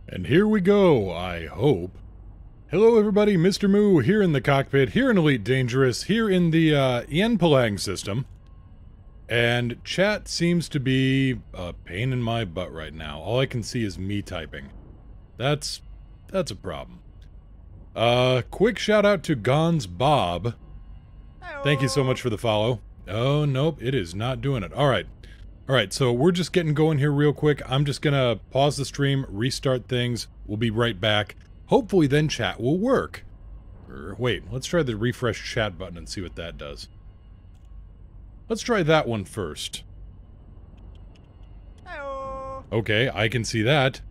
And here we go, I hope. Hello everybody, Mr. Moo here in the cockpit, here in Elite Dangerous, here in the Yen Palang system. And chat seems to be a pain in my butt right now. All I can see is me typing. That's a problem. Quick shout out to Gons Bob. Thank you so much for the follow. Oh, nope, it is not doing it. Alright, so we're just getting going here real quick. I'm just gonna pause the stream, restart things. We'll be right back. Hopefully then chat will work. Wait, let's try the refresh chat button and see what that does. Let's try that one first. Okay, I can see that.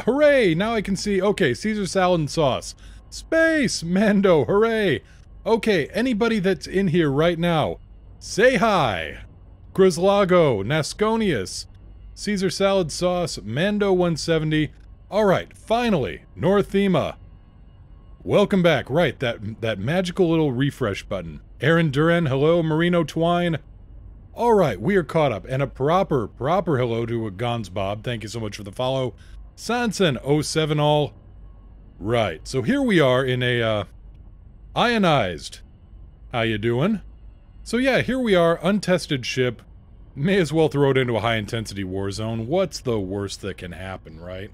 Hooray! Now I can see, okay, Caesar salad and sauce. Space! Mando, hooray! Okay, anybody that's in here right now, say hi! Grislago, Nasconius, Caesar salad sauce, Mando 170. Alright, finally, Northema. Welcome back. Right, that magical little refresh button. Aaron Duran, hello, Marino Twine. Alright, we are caught up. And a proper hello to Gons Bob. Thank you so much for the follow. Sanson, 07 all. Right, so here we are in a, ionized. How you doing? So yeah, here we are, untested ship. May as well throw it into a high-intensity war zone. What's the worst that can happen, right?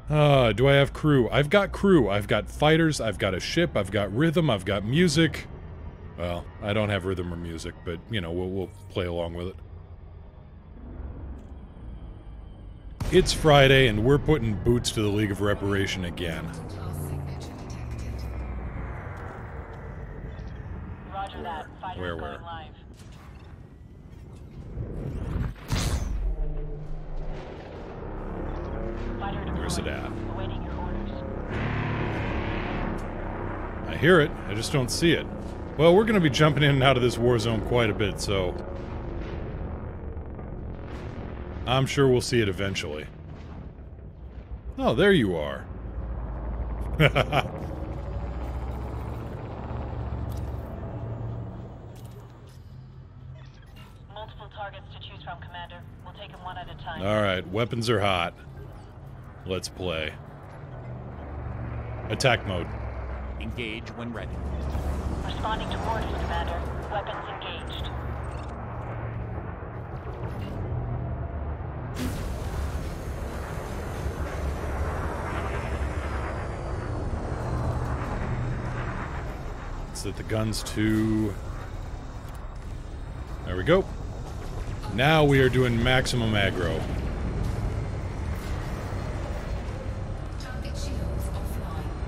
Do I have crew? I've got crew. I've got fighters, I've got a ship, I've got rhythm, I've got music. Well, I don't have rhythm or music, but, you know, we'll play along with it. It's Friday, and we're putting boots to the League of Reparation again. Roger that. Fighters going live. Where's it at? Awaiting your orders. I hear it, I just don't see it. Well, we're gonna be jumping in and out of this war zone quite a bit, so... I'm sure we'll see it eventually. Oh, there you are. Multiple targets to choose from, Commander. We'll take them one at a time. Alright, weapons are hot. Let's play. Attack mode. Engage when ready. Responding to orders, Commander. Weapons engaged. Set the guns to... There we go. Now we are doing maximum aggro.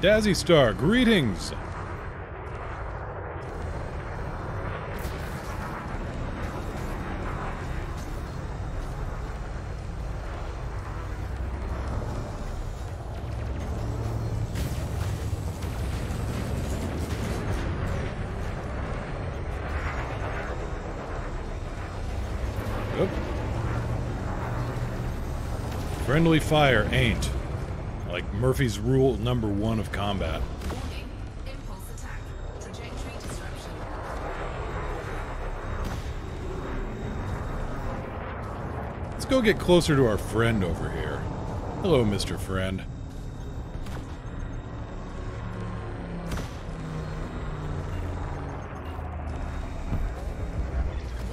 Dazzy Star, greetings! Oop. Friendly fire ain't. Like Murphy's rule #1 of combat. Warning. Impulse attack. Trajectory disruption. Let's go get closer to our friend over here. Hello, Mr. Friend.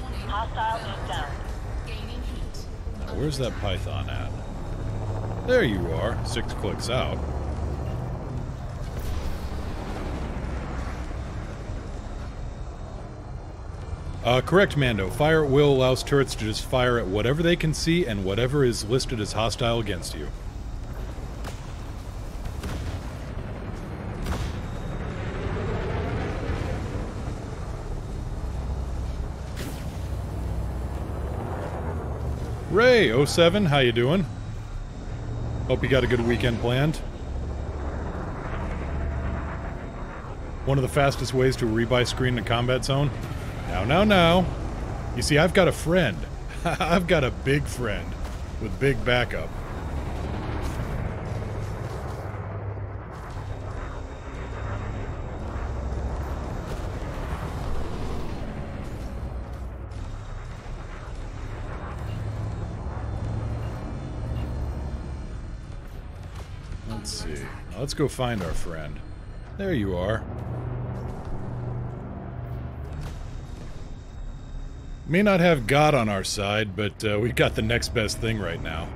Warning. Hostile is down. Gaining heat. Now, where's that Python at? There you are, 6 clicks out. Correct, Mando. Fire at will allows turrets to just fire at whatever they can see and whatever is listed as hostile against you. Ray, 07, how you doing? Hope you got a good weekend planned. One of the fastest ways to rebuy screen in a combat zone? Now. You see, I've got a friend. I've got a big friend with big backup. Let's see. Now let's go find our friend. There you are. May not have God on our side, but we got the next best thing right now.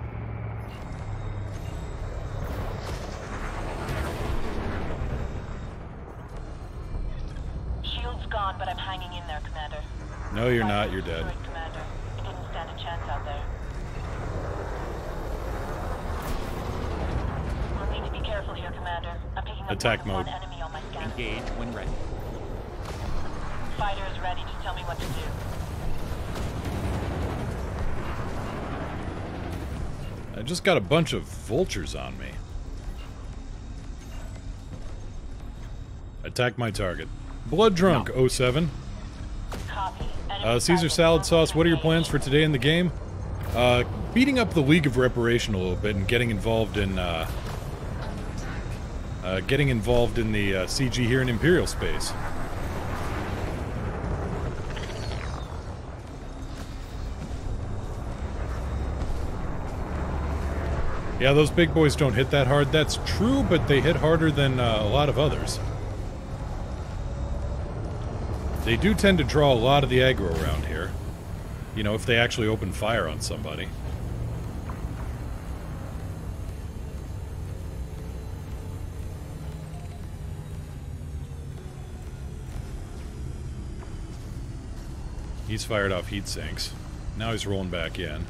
Shield's gone, but I'm hanging in there, Commander. No, you're not. You're dead. Destroyed, Commander. It didn't stand a chance out there. We'll need to be careful here, Commander. I'm picking up Attack more mode. than one enemy on my scan. Engage when ready. Fighter is ready. Just tell me what to do. I just got a bunch of vultures on me. Attack my target. Blood Drunk 07. Copy. Enemy Caesar fighter Salad Sauce, what are your engaged. plans for today in the game? Beating up the League of Reparation a little bit and getting involved in the CG here in Imperial space. Yeah, those big boys don't hit that hard. That's true, but they hit harder than a lot of others. They do tend to draw a lot of the aggro around here. You know, if they actually open fire on somebody. He's fired off heat sinks. Now he's rolling back in.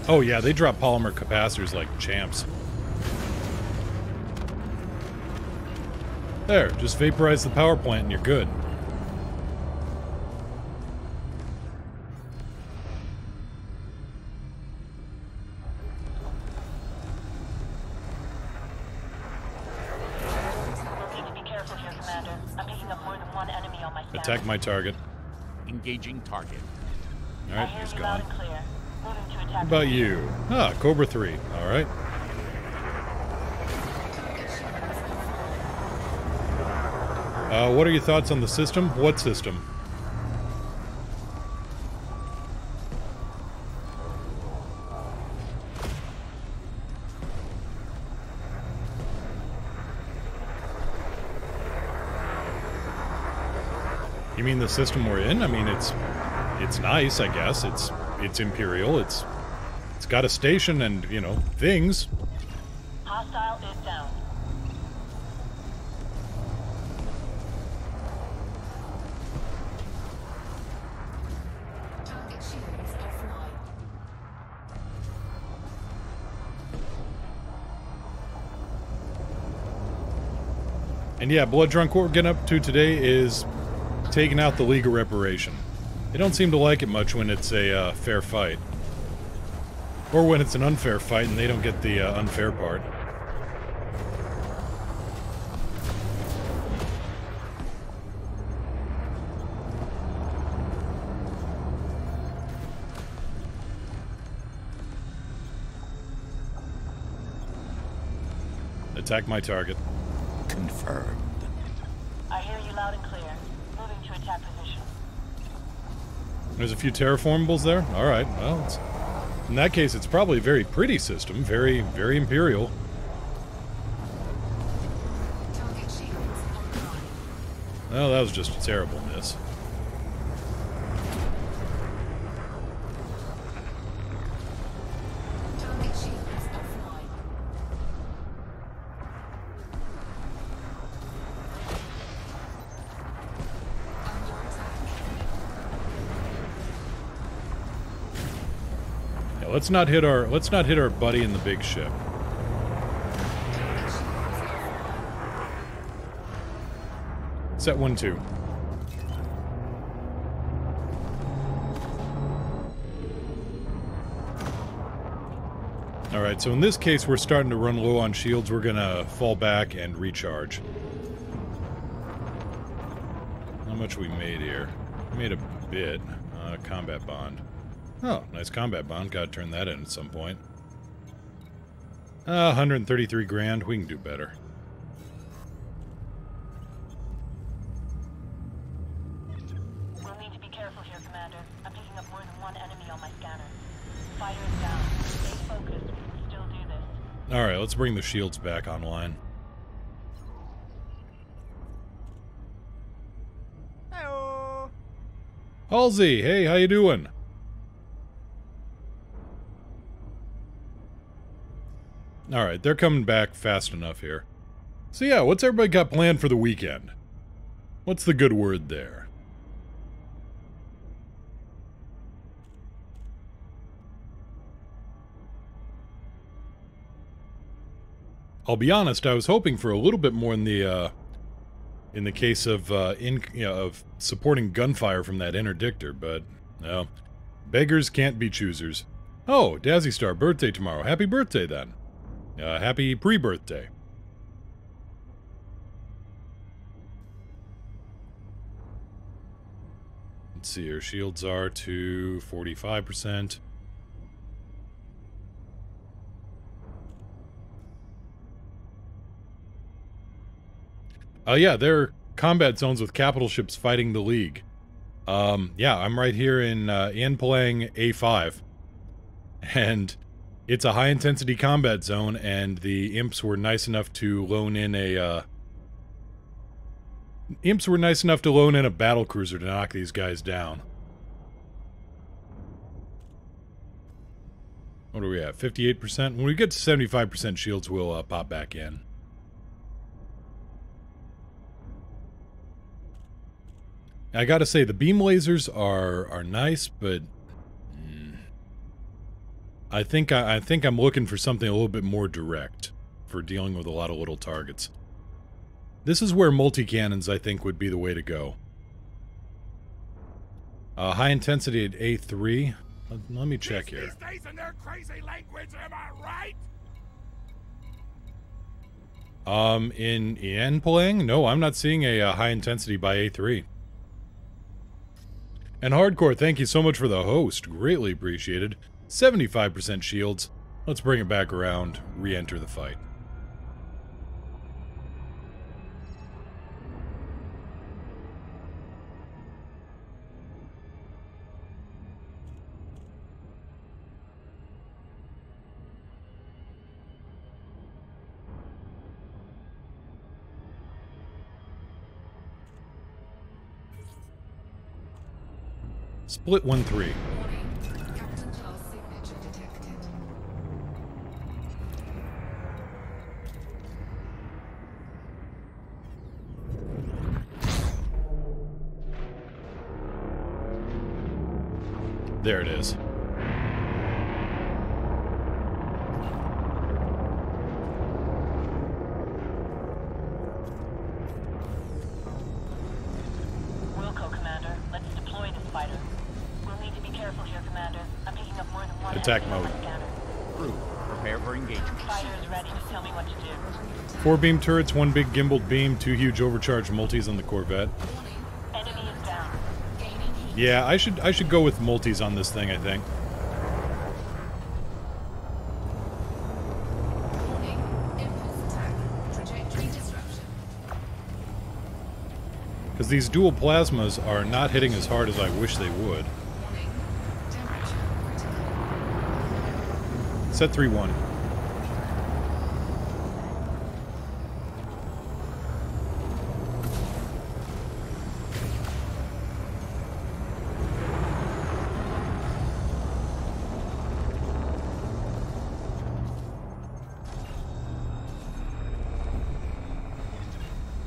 Oh yeah, they drop polymer capacitors like champs. There, just vaporize the power plant and you're good. We'll need to be careful here, Commander. I'm picking up more than one enemy on my scan. Attack my target. Engaging target. Alright, I hear he's you loud gone. and clear. Moving to attack. What about you? Ah, Cobra 3. Alright. What are your thoughts on the system? What system? You mean the system we're in? I mean, it's nice, I guess. It's Imperial. It's got a station and, you know, things. Hostile is down. Target shields offline. And yeah, Blood Drunk, what we're getting up to today is taking out the League of Reparation. They don't seem to like it much when it's a fair fight. Or when it's an unfair fight and they don't get the unfair part. Attack my target. Confirmed. I hear you loud and clear. Moving to attack position. There's a few terraformables there? Alright, well, in that case, it's probably a very pretty system. Very, very Imperial. Target shields online. Well, that was just a terrible miss. Target shields offline. Under attack. Yeah, let's not hit our buddy in the big ship. Target shields offline. Set 1-2. Alright, so in this case we're starting to run low on shields. We're gonna fall back and recharge. How much we made here? We made a bit. Combat bond. Oh, nice combat bond. Gotta turn that in at some point. 133 grand. We can do better. We'll need to be careful one enemy on my scanner. Fire is down. Stay focused. We can still do this. Alright, let's bring the shields back online. Hello. Halsey, hey, how you doing? Alright, they're coming back fast enough here. So yeah, what's everybody got planned for the weekend? What's the good word there? I'll be honest, I was hoping for a little bit more in the case of of supporting gunfire from that interdictor, but no. Beggars can't be choosers. Oh, Dazzy Star, birthday tomorrow. Happy birthday then. Happy pre-birthday. Let's see, our shields are to 45%. Yeah, they're combat zones with capital ships fighting the League. Yeah, I'm right here in Palang A5. And it's a high-intensity combat zone, and the imps were nice enough to loan in a, battle cruiser to knock these guys down. What are we at? 58%? When we get to 75% shields, we'll pop back in. I gotta say, the beam lasers are nice, but I think I'm looking for something a little bit more direct for dealing with a lot of little targets. This is where multi-cannons, I think, would be the way to go. High intensity at A3. Let me check here. These days in their crazy language, am I right? In Palang? No, I'm not seeing a high intensity by A3. And Hardcore, thank you so much for the host. Greatly appreciated. 75% shields. Let's bring it back around, re-enter the fight. Split 1-3. Warning. Captain class signature detected. There it is. Wilco, Commander. Let's deploy this fighter. We'll need to be careful here, Commander. I'm picking up more than one Attack enemy on mode. my scanner. Crew, prepare for engagement. Fighter is ready. Just tell me what to do. 4 beam turrets, 1 big gimbaled beam, 2 huge overcharged multis on the Corvette. Warning. Enemy is down. Gaining heat. Yeah, I should go with multis on this thing, I think. Warning. Impulse attack. Trajectory disruption. Because these dual plasmas are not hitting as hard as I wish they would. Warning. Temperature critical. Set 3-1.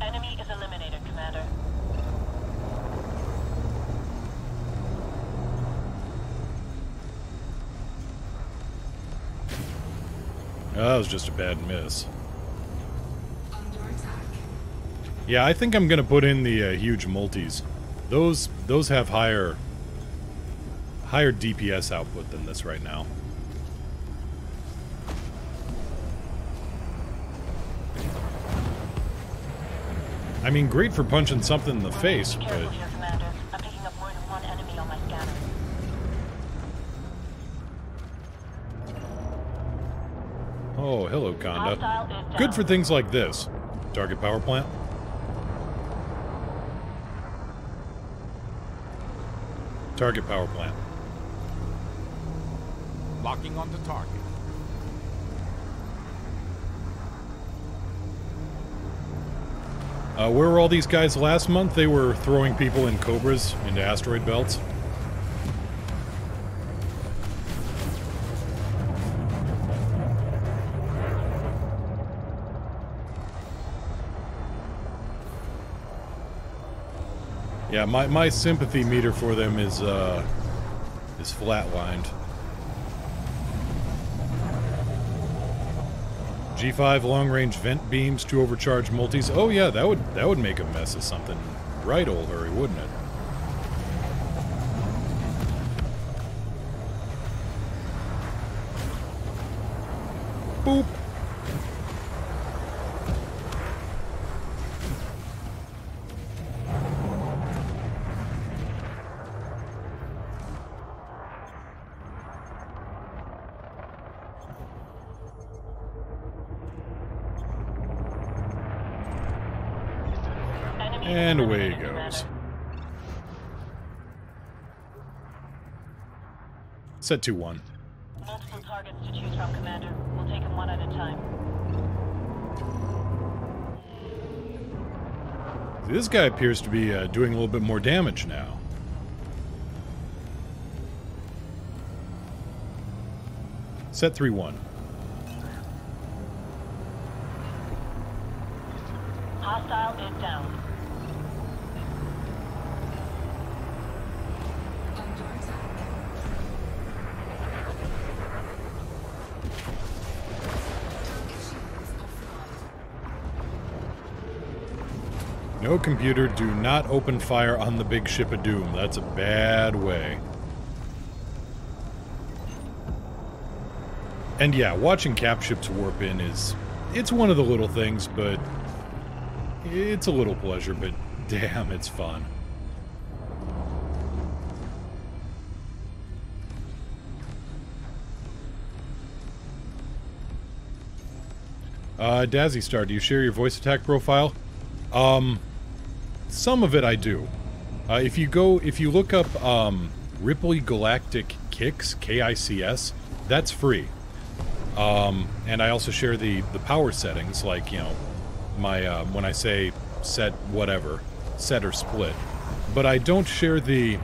Enemy is eliminated, Commander. Oh, that was just a bad miss. Under attack. Yeah, I think I'm gonna put in the huge multis. Those have higher DPS output than this right now. I mean, great for punching something in the face, Be but careful here, Commander. I'm picking up more than one enemy on my scanner. oh, hello, Conda. Hostile is down. Good for things like this. Target power plant. Target power plant. Locking onto target. Where were all these guys last month? They were throwing people in Cobras into asteroid belts. Yeah, my sympathy meter for them is flatlined. G5 long-range vent beams, 2 overcharged multis. Oh yeah, that would make a mess of something right old hurry, wouldn't it? Boop. And away he goes. Set 2-1. Multiple targets to choose from, Commander. We'll take them one at a time. This guy appears to be doing a little bit more damage now. Set 3-1. Hostile is down. Under attack. Target shields offline. No computer, do not open fire on the big ship of doom. That's a bad way. And yeah, watching cap ships warp in it's one of the little things, but it's a little pleasure, but damn, it's fun. Dazzy Star, do you share your voice attack profile? Some of it I do. If you look up, Ripley Galactic Kicks, K-I-C-S, that's free. And I also share the power settings, like, you know, my, when I say set whatever, set or split. But I don't share the...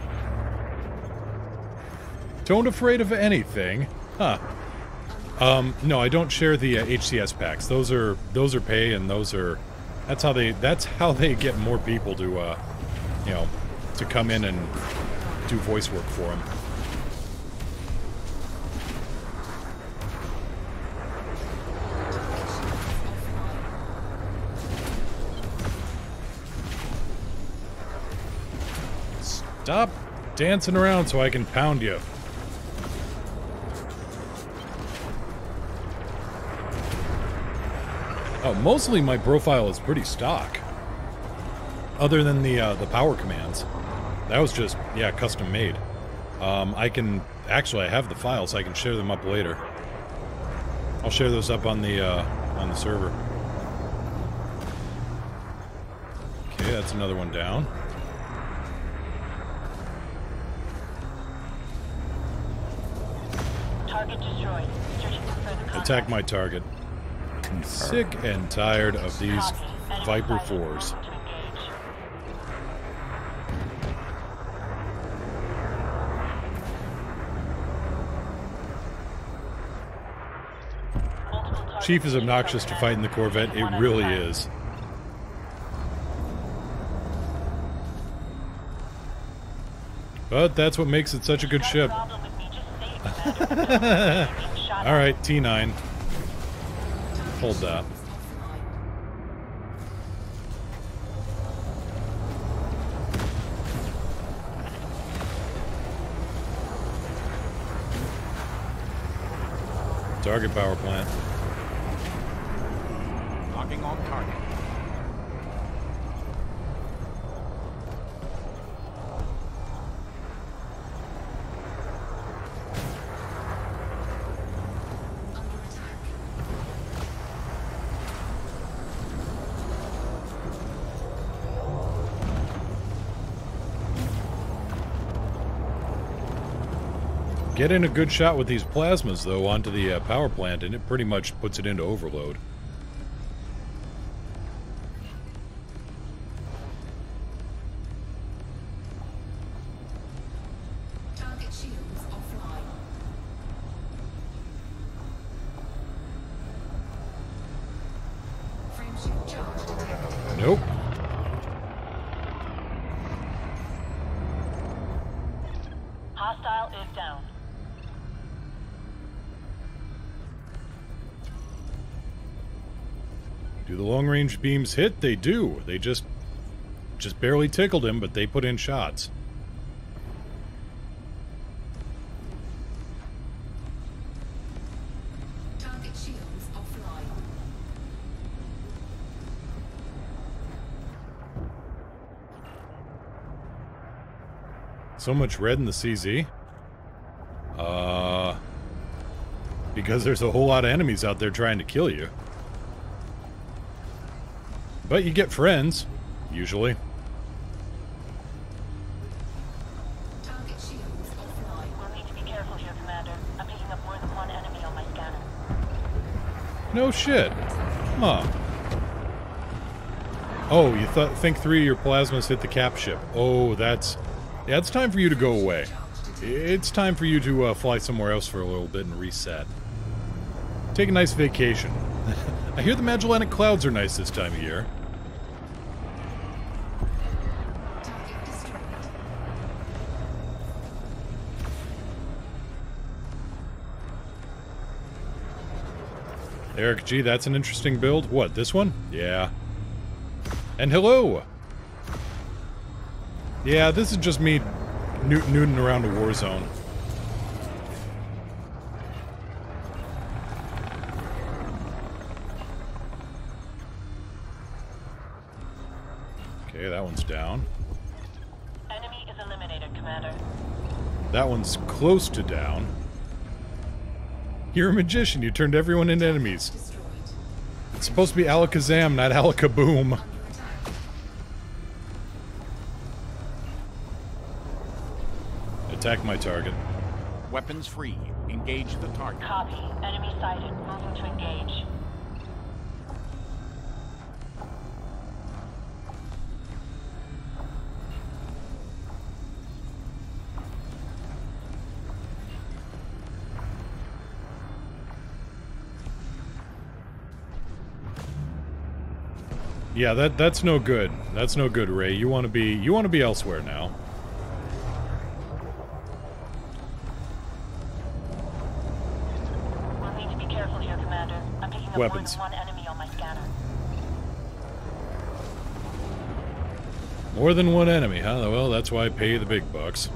Don't afraid of anything. Huh. No, I don't share the HCS packs. Those are pay, and those are... That's how they get more people to, you know, to come in and do voice work for them. Stop dancing around so I can pound you. Oh, mostly my profile is pretty stock. Other than the power commands. That was just, yeah, custom made. I can... Actually, I have the files, so I can share them up later. I'll share those up on the server. Okay, that's another one down. Target destroyed. Searching for further contact. Attack my target. I'm sick and tired of these Copy. Enemy Viper fighter 4s. to engage. Multiple targets Chief is to choose obnoxious from, to fight in the Commander. Corvette. Take It one at a really time. is. But that's what makes it such a good Got a ship. problem with me, just say it, Commander. I'm being shot at. Alright, T9. Hold that. Target power plant. Locking on target. Under attack. Get in a good shot with these plasmas, though, onto the power plant, and it pretty much puts it into overload. Target shields offline. Frameshift charge detected. Nope. Hostile is down. Do the long-range beams hit? They do. They just barely tickled him, but they put in shots. Target shields offline. So much red in the CZ. Because there's a whole lot of enemies out there trying to kill you. But you get friends, usually. Target shields offline. We'll need to be careful here, Commander. I'm picking up more than one enemy on my scanner. No shit. Huh. Oh, you think 3 of your plasmas hit the cap ship. Oh, that's... Yeah, it's time for you to go away. It's time for you to fly somewhere else for a little bit and reset. Take a nice vacation. I hear the Magellanic Clouds are nice this time of year. Target destroyed. Eric G, that's an interesting build. What, this one? Yeah. And hello! Yeah, this is just me newting around a war zone. Okay, that one's down. Enemy is eliminated, Commander. That one's close to down. You're a magician. You turned everyone into enemies. Destroyed. It's supposed to be Alakazam, not Alakaboom. Under attack. Attack my target. Weapons free. Engage the target. Copy. Enemy sighted. Moving to engage. Yeah, that's no good. That's no good, Ray. You want to be elsewhere now. We'll need to be careful here, Commander. I'm picking up Weapons. more than one enemy on my scanner. More than one enemy, huh? Well, that's why I pay the big bucks.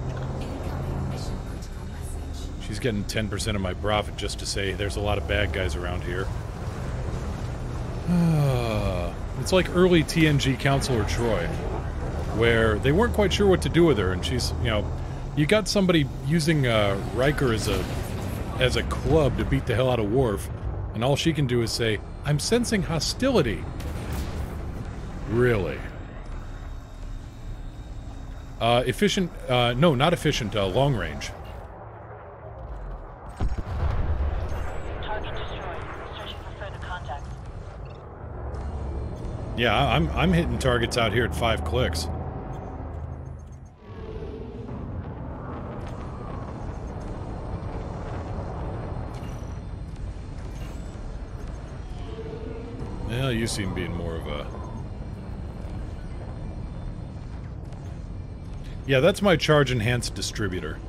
Incoming mission critical message. She's getting 10% of my profit just to say there's a lot of bad guys around here. It's like early TNG Counselor Troy, where they weren't quite sure what to do with her, and she's, you know, you got somebody using Riker as a club to beat the hell out of Worf, and all she can do is say, "I'm sensing hostility." Really? Efficient, no, not efficient, long range. Target destroyed. Searching for further contacts. Yeah, I'm hitting targets out here at 5 clicks. Well, you seem being more of a... Yeah, that's my charge-enhanced distributor.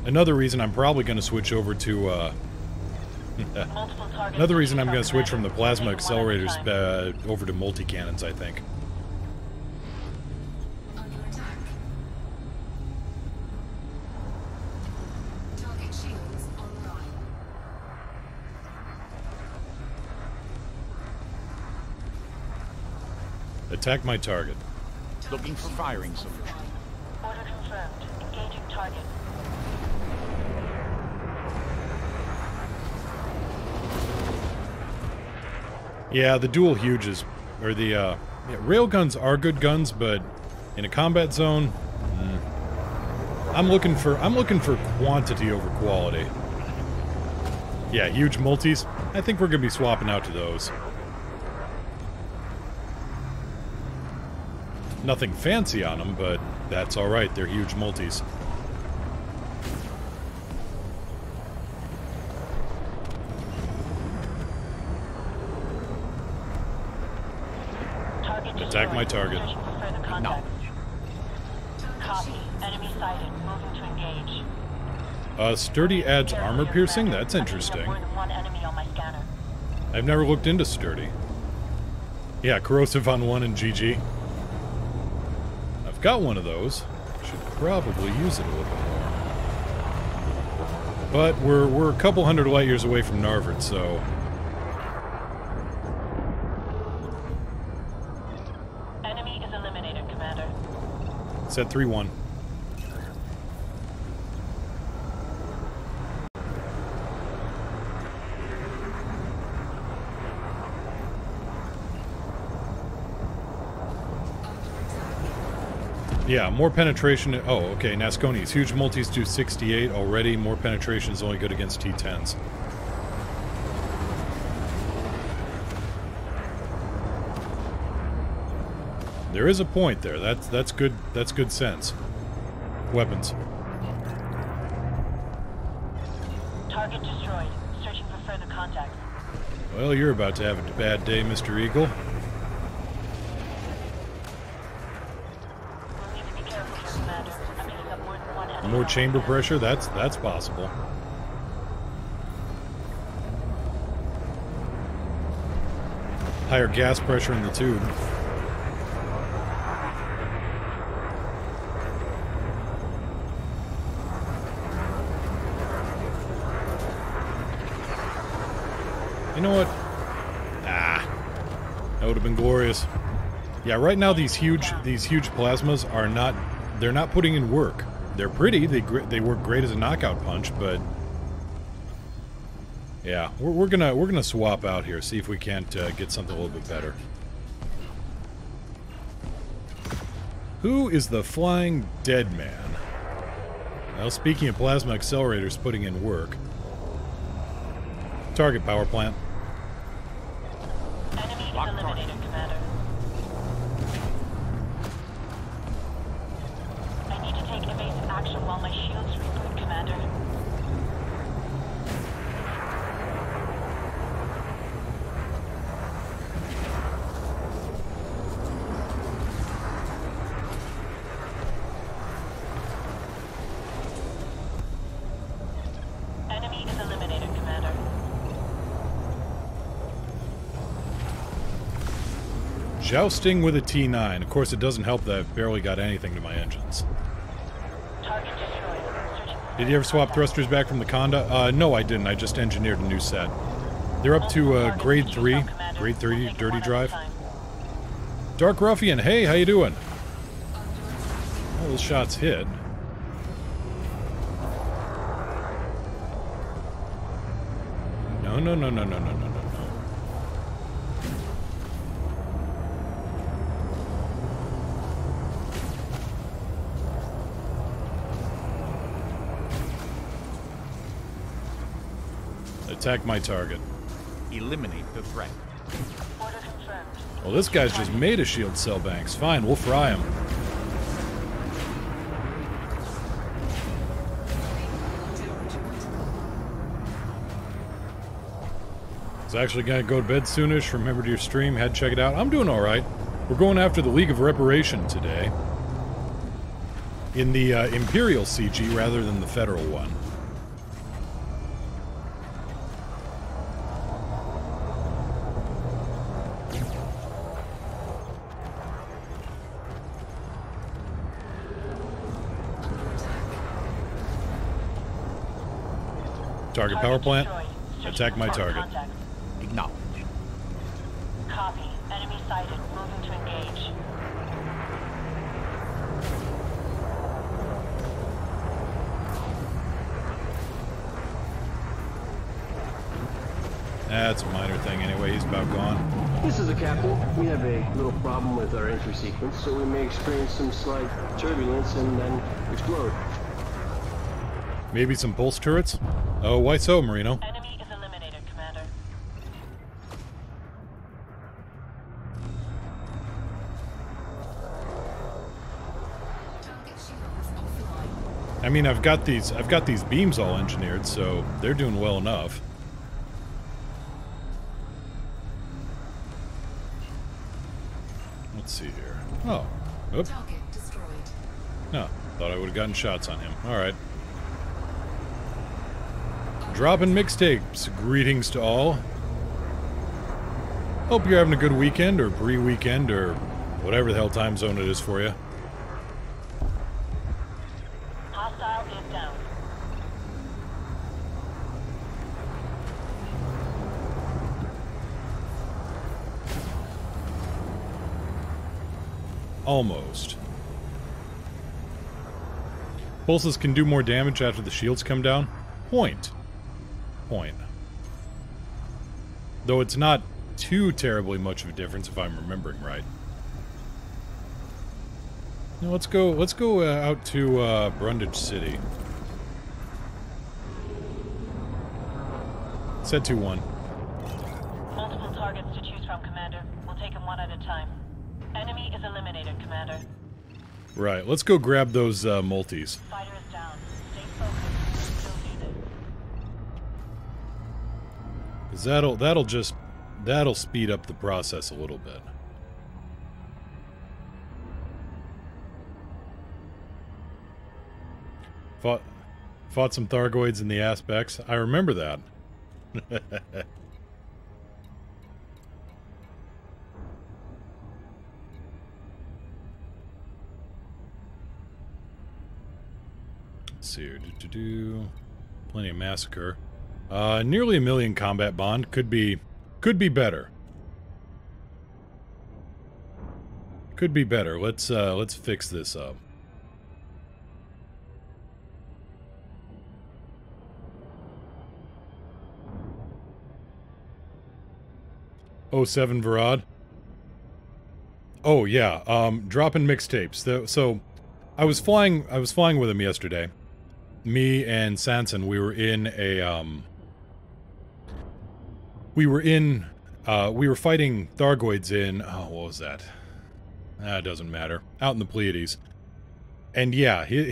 Another reason I'm probably going to switch over to, Multiple targets. Another reason I'm going to switch from the plasma Maybe one at a time. accelerators over to multi-cannons, I think. Under attack. Target shields online. Attack my target. Looking for firing solution. Order confirmed. Engaging target. Yeah, the dual huges, or the, yeah, railguns are good guns, but in a combat zone, I'm looking for quantity over quality. Yeah, huge multis. I think we're gonna be swapping out to those. Nothing fancy on them, but that's all right. They're huge multis. Attack my target. Acknowledge. Copy. Enemy sighted. Moving to engage. Sturdy adds armor piercing? That's interesting. More than one enemy on my scanner. I've never looked into sturdy. Yeah, corrosive on 1 and GG. I've got one of those. Should probably use it a little bit more. But we're a couple hundred light years away from Narvard, so... Enemy is eliminated, Commander. Set 3-1. Yeah, more penetration. Oh, okay, Nasconis. Huge multis do 68 already. More penetration is only good against T10s. There is a point there. That's good. That's good sense. Weapons. Target destroyed. Searching for further contacts. Well, you're about to have a bad day, Mr. Eagle. We'll need to be careful here, Commander. I'm picking up more than one enemy. More chamber pressure. That's possible. Higher gas pressure in the tube. You know what? Ah, that would have been glorious. Yeah, right now these huge plasmas are not. They're not putting in work. They're pretty. They work great as a knockout punch, but yeah, we're gonna swap out here. See if we can't get something a little bit better. Who is the Flying Dead Man? Well, speaking of plasma accelerators putting in work. Target power plant. Enemy is eliminated, Commander. I need to take evasive action while my shields reboot, Commander. Enemy is eliminated, Commander. Jousting with a T9. Of course, it doesn't help that I've barely got anything to my engines. Target destroyed. Searching for Did you ever swap thrusters back from the Conda? No, I didn't. I just engineered a new set. They're up to grade 3. Grade 3 dirty drive. Dark Ruffian, hey, how you doing? All those shots hit. No, no, no, no, no, no, no, no, no. Attack my target. Eliminate the threat. Order confirmed. Well, this guy's just made a shield cell banks. Fine, we'll fry him. I was actually gonna go to bed soonish. Remembered your stream, had to check it out. I'm doing alright. We're going after the League of Reparation today. In the Imperial CG rather than the Federal one. Target power plant. Attack my target. Acknowledge. Copy. Enemy sighted. Moving to engage. That's a minor thing anyway. He's about gone. This is the captain. We have a little problem with our entry sequence, so we may experience some slight turbulence and then explode. Maybe some pulse turrets? Oh, why so, Marino? Enemy is eliminated, Commander. Target shields offline. I mean, I've got these beams all engineered, so they're doing well enough. Let's see here. Oh. Oop. Target destroyed. No. Thought I would have gotten shots on him. Alright. Dropping mixtapes. Greetings to all. Hope you're having a good weekend, or pre-weekend, or whatever the hell time zone it is for you. Hostile is down. Almost. Pulses can do more damage after the shields come down. Point. Though it's not too terribly much of a difference if I'm remembering right. Now let's go out to Brundage City. Set 2-1. Multiple targets to choose from, Commander. We'll take them one at a time. Enemy is eliminated, Commander. Right, let's go grab those multis. Fighter is down. Stay focused. Still needed. 'Cause that'll speed up the process a little bit. Fought some Thargoids in the aspects. I remember that. Let's see here. Plenty of massacre. Nearly 1 million combat bond. Could be better. Could be better. Let's fix this up. Oh, 07 Varad. Oh yeah, dropping mixtapes. So I was flying with him yesterday. Me and Sanson, we were fighting Thargoids in, oh, what was that? It doesn't matter. Out in the Pleiades. And yeah, he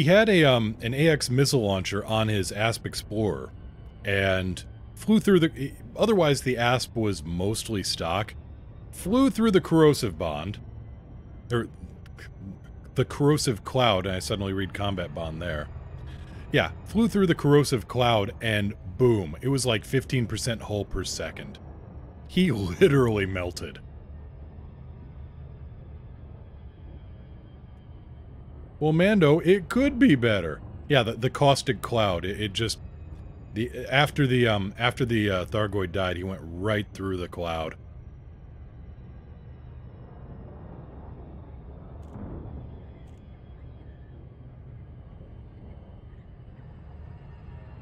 had an AX missile launcher on his Asp Explorer, and flew through the... Otherwise, the Asp was mostly stock. Flew through the corrosive bond. Or... the corrosive cloud, and I suddenly read combat bond there. Yeah, flew through the corrosive cloud, and boom. It was like 15% hull per second. He literally melted. Well, Mando, it could be better. Yeah, the caustic cloud, it just... After the Thargoid died, he went right through the cloud.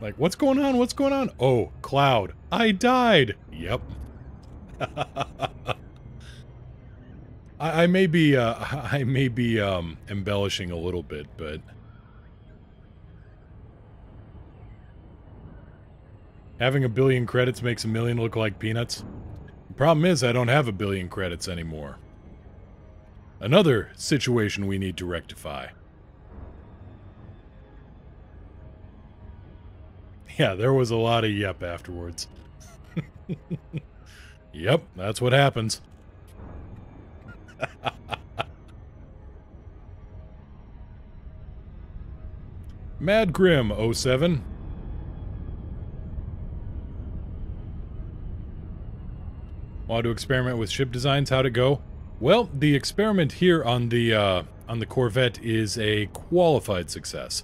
Like, what's going on? What's going on? Oh, cloud. I died. Yep. I may be embellishing a little bit, but having 1 billion credits makes 1 million look like peanuts. The problem is I don't have 1 billion credits anymore. Another situation we need to rectify. Yeah, there was a lot of yep afterwards. Yep, that's what happens. Mad Grim 07. Want to experiment with ship designs? How'd it go? Well, the experiment here on the Corvette is a qualified success.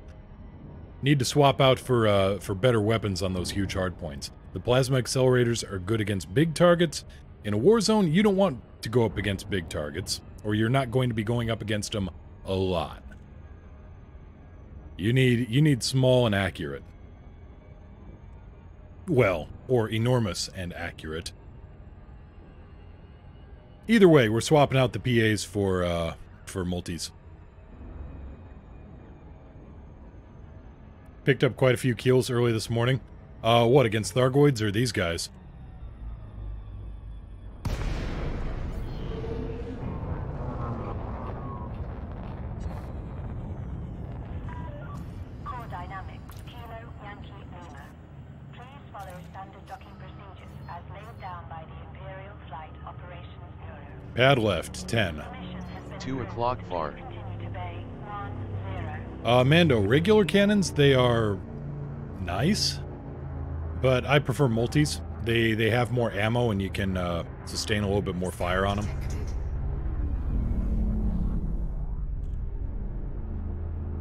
Need to swap out for better weapons on those huge hardpoints. The plasma accelerators are good against big targets. In a war zone, you don't want to go up against big targets, or you're not going to be going up against them a lot. You need small and accurate. Well, or enormous and accurate. Either way, we're swapping out the PAs for multis. Picked up quite a few kills early this morning. What, against Thargoids or these guys? Core dynamics, Kilo Yankee Lima. Please follow standard docking procedures as laid down by the Imperial Flight Operations Bureau. Pad left, 10. Mission has been 2 o'clock far. Continue to bay 10. Mando, regular cannons, they are nice, but I prefer multis. They have more ammo and you can sustain a little bit more fire on them.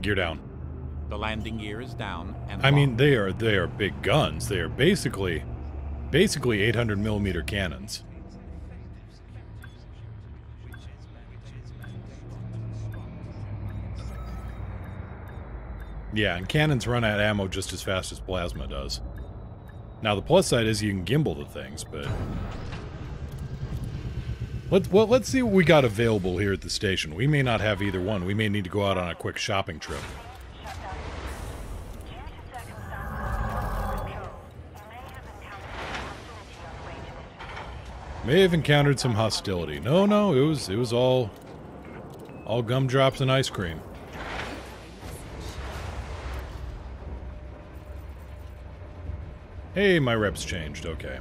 Gear down. The landing gear is down and I mean, locked. they are big guns. They are basically 800mm cannons. Yeah, and cannons run out of ammo just as fast as plasma does. Now, the plus side is you can gimbal the things, but... Let's see what we got available here at the station. We may not have either one. We may need to go out on a quick shopping trip. Due to circumstances beyond control, you may have encountered some hostility on the way to this facility. May have encountered some hostility. No, it was all gumdrops and ice cream. Hey, my rep's changed. Okay.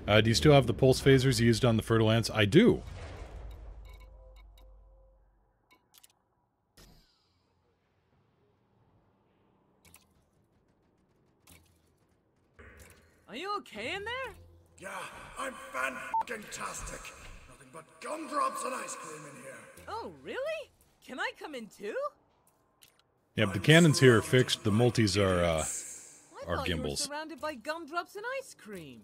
Do you still have the pulse phasers you used on the Fer-de-Lance? I do. Are you okay in there? Yeah, I'm fan-tastic. Nothing but gumdrops and ice cream in here. Oh, really? Can I come in too? Yep, the cannons here are fixed. The multis are I thought you were gimbals. surrounded by gumdrops and ice cream.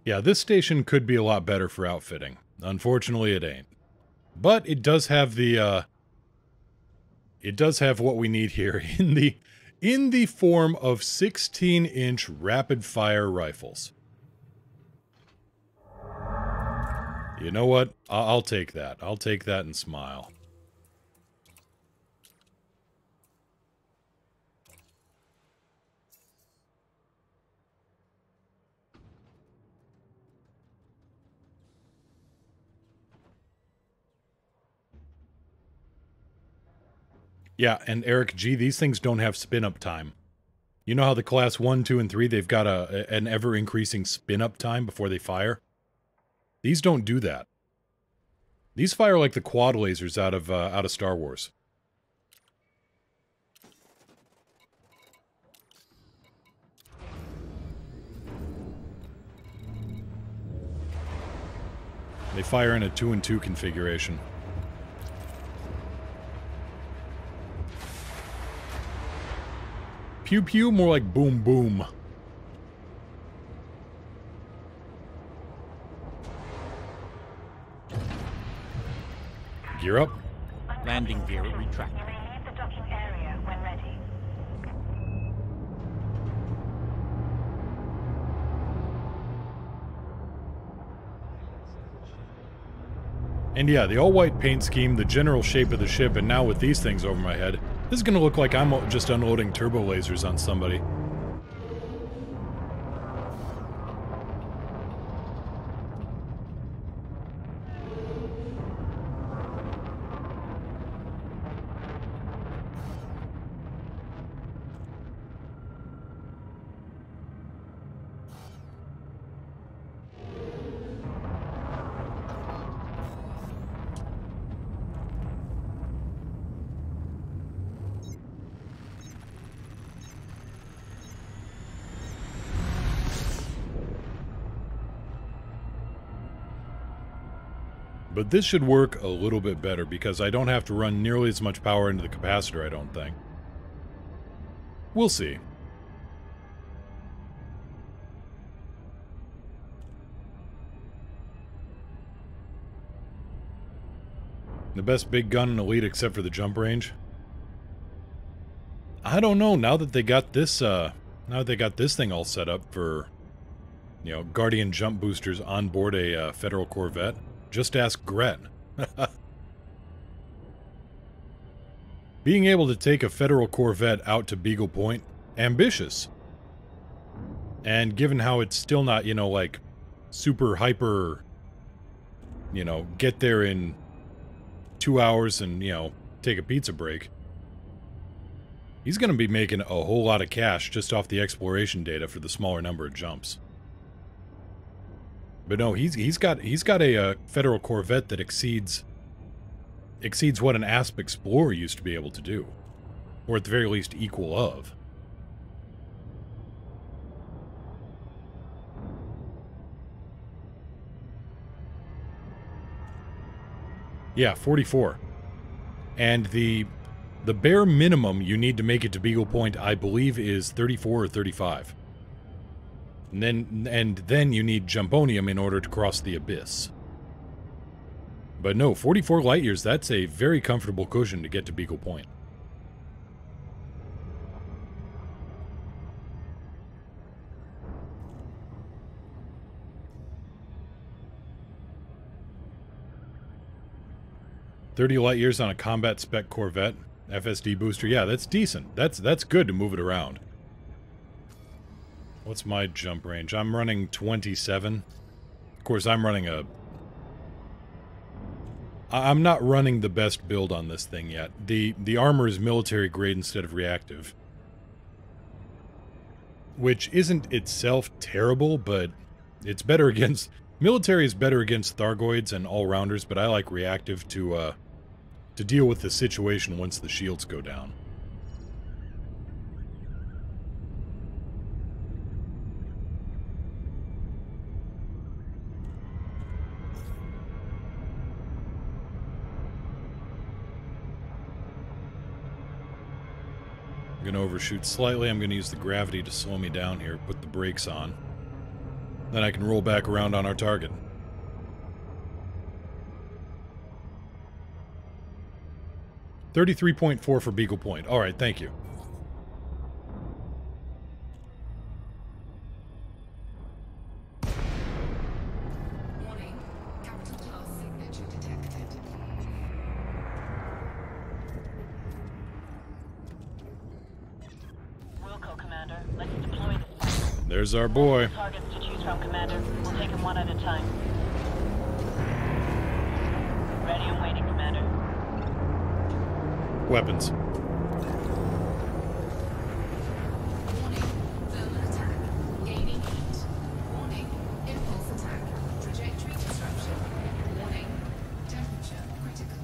Yeah, this station could be a lot better for outfitting. Unfortunately, it ain't. But it does have the, it does have what we need here in the form of 16-inch rapid-fire rifles. You know what? I'll take that. I'll take that and smile. Yeah, and Eric G, these things don't have spin-up time. You know how the class 1, 2, and 3, they've got an ever-increasing spin-up time before they fire? These don't do that. These fire like the quad lasers out of Star Wars. They fire in a 2 and 2 configuration. Pew pew, more like boom boom. Gear up. Landing gear You retracted. may leave the docking area when ready. And yeah, the all-white paint scheme, the general shape of the ship, and now with these things over my head, this is gonna look like I'm just unloading turbo lasers on somebody. But this should work a little bit better because I don't have to run nearly as much power into the capacitor, I don't think. We'll see. The best big gun in Elite except for the jump range? I don't know, now that they got this thing all set up for You know, Guardian jump boosters on board a Federal Corvette? Just ask Gret. Being able to take a Federal Corvette out to Beagle Point, ambitious. And given how it's still not, you know, like, super hyper, you know, get there in 2 hours and, you know, take a pizza break. He's going to be making a whole lot of cash just off the exploration data for the smaller number of jumps. But no, he's got a Federal Corvette that exceeds what an Asp Explorer used to be able to do, or at the very least equal of. Yeah, 44. And the bare minimum you need to make it to Beagle Point, I believe, is 34 or 35. And then you need Jumponium in order to cross the Abyss. But no, 44 light years, that's a very comfortable cushion to get to Beagle Point. $30 light years on a combat spec Corvette, FSD booster. Yeah, that's decent. That's good to move it around. What's my jump range? I'm running 27. Of course, I'm not running the best build on this thing yet. The armor is military grade instead of reactive, which isn't itself terrible, but it's better against... Military is better against Thargoids and all-rounders, but I like reactive to deal with the situation once the shields go down. I'm going to overshoot slightly. I'm going to use the gravity to slow me down here, put the brakes on. Then I can roll back around on our target. $33.4 for Beagle Point. Alright, thank you. Warning. Capital class signature detected. Wilco, Commander. Let's deploy this. There's our boy. Targets to choose from, Commander. We'll take them one at a time. Ready and waiting, Commander. Weapons. Warning. Thermal attack. Gaining heat. Warning. Impulse attack. Trajectory disruption. Warning. Temperature critical.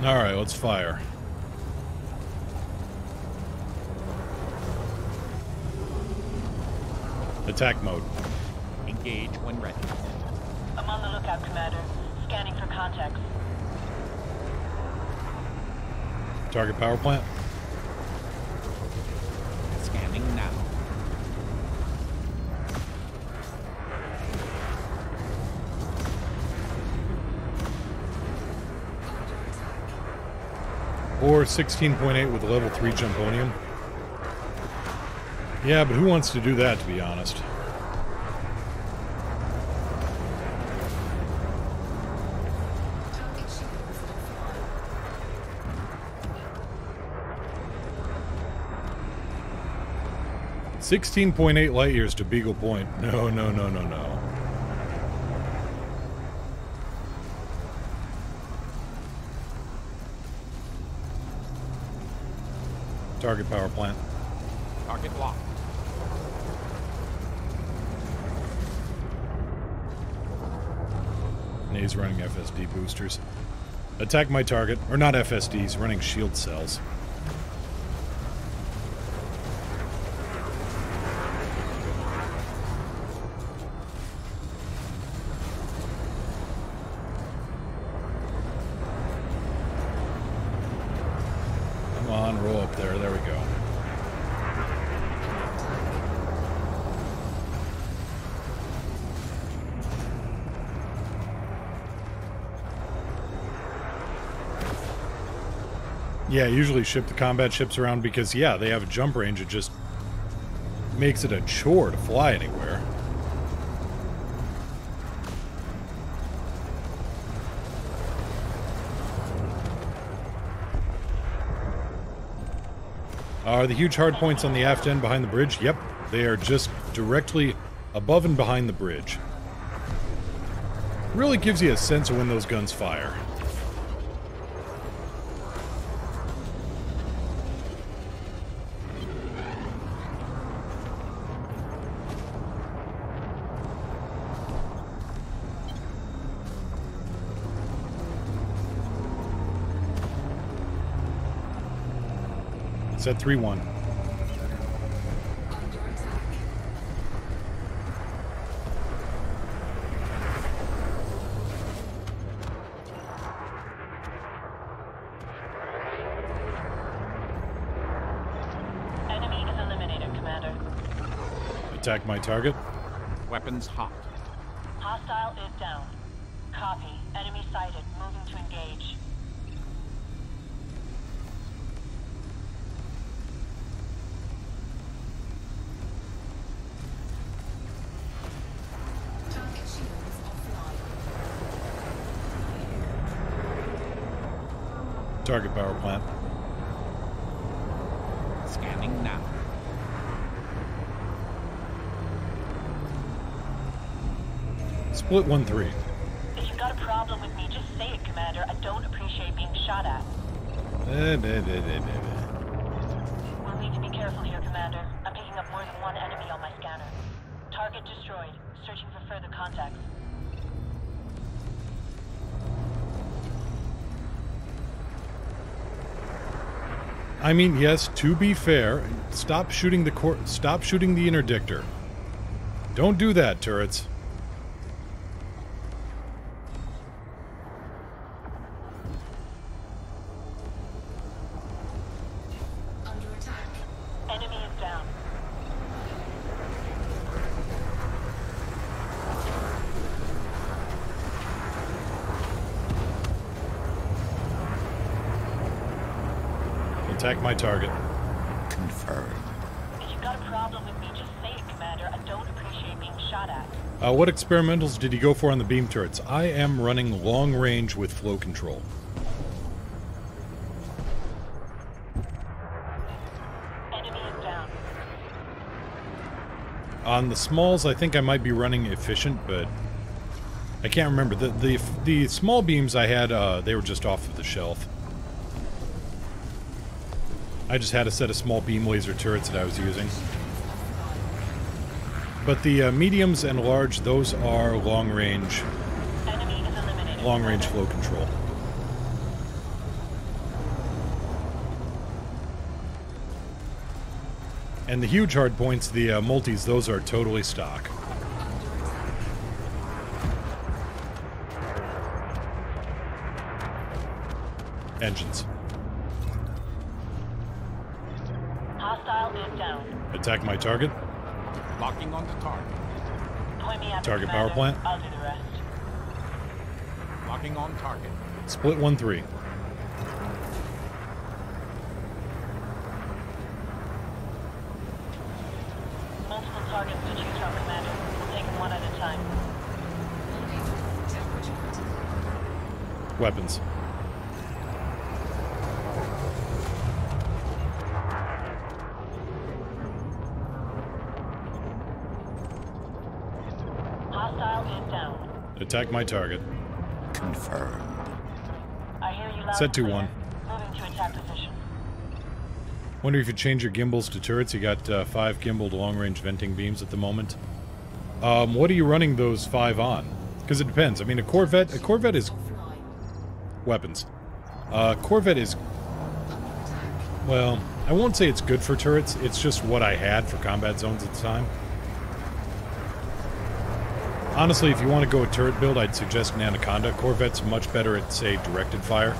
Alright, let's fire. Attack mode. Engage when ready. I'm on the lookout, Commander. Scanning for contacts. Target power plant. Scanning now. Or 16.8 with level 3 Jumponium. Yeah, but who wants to do that, to be honest? Target shields offline. 16.8 light years to Beagle Point. No, no, no, no, no. Target power plant. Target locked. And he's running FSD boosters. Attack my target. Or not FSDs, running shield cells. Come on, roll up there. There we go. Yeah, I usually ship the combat ships around because, yeah, they have a jump range. It just makes it a chore to fly anywhere. Are the huge hard points on the aft end behind the bridge? Yep, they are just directly above and behind the bridge. Really gives you a sense of when those guns fire. Set 3-1. Enemy is eliminated, Commander. Attack my target. Weapons hot. Hostile is down. Copy. Enemy sighted. Moving to engage. Target shields offline. Target power plant. Scanning now. Split 1-3. If you've got a problem with me, just say it, Commander. I don't appreciate being shot at. We'll need to be careful here, Commander. I'm picking up more than one enemy on my scanner. Target destroyed. Searching for further contacts. I mean, yes, to be fair, stop shooting the interdictor. Don't do that, turrets. Under attack. Enemy is down. Attack my target. Confirmed. If you've got a problem with me, just say it, Commander. I don't appreciate being shot at. What experimentals did he go for on the beam turrets? I am running long range with flow control. Enemy is down. On the smalls, I think I might be running efficient, but I can't remember. The small beams I had, they were just off of the shelf. I just had a set of small beam laser turrets that I was using. But the mediums and large, those are long range flow control. And the huge hard points, the multis, those are totally stock. Engines. Hostile is down. Attack my target. Locking on the target. Point me at the Target power Commander. plant. I'll do the rest. Locking on target. Split 1-3. Multiple targets to choose from, Commander. We'll take them one at a time. Temperature critical. Weapons. Hostile is down. Attack my target. Confirmed. I hear you loud Set and clear. 2-1. Moving to attack position. Wonder if you change your gimbals to turrets. You got 5 gimbaled long-range venting beams at the moment. What are you running those 5 on? Because it depends. I mean, a Corvette is Offline. weapons. Corvette is, well, I won't say it's good for turrets. It's just what I had for combat zones at the time. Honestly, if you want to go a turret build, I'd suggest an Anaconda. Corvette's much better at, say, directed fire.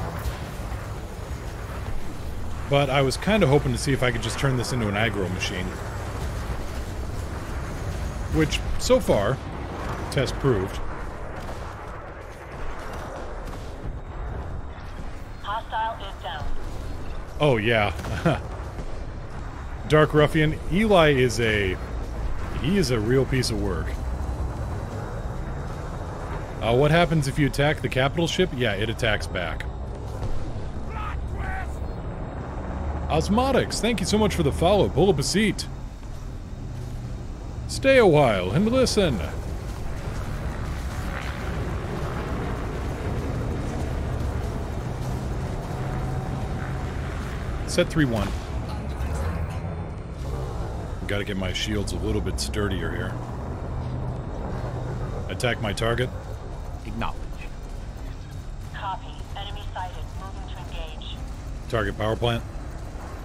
But I was kind of hoping to see if I could just turn this into an aggro machine. Which, so far, test proved. Hostile is down. Oh, yeah. Dark Ruffian. Eli is a... He is a real piece of work. What happens if you attack the capital ship? Yeah, it attacks back. Osmotics, thank you so much for the follow. Pull up a seat. Stay a while and listen. Set 3-1. Gotta get my shields a little bit sturdier here. Attack my target. Acknowledge. Copy. Enemy sighted. Moving to engage. Target power plant.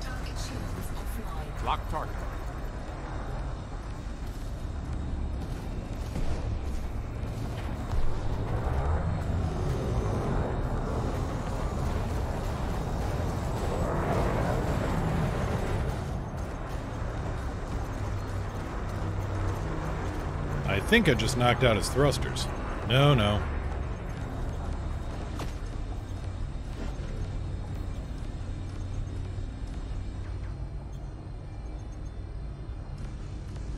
Target shields offline. Lock target. I think I just knocked out his thrusters. No, no.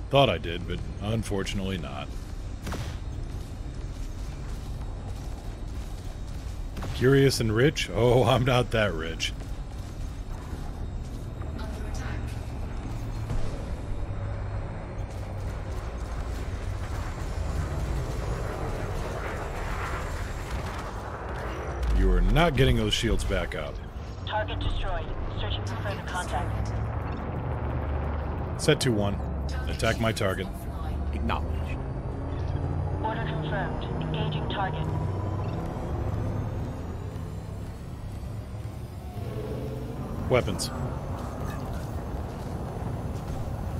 Thought I did, but unfortunately not. Curious and rich? Oh, I'm not that rich. Under attack. You are not getting those shields back up. Target destroyed. Searching for further contact. Set 2-1. Attack my target. Offline. Acknowledge. Order confirmed. Engaging target. Weapons.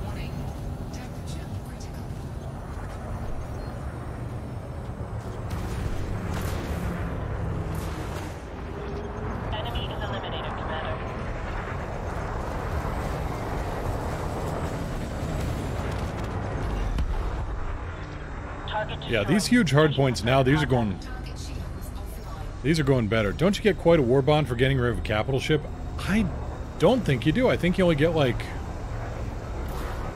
Warning. Temperature critical. Enemy is eliminated, Commander. Target destroyed. Yeah, these huge hard points now, these are going... Target shields offline. These are going better. Don't you get quite a war bond for getting rid of a capital ship? I don't think you do. I think you only get like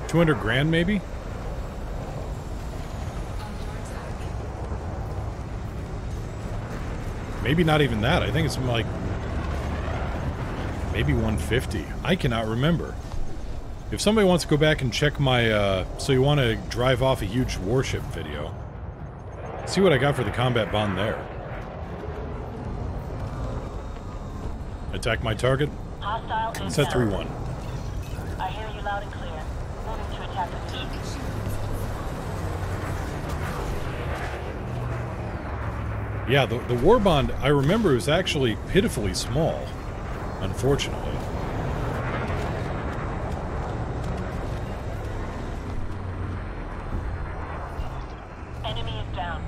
200 grand maybe? Maybe not even that. I think it's like maybe 150. I cannot remember. If somebody wants to go back and check my so you want to drive off a huge warship video, see what I got for the combat bond there. Attack my target. Hostile is Set down. 3-1. I hear you loud and clear. Moving to attack position. Yeah, the war bond, I remember, was actually pitifully small, unfortunately. Enemy is down.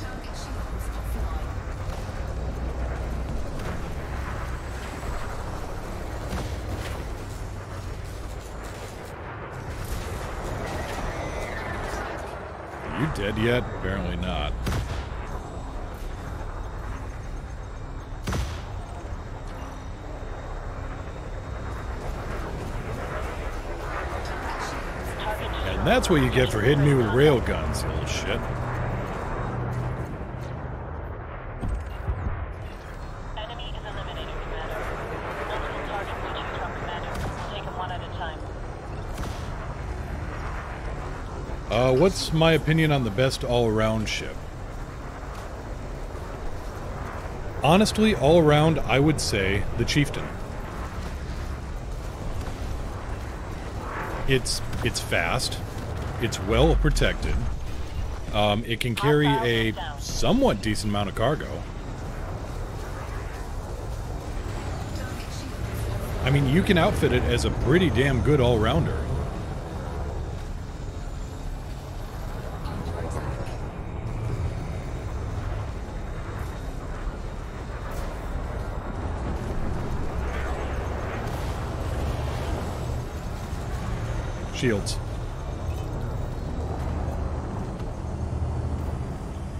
Target shields offline. Are you dead yet? Apparently not. Target destroyed. And that's what you get for hitting me with rail guns, you little shit. Enemy is eliminated, Commander. Multiple targets to choose from, Commander. We'll take them one at a time. What's my opinion on the best all-around ship? Honestly, all around, I would say the Chieftain. It's fast. It's well protected. It can carry a somewhat decent amount of cargo. I mean, you can outfit it as a pretty damn good all-rounder. Shields.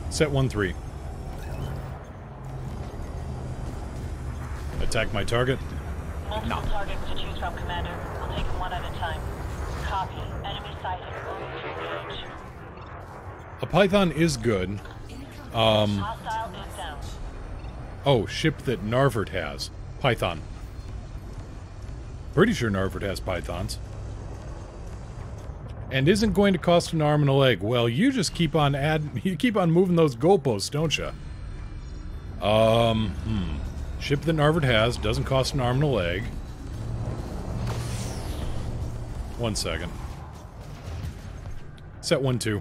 Set 1-3. Attack my target. Multiple targets to choose from, Commander. We'll take them one at a time. Copy. Enemy sighted. Moving to engage. A Python is good. Hostile is down. Oh, ship that Narvert has. Python. Pretty sure Narvert has Pythons. And isn't going to cost an arm and a leg. Well, you just keep on moving those goalposts, don't you? Ship that Narvert has doesn't cost an arm and a leg. 1 second. Set 1-2.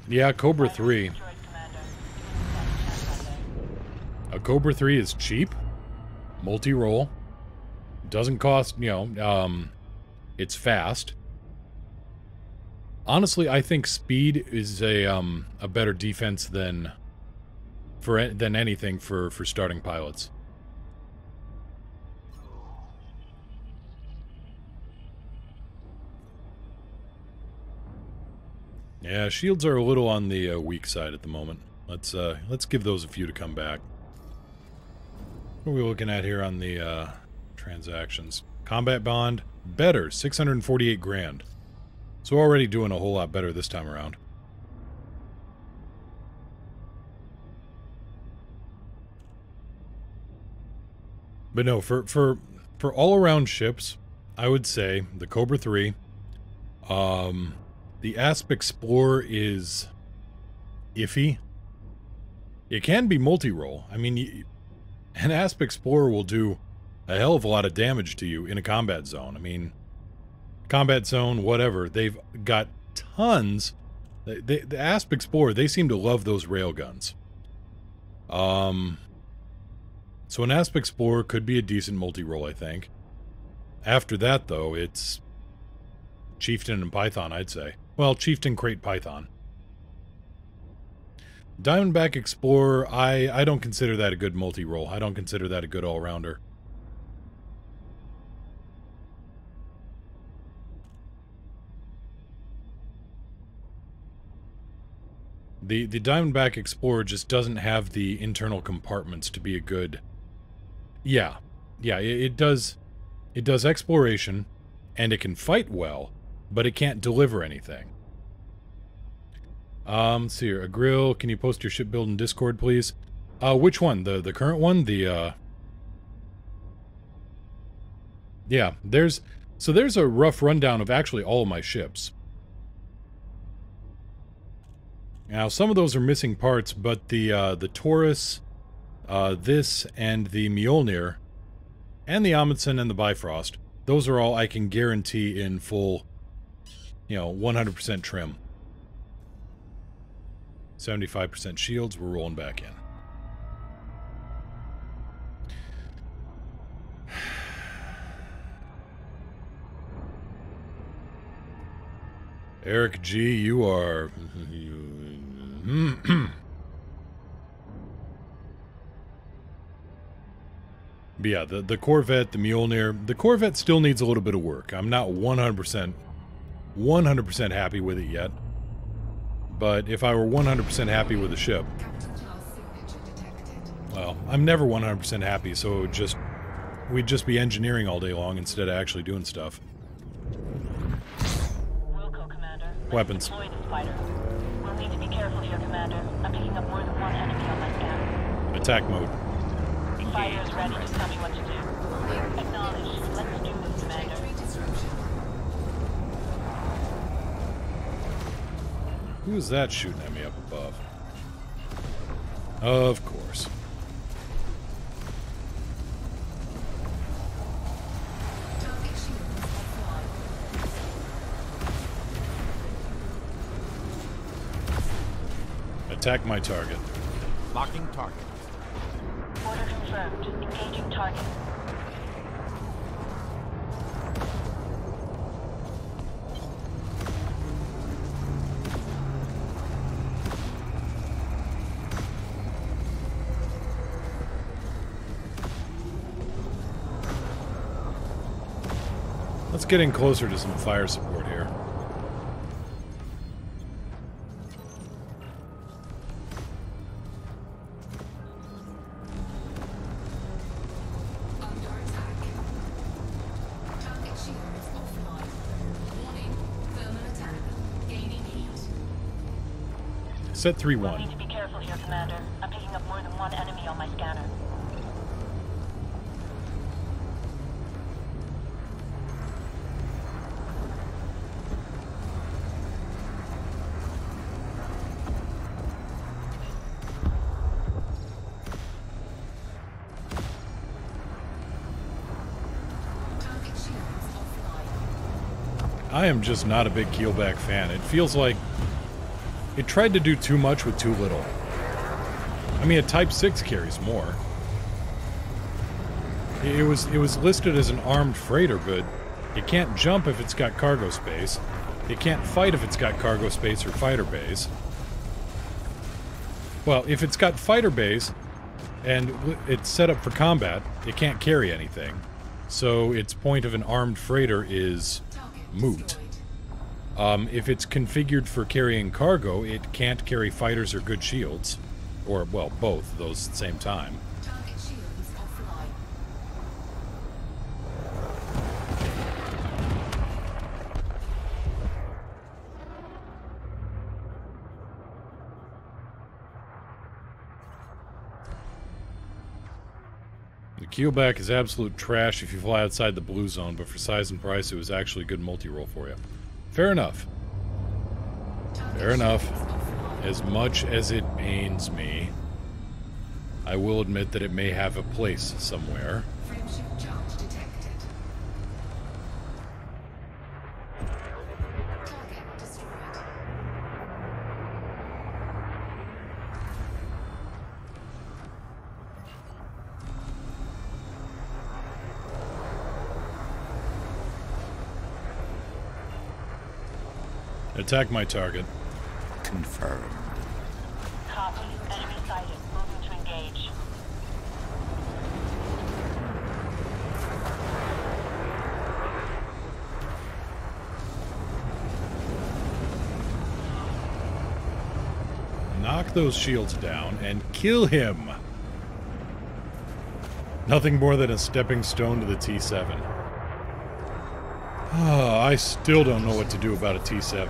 Yeah, Cobra 3. A Cobra 3 is cheap, multi-roll, doesn't cost, it's fast. Honestly, I think speed is a better defense than anything for starting pilots. Yeah, shields are a little on the weak side at the moment. Let's give those a few to come back. What are we looking at here on the transactions? Combat bond, better, 648 grand. So already doing a whole lot better this time around. But no, for all-around ships, I would say the Cobra 3, the Asp Explorer is iffy. It can be multi-role. I mean, an Asp Explorer will do a hell of a lot of damage to you in a combat zone. I mean, combat zone, whatever. They've got tons. The Asp Explorer, they seem to love those railguns. So an Asp Explorer could be a decent multi-role, I think. After that, though, it's Chieftain and Python, I'd say. Well, Chieftain, Crate, Python. Diamondback Explorer, I don't consider that a good multi-role. I don't consider that a good all-rounder. The Diamondback Explorer just doesn't have the internal compartments to be a good... Yeah, it does exploration, and it can fight well, but it can't deliver anything. Let's see here. Agril, can you post your ship build in Discord, please? Which one? The current one? Yeah, there's a rough rundown of actually all of my ships. Now, some of those are missing parts, but the Taurus, this, and the Mjolnir, and the Amundsen and the Bifrost, those are all I can guarantee in full, 100% trim. 75% shields, we're rolling back in. Eric G, you are... But yeah, the Corvette, the Mjolnir, the Corvette still needs a little bit of work. I'm not 100% happy with it yet. But if I were 100% happy with the ship... Well, I'm never 100% happy, so it would we'd just be engineering all day long instead of actually doing stuff. Wilco, Commander. Weapons. Deploy this fighter. We'll need to be careful here, Commander. I'm picking up more than one enemy on my scan. Attack mode. Fighter is ready. Just tell me what to do. Acknowledge. Let's do this, Commander. Who is that shooting at me up above? Of course. Attack my target. Locking target. Order confirmed. Engaging target. Let's get in closer to some fire support here. Under attack. Target shields offline. Warning. Thermal attack. Gaining heat. Set We'll 3-1. need to be careful here, Commander. I'm picking up more than one enemy on my scanner. Target shields offline. I am just not a big Keelback fan. It feels like it tried to do too much with too little. I mean, a Type 6 carries more. It was listed as an armed freighter, but it can't jump if it's got cargo space. It can't fight if it's got cargo space or fighter bays. Well, if it's got fighter bays and it's set up for combat, it can't carry anything. So its point of an armed freighter is Target moot. destroyed. If it's configured for carrying cargo, it can't carry fighters or good shields. Or, well, both of those at the same time. Target shields offline. The Keelback is absolute trash if you fly outside the blue zone, but for size and price, it was actually a good multi-roll for you. Fair enough. Target Fair enough. shields offline. As much as it pains me, I will admit that it may have a place somewhere. Frameshift charge detected. Target destroyed. Attack my target. Confirmed. Copy. Enemy sighted. Moving to engage. Knock those shields down and kill him! Nothing more than a stepping stone to the T7. I still don't know what to do about a T7.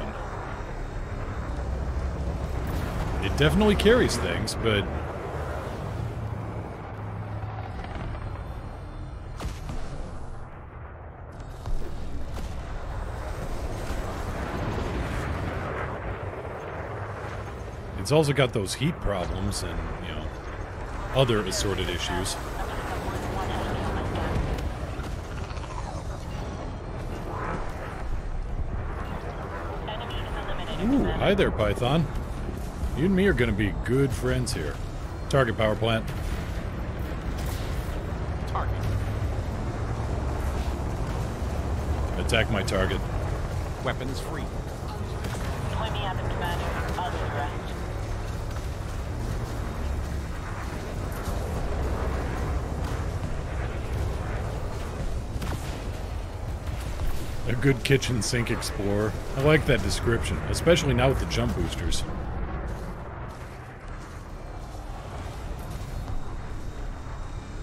It definitely carries things, but... it's also got those heat problems and, you know, other assorted issues. I'm picking up more than one enemy on my scanner. Enemy is eliminated, Ooh, Commander. hi there, Python. You and me are gonna be good friends here. Target power plant. Target. Attack my target. Weapons free. Point me at them, Commander. I'll do the rest. A good kitchen sink explorer. I like that description, especially now with the jump boosters.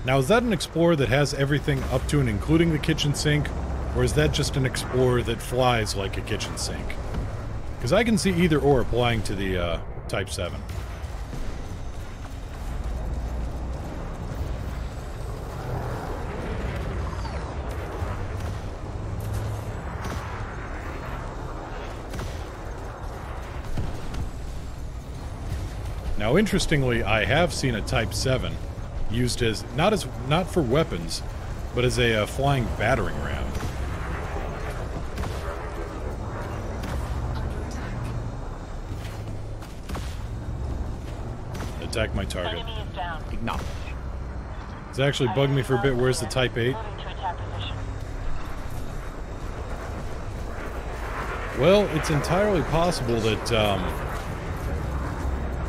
Now, is that an explorer that has everything up to and including the kitchen sink, or is that just an explorer that flies like a kitchen sink? Because I can see either or applying to the Type 7. Now, interestingly, I have seen a Type 7 used as not for weapons, but as a flying battering ram. Under attack. Attack my target. Enemy is down. Acknowledge. It's actually bugged me for a bit. Where's the Type 8? Moving to attack position. Well, it's entirely possible that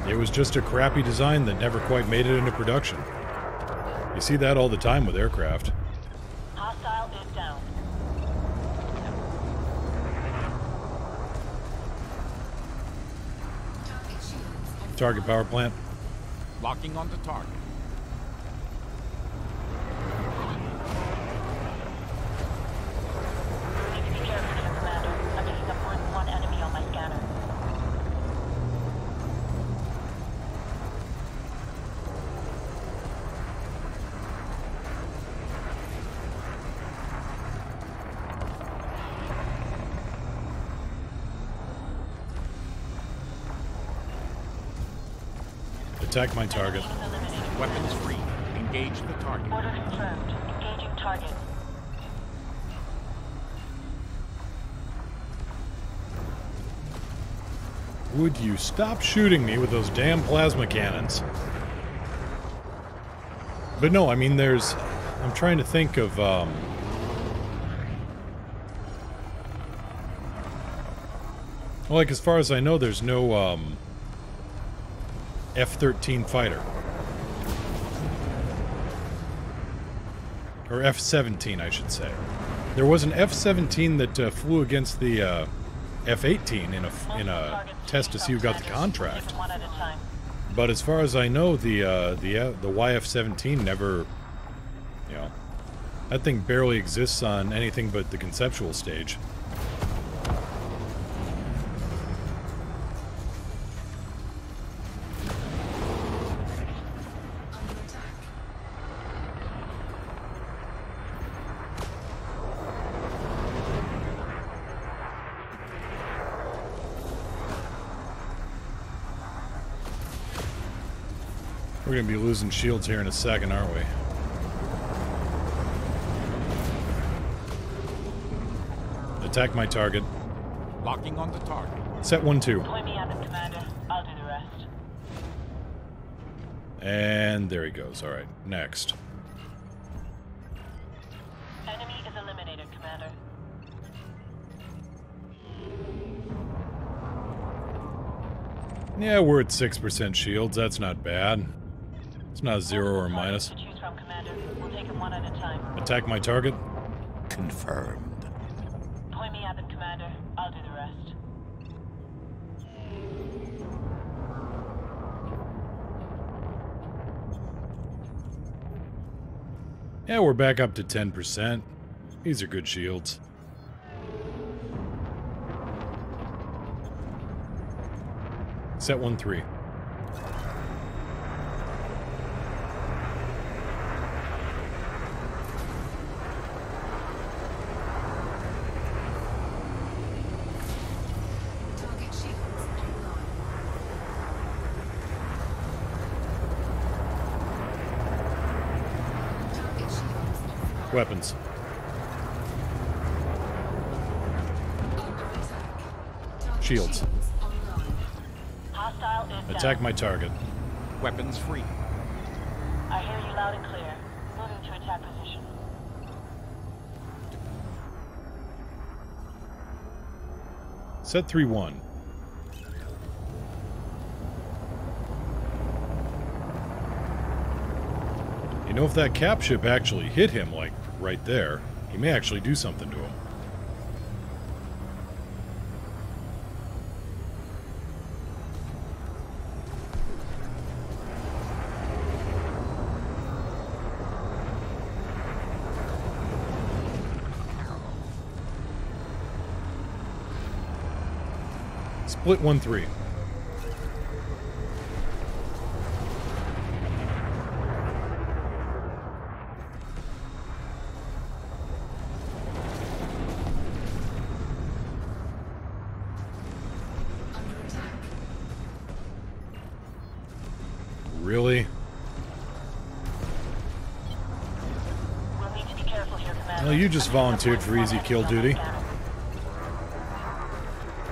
it was just a crappy design that never quite made it into production. You see that all the time with aircraft. Hostile is down. target power plant. Locking onto target. Need to be careful here, Commander. I'm picking up more than one enemy on my scanner. Attack my target. Enemy is eliminated. Weapons free. Engage the target. Order confirmed. Engaging target. Would you stop shooting me with those damn plasma cannons? But no, I mean, there's... I'm trying to think of, Well, like, as far as I know, there's no, F-13 fighter. Or F-17, I should say. There was an F-17 that flew against the F-18 in a test to see who got the contract. One at a time. But as far as I know, the YF-17 never, you know, that thing barely exists on anything but the conceptual stage. Under attack. We're gonna be losing shields here in a second, aren't we? Attack my target. Locking onto target. Set 1-2. Point me at them, Commander. I'll do the rest. And there he goes. Alright, next. Enemy is eliminated, Commander. Yeah, we're at 6% shields. That's not bad. It's not a 0 or a minus. To choose from, Commander. We'll take them one at a time. Attack my target. Confirmed. Point me at them, Commander. I'll do the rest. Yeah, we're back up to 10%. These are good shields. Set 1-3. Target shields online. Target shields offline. Weapons. Under attack. Target Shields. online. Hostile is down. Attack my target. Weapons free. I hear you loud and clear. Moving to attack position. Set 3-1. You know, if that cap ship actually hit him, like, right there, he may actually do something to him. Split 1-3. Under attack. Really? We'll need to be careful here, Commander. Well, you just volunteered for easy kill duty. Scanner.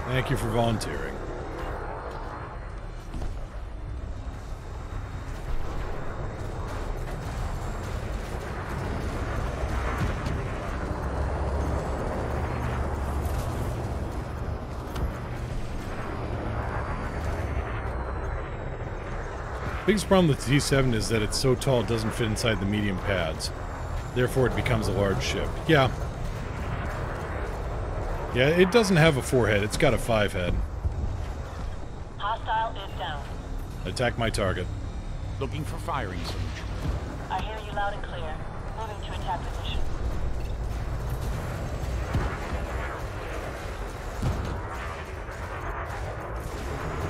Thank you for volunteering. Biggest problem with the T7 is that it's so tall it doesn't fit inside the medium pads. Therefore, it becomes a large ship. Yeah. Yeah, it doesn't have a 4-head. It's got a 5-head. Hostile is down. Attack my target. Looking for firing solution. I hear you loud and clear. Moving to attack position.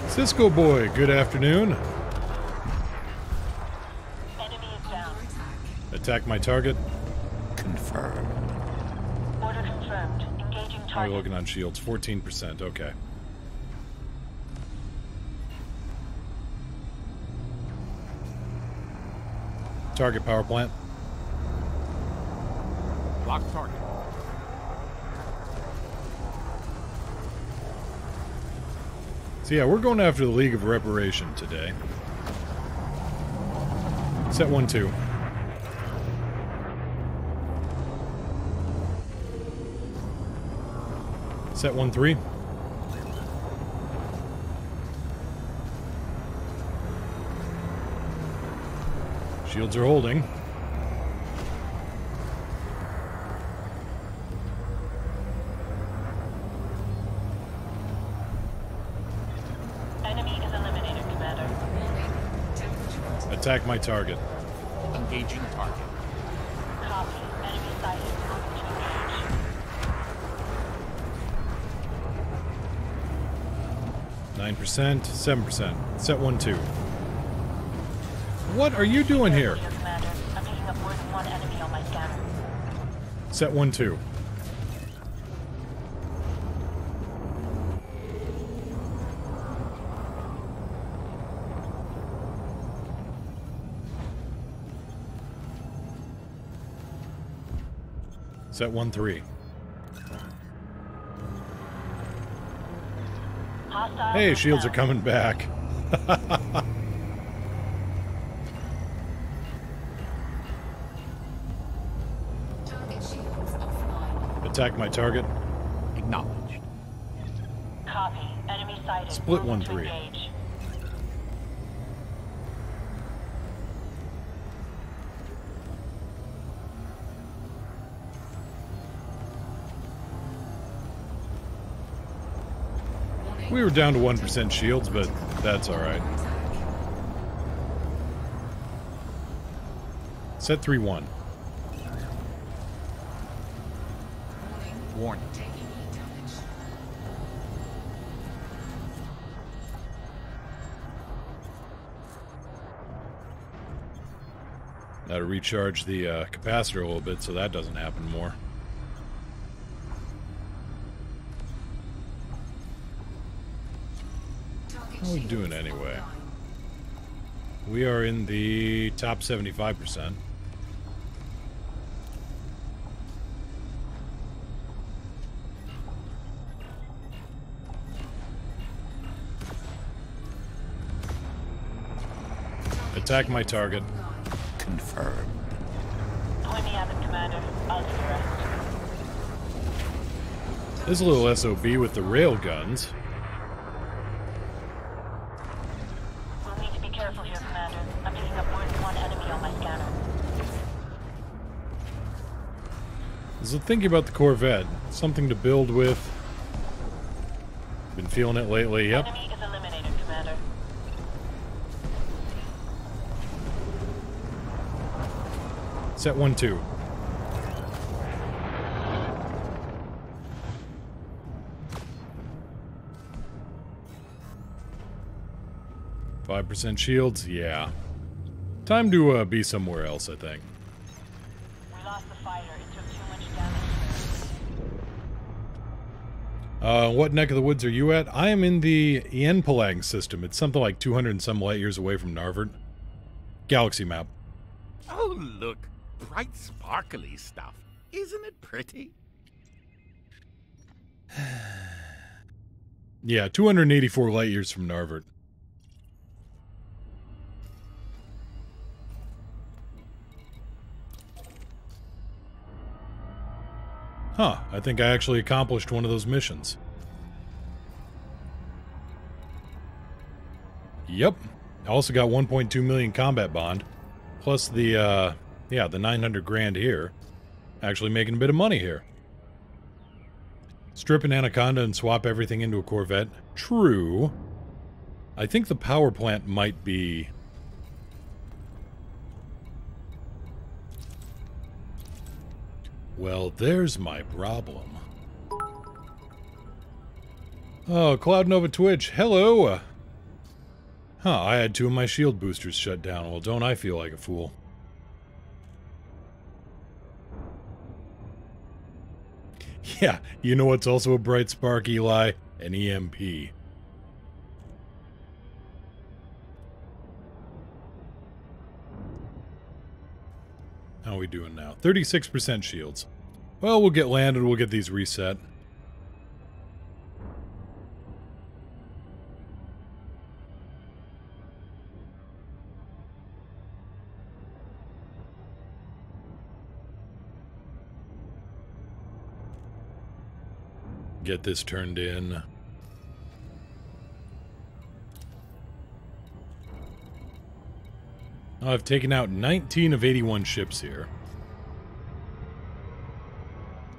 Cisco boy, good afternoon. Enemy is down. Attack my target. Confirmed. Order confirmed. Engaging How are we target. looking on shields? 14%, okay. Target power plant. Lock target. So yeah, we're going after the League of Reparation today. Set 1-2. Set 1-3. Shields are holding. Enemy is eliminated, Commander. Warning. Temperature. Attack my target. Engaging target. Copy. Enemy sighted. Moving to engage. 9%, 7%. Set 1-2. What are you doing here? Your Commander. I'm picking up more than one enemy on my scanner. Set 1-2. Set 1-3. Hostile. Hey, shields are coming back. Target shields offline. Attack my target. Acknowledged. Copy. Enemy sighted. Split Moving to 1-3. engage. Warning. We were down to 1% shields, but that's alright. Set 3-1. Warning. Warning. Taking heat damage. Now to recharge the capacitor a little bit so that doesn't happen more. Target How are we shields doing anyway? offline. We are in the top 75%. Attack my target. Confirmed. Point me at them, Commander. I'll do the rest. There's a little SOB with the rail guns. We'll need to be careful here, Commander. I'm picking up more than one enemy on my scanner. So thinking about the Corvette, something to build with. Been feeling it lately, yep. Enemy is eliminated, Commander. Set 1-2. %5 shields, yeah. Time to be somewhere else, I think. We lost the fighter. It took too much damage. What neck of the woods are you at? I am in the Yenpalang system. It's something like 200 and some light years away from Narvert. Galaxy map. Oh, look. Bright, sparkly stuff. Isn't it pretty? Yeah, 284 light years from Narvert. Huh, I think I actually accomplished one of those missions. Yep. I also got 1.2 million combat bond. Plus the, yeah, the 900 grand here. Actually making a bit of money here. Strip an Anaconda and swap everything into a Corvette. True. I think the power plant might be... Well, there's my problem. Oh, Cloud Nova Twitch, hello! Huh, I had 2 of my shield boosters shut down. Well, don't I feel like a fool. Yeah, you know what's also a bright spark, Eli? An EMP. How are we doing now? 36% shields. Well, we'll get landed, we'll get these reset. Get this turned in. I've taken out 19 of 81 ships here.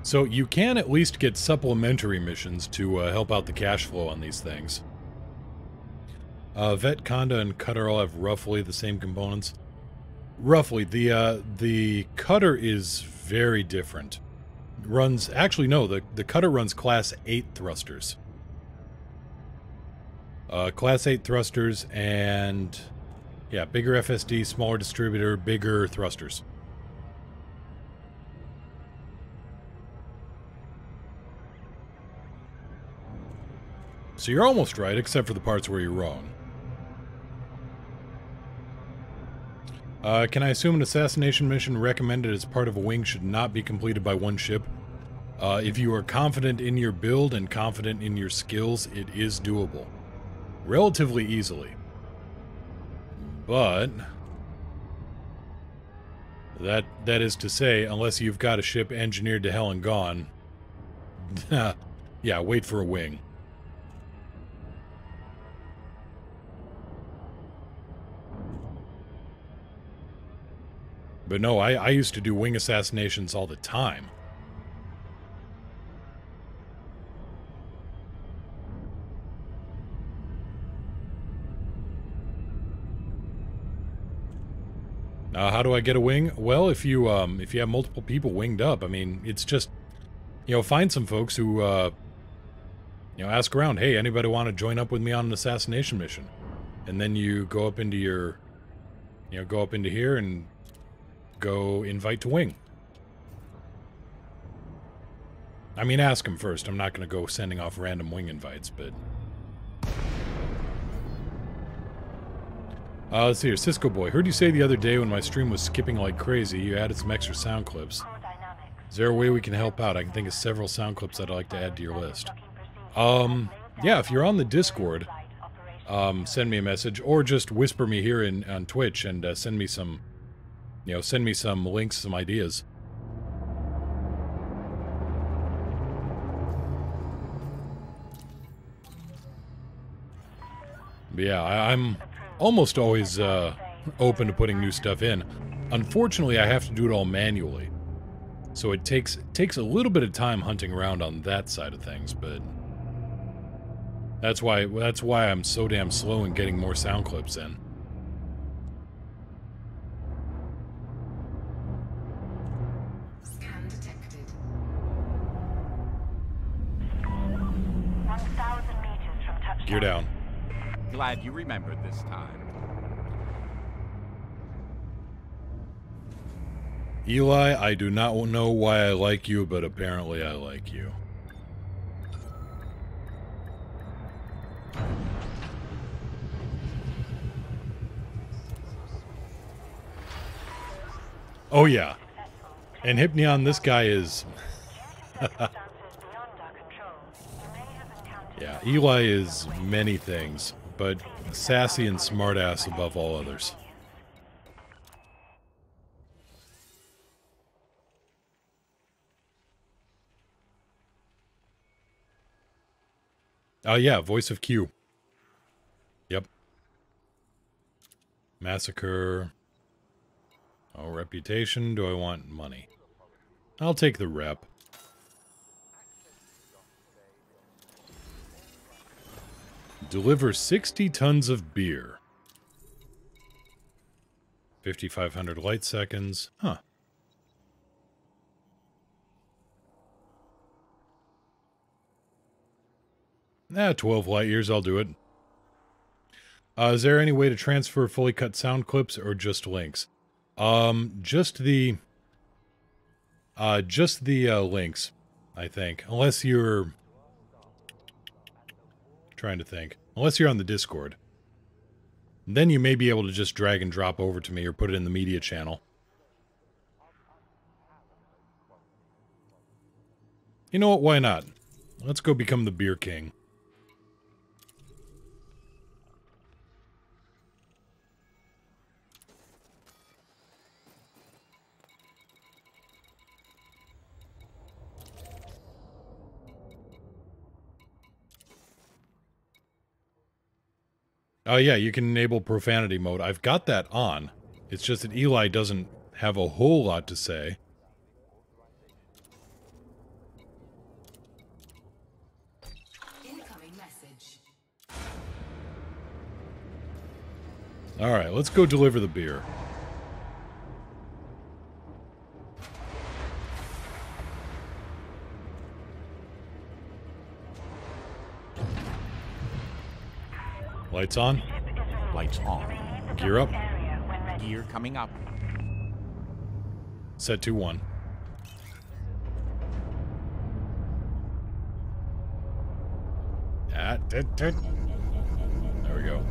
So you can at least get supplementary missions to help out the cash flow on these things. Vet, Conda, and Cutter all have roughly the same components. Roughly. The Cutter is very different. Runs... Actually, no. The Cutter runs Class 8 thrusters. Class 8 thrusters and... Yeah, bigger FSD, smaller distributor, bigger thrusters. So you're almost right, except for the parts where you're wrong. Can I assume an assassination mission recommended as part of a wing should not be completed by one ship? If you are confident in your build and confident in your skills, it is doable. Relatively easily. But... That is to say, unless you've got a ship engineered to hell and gone... yeah, wait for a wing. But no, I used to do wing assassinations all the time. How do I get a wing? Well, if you have multiple people winged up, I mean, it's just, you know, find some folks who, you know, ask around, hey, anybody want to join up with me on an assassination mission? And then you go up into your, you know, go up into here and go invite to wing. I mean, ask them first. I'm not going to go sending off random wing invites, but... let's see here. Cisco Boy, heard you say the other day when my stream was skipping like crazy, you added some extra sound clips. Is there a way we can help out? I can think of several sound clips I'd like to add to your list. Yeah, if you're on the Discord, send me a message, or just whisper me here on Twitch and send me some... You know, send me some links, some ideas. But yeah, I'm almost always open to putting new stuff in. Unfortunately, I have to do it all manually. So it takes a little bit of time hunting around on that side of things, but... That's why I'm so damn slow in getting more sound clips in. Gear down. Glad you remembered this time. Eli, I do not know why I like you, but apparently I like you. Oh yeah. And Hypneon, this guy is... Yeah, Eli is many things, but sassy and smartass above all others. Oh yeah, voice of Q. Yep. Massacre. Oh, reputation. Do I want money? I'll take the rep. Deliver 60 tons of beer. 5,500 light seconds. Huh. 12 light years, I'll do it. Is there any way to transfer fully cut sound clips or just links? Just the links, I think. Unless you're... trying to think. Unless you're on the Discord. Then you may be able to just drag and drop over to me or put it in the media channel. You know what? Why not? Let's go become the Beer King. Oh yeah, you can enable profanity mode. I've got that on. It's just that Eli doesn't have a whole lot to say. Incoming message. Alright, let's go deliver the beer. Lights on. Lights on. Gear up. Gear coming up. Set to 1. There we go.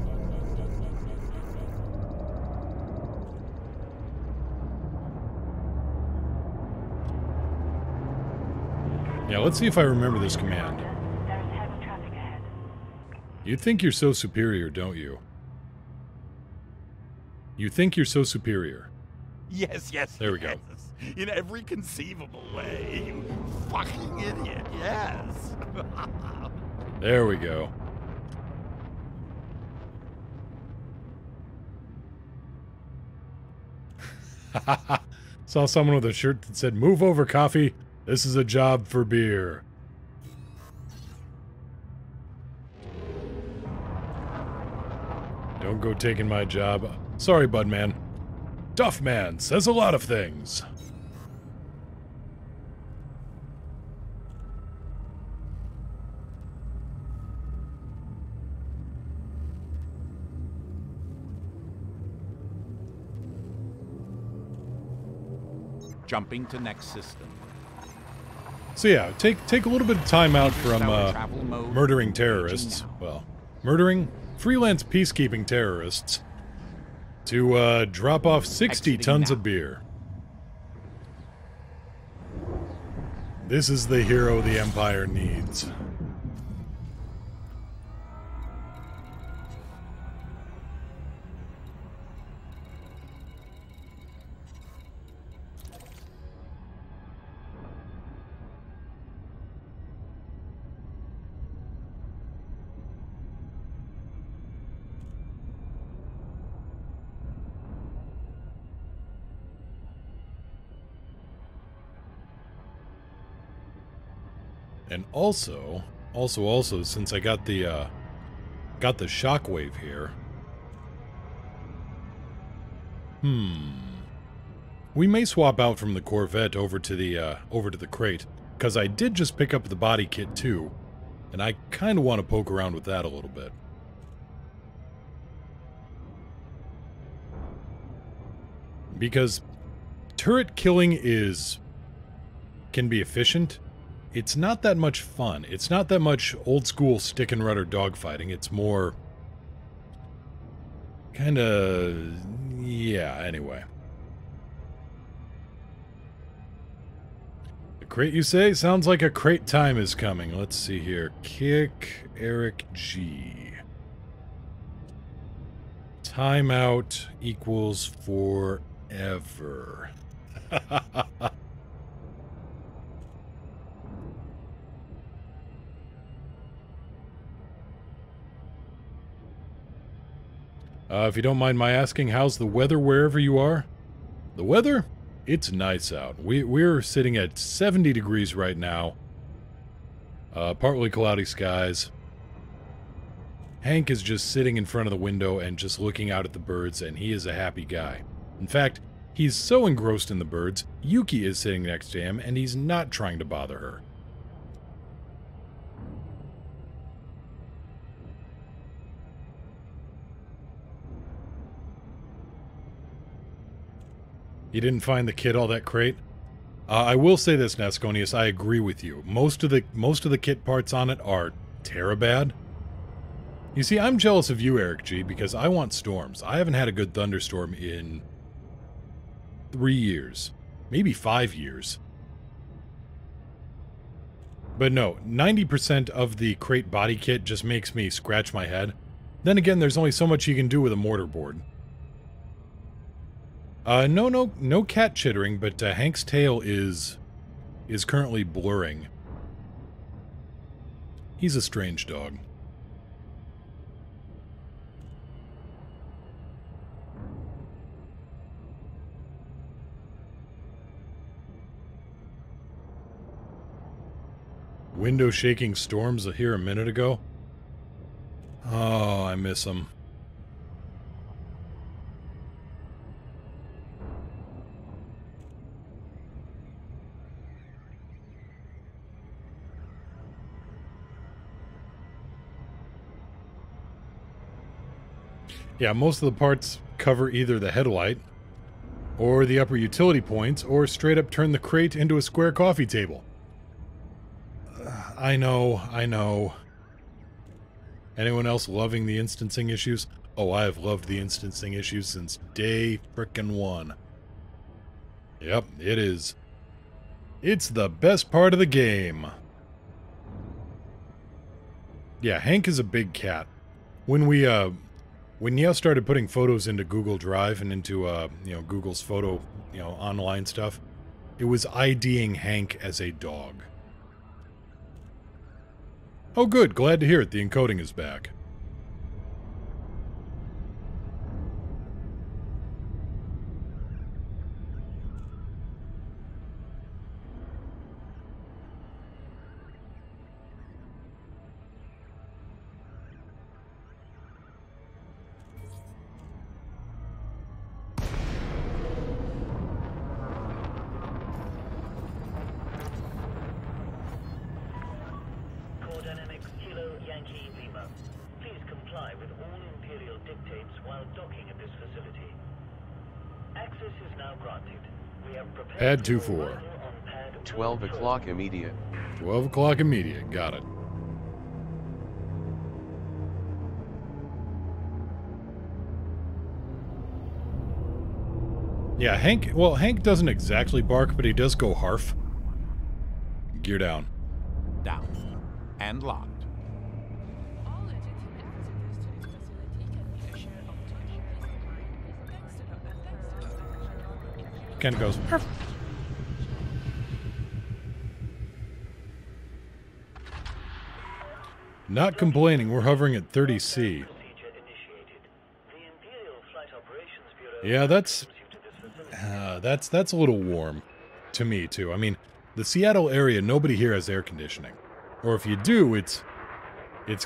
Yeah, let's see if I remember this command. There is heavy traffic ahead. You think you're so superior, don't you? You think you're so superior. Yes, yes. There we go. yes. In every conceivable way. You fucking idiot. Yes. There we go. Saw someone with a shirt that said, "Move over, coffee. This is a job for beer." Don't go taking my job. Sorry, Budman. Duffman says a lot of things. Jumping to next system. So yeah, take a little bit of time out from Interstellar travel mode murdering engaging terrorists. now. Well, murdering freelance peacekeeping terrorists to drop off 60 Exiting tons now. of beer. This is the hero the Empire needs. And also, since I got the shockwave here. We may swap out from the Corvette over to the crate, because I did just pick up the body kit too, and I kind of want to poke around with that a little bit. Because turret killing can be efficient. It's not that much fun. It's not that much old-school stick-and-rudder dogfighting. It's more... kinda... yeah, anyway. The crate, you say? Sounds like a crate time is coming. Let's see here. Kick Eric G. Timeout equals forever. If you don't mind my asking, how's the weather wherever you are? The weather? It's nice out. We're sitting at 70 degrees right now. Partly cloudy skies. Hank is just sitting in front of the window and just looking out at the birds, and he is a happy guy. In fact, he's so engrossed in the birds, Yuki is sitting next to him, and he's not trying to bother her. You didn't find the kit all that great? I will say this, Nasconius, I agree with you. Most of the kit parts on it are terabad. You see, I'm jealous of you, Eric G, because I want storms. I haven't had a good thunderstorm in 3 years. Maybe 5 years. But no, 90% of the crate body kit just makes me scratch my head. Then again, there's only so much you can do with a mortar board. No cat chittering, but Hank's tail is currently blurring. He's a strange dog. Window shaking storms here a minute ago. Oh, I miss them. Yeah, most of the parts cover either the headlight, or the upper utility points, or straight up turn the crate into a square coffee table. I know. Anyone else loving the instancing issues? Oh, I have loved the instancing issues since day frickin' one. Yep, it is. It's the best part of the game. Yeah, Hank is a big cat. When Yale started putting photos into Google Drive and into, Google's photo, online stuff, it was IDing Hank as a dog. Oh good, glad to hear it, the encoding is back. Pad 2-4. 12 o'clock immediate. 12 o'clock immediate, got it. Yeah, Hank doesn't exactly bark, but he does go harf. Gear down. Down. And locked. All legitimate visitors to this facility can be assured of thanks to the Kind of goes harf. Not complaining, we're hovering at 30C. Yeah, that's a little warm to me too. I mean, the Seattle area, nobody here has air conditioning. Or if you do, it's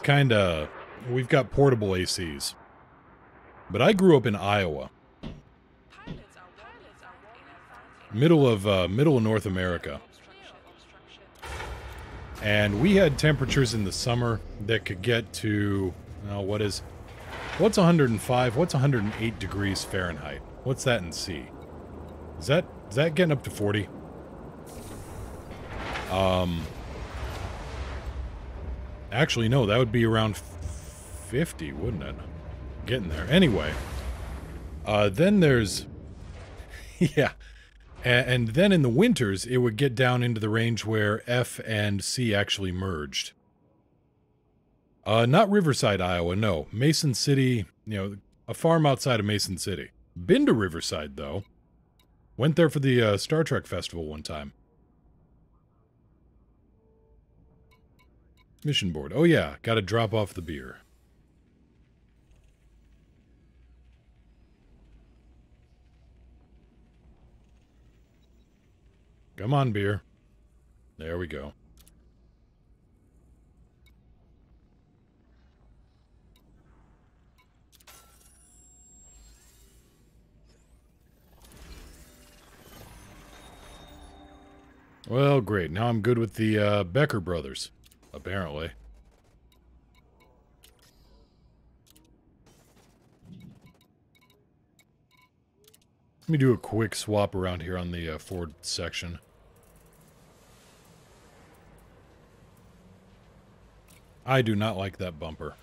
kinda, we've got portable ACs. But I grew up in Iowa. Middle of North America. And we had temperatures in the summer that could get to, what's 105, what's 108 degrees Fahrenheit? What's that in C? Is that getting up to 40? Actually, no, that would be around 50, wouldn't it? Getting there. Anyway, then there's, yeah. And then in the winters, it would get down into the range where F and C actually merged. Not Riverside, Iowa, no. Mason City, a farm outside of Mason City. Been to Riverside, though. Went there for the Star Trek Festival one time. Mission board. Oh yeah, gotta drop off the beer. Come on, beer. There we go. Well, great. Now I'm good with the Becker brothers, apparently. Let me do a quick swap around here on the Ford section. I do not like that bumper.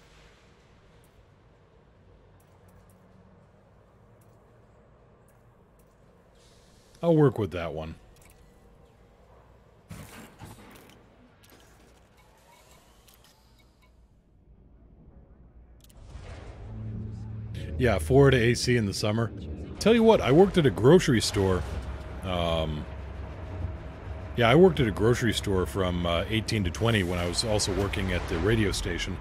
I'll work with that one. Yeah, Ford AC in the summer. Tell you what, I worked at a grocery store. Yeah, I worked at a grocery store from 18 to 20 when I was also working at the radio station.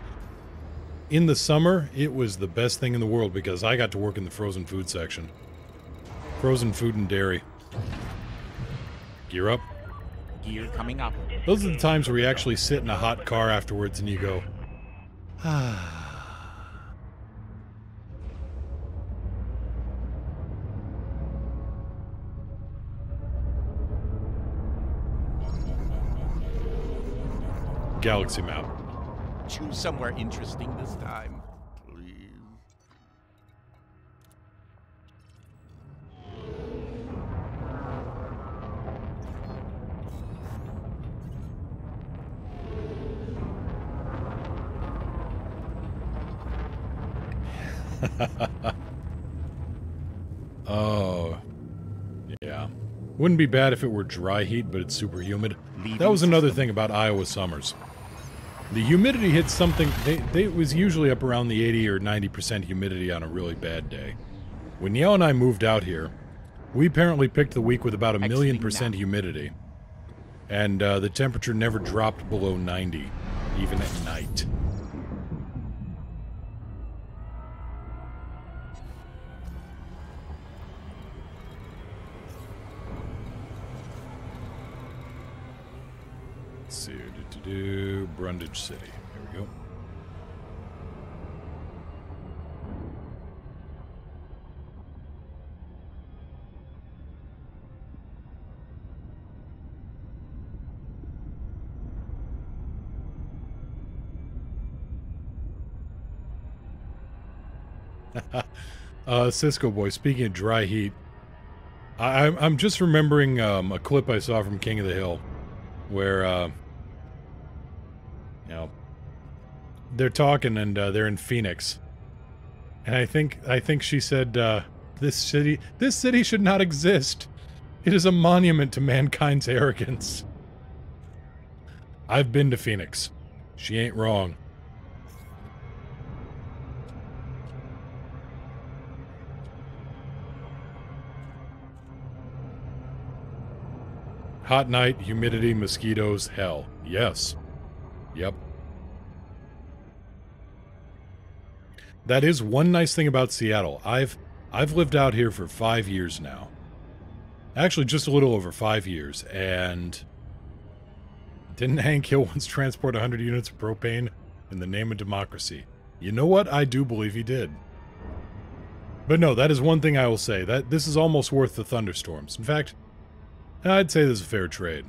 In the summer, it was the best thing in the world because I got to work in the frozen food section. Frozen food and dairy. Gear up. Gear coming up. Those are the times where you actually sit in a hot car afterwards and you go, ah. Galaxy map. Choose somewhere interesting this time, please. Oh. Yeah. Wouldn't be bad if it were dry heat, but it's super humid. That was another thing about Iowa summers. The humidity hits something, it was usually up around the 80 or 90% humidity on a really bad day. When Yale and I moved out here, we apparently picked the week with about 1,000,000% humidity. And the temperature never dropped below 90, even at night. Let's see, Brundage City. Here we go. Cisco Boy, speaking of dry heat, I'm just remembering a clip I saw from King of the Hill where, you know, they're talking and they're in Phoenix. And I think she said, this city should not exist. It is a monument to mankind's arrogance. I've been to Phoenix. She ain't wrong. Hot night, humidity, mosquitoes, hell. Yes. Yep. That is one nice thing about Seattle. I've lived out here for 5 years now. Actually, just a little over 5 years, and didn't Hank Hill once transport 100 units of propane in the name of democracy? You know what? I do believe he did. But no, that is one thing I will say. That this is almost worth the thunderstorms. In fact, I'd say this is a fair trade.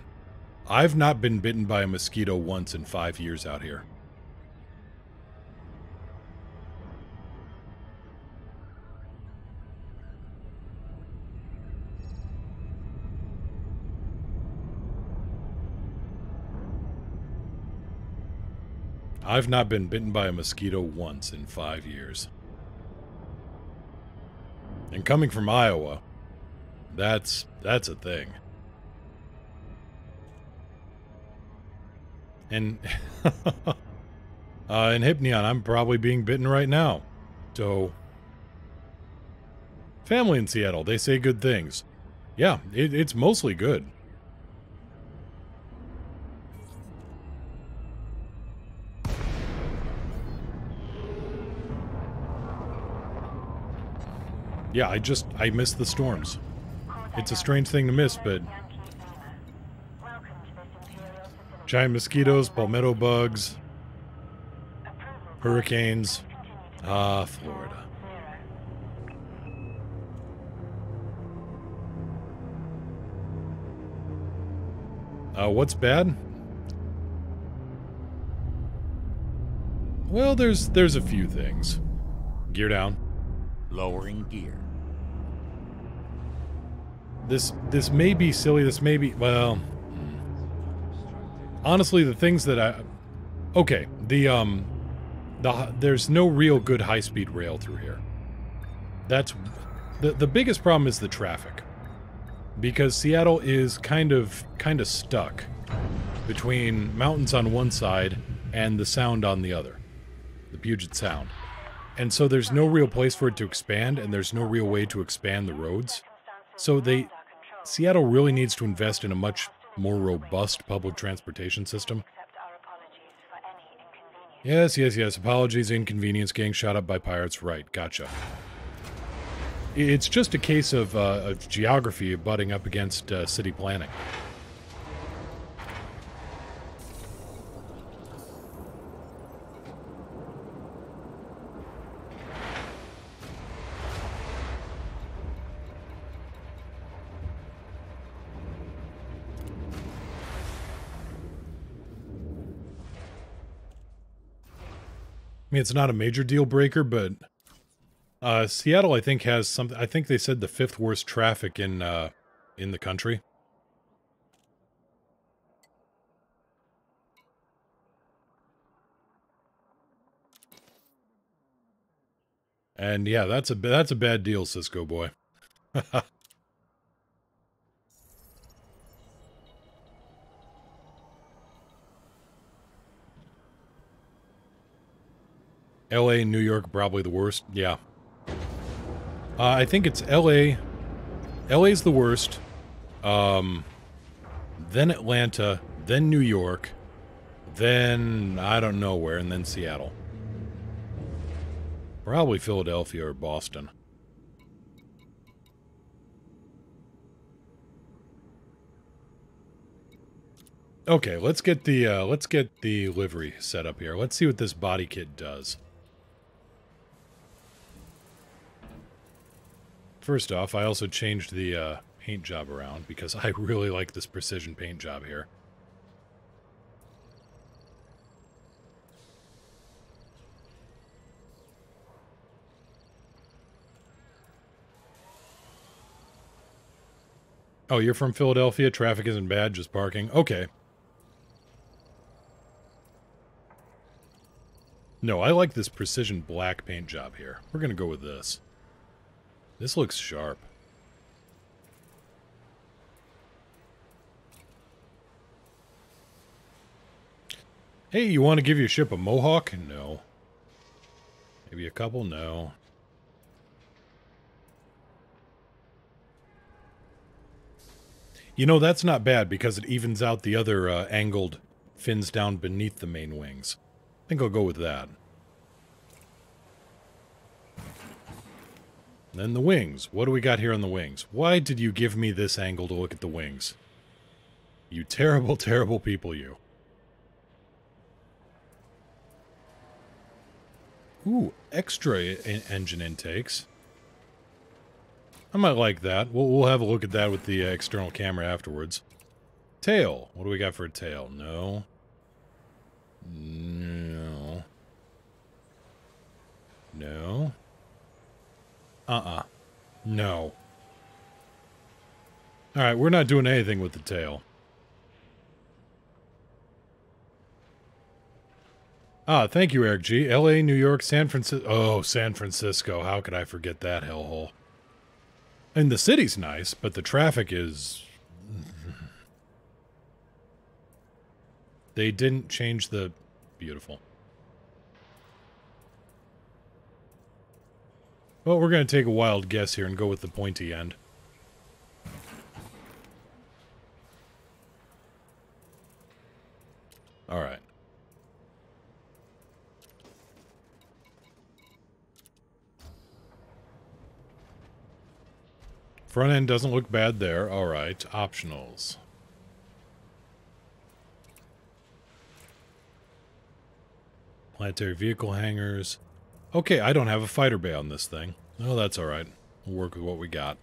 I've not been bitten by a mosquito once in 5 years out here. I've not been bitten by a mosquito once in 5 years. And coming from Iowa, that's a thing. And in Hypneon, I'm probably being bitten right now. So, family in Seattle, they say good things. Yeah, it's mostly good. Yeah, I missed the storms. It's a strange thing to miss, but giant mosquitoes, palmetto bugs, hurricanes. Ah, Florida. What's bad? Well, there's a few things. Gear down. Lowering gear. This may be silly, this may be, well... Honestly, the things that I... Okay, there's no real good high-speed rail through here. That's... The biggest problem is the traffic. Because Seattle is kind of stuck between mountains on one side and the Sound on the other. The Puget Sound. And so there's no real place for it to expand, and there's no real way to expand the roads. So Seattle really needs to invest in a much more robust public transportation system. Yes. Apologies, inconvenience, getting shot up by pirates. Right, gotcha. It's just a case of geography butting up against city planning. I mean, it's not a major deal breaker, but Seattle, I think, has something. I think they said the 5th worst traffic in the country. And yeah, that's a bad deal, Cisco boy. LA and New York, probably the worst. Yeah. I think it's LA. LA's the worst. Then Atlanta. Then New York. Then I don't know where. And then Seattle. Probably Philadelphia or Boston. Okay, let's get the livery set up here. Let's see what this body kit does. First off, I also changed the paint job around because I really like this precision paint job here. Oh, you're from Philadelphia? Traffic isn't bad, just parking? Okay. No, I like this precision black paint job here. We're gonna go with this. This looks sharp. Hey, you want to give your ship a mohawk? No. Maybe a couple? No. You know, that's not bad because it evens out the other angled fins down beneath the main wings. I think I'll go with that. Then the wings. What do we got here on the wings? Why did you give me this angle to look at the wings? You terrible, terrible people, you. Ooh, extra engine intakes. I might like that. We'll have a look at that with the external camera afterwards. Tail. What do we got for a tail? No. No. No. No. Alright, we're not doing anything with the tail. Ah, thank you, Eric G. LA, New York, San Francisco. Oh, San Francisco. How could I forget that hellhole? And the city's nice, but the traffic is... They didn't change the... Beautiful. Well, we're going to take a wild guess here and go with the pointy end. Alright. Front end doesn't look bad there. Alright, optionals. Planetary vehicle hangars. Okay, I don't have a fighter bay on this thing. Oh, that's alright. We'll work with what we got.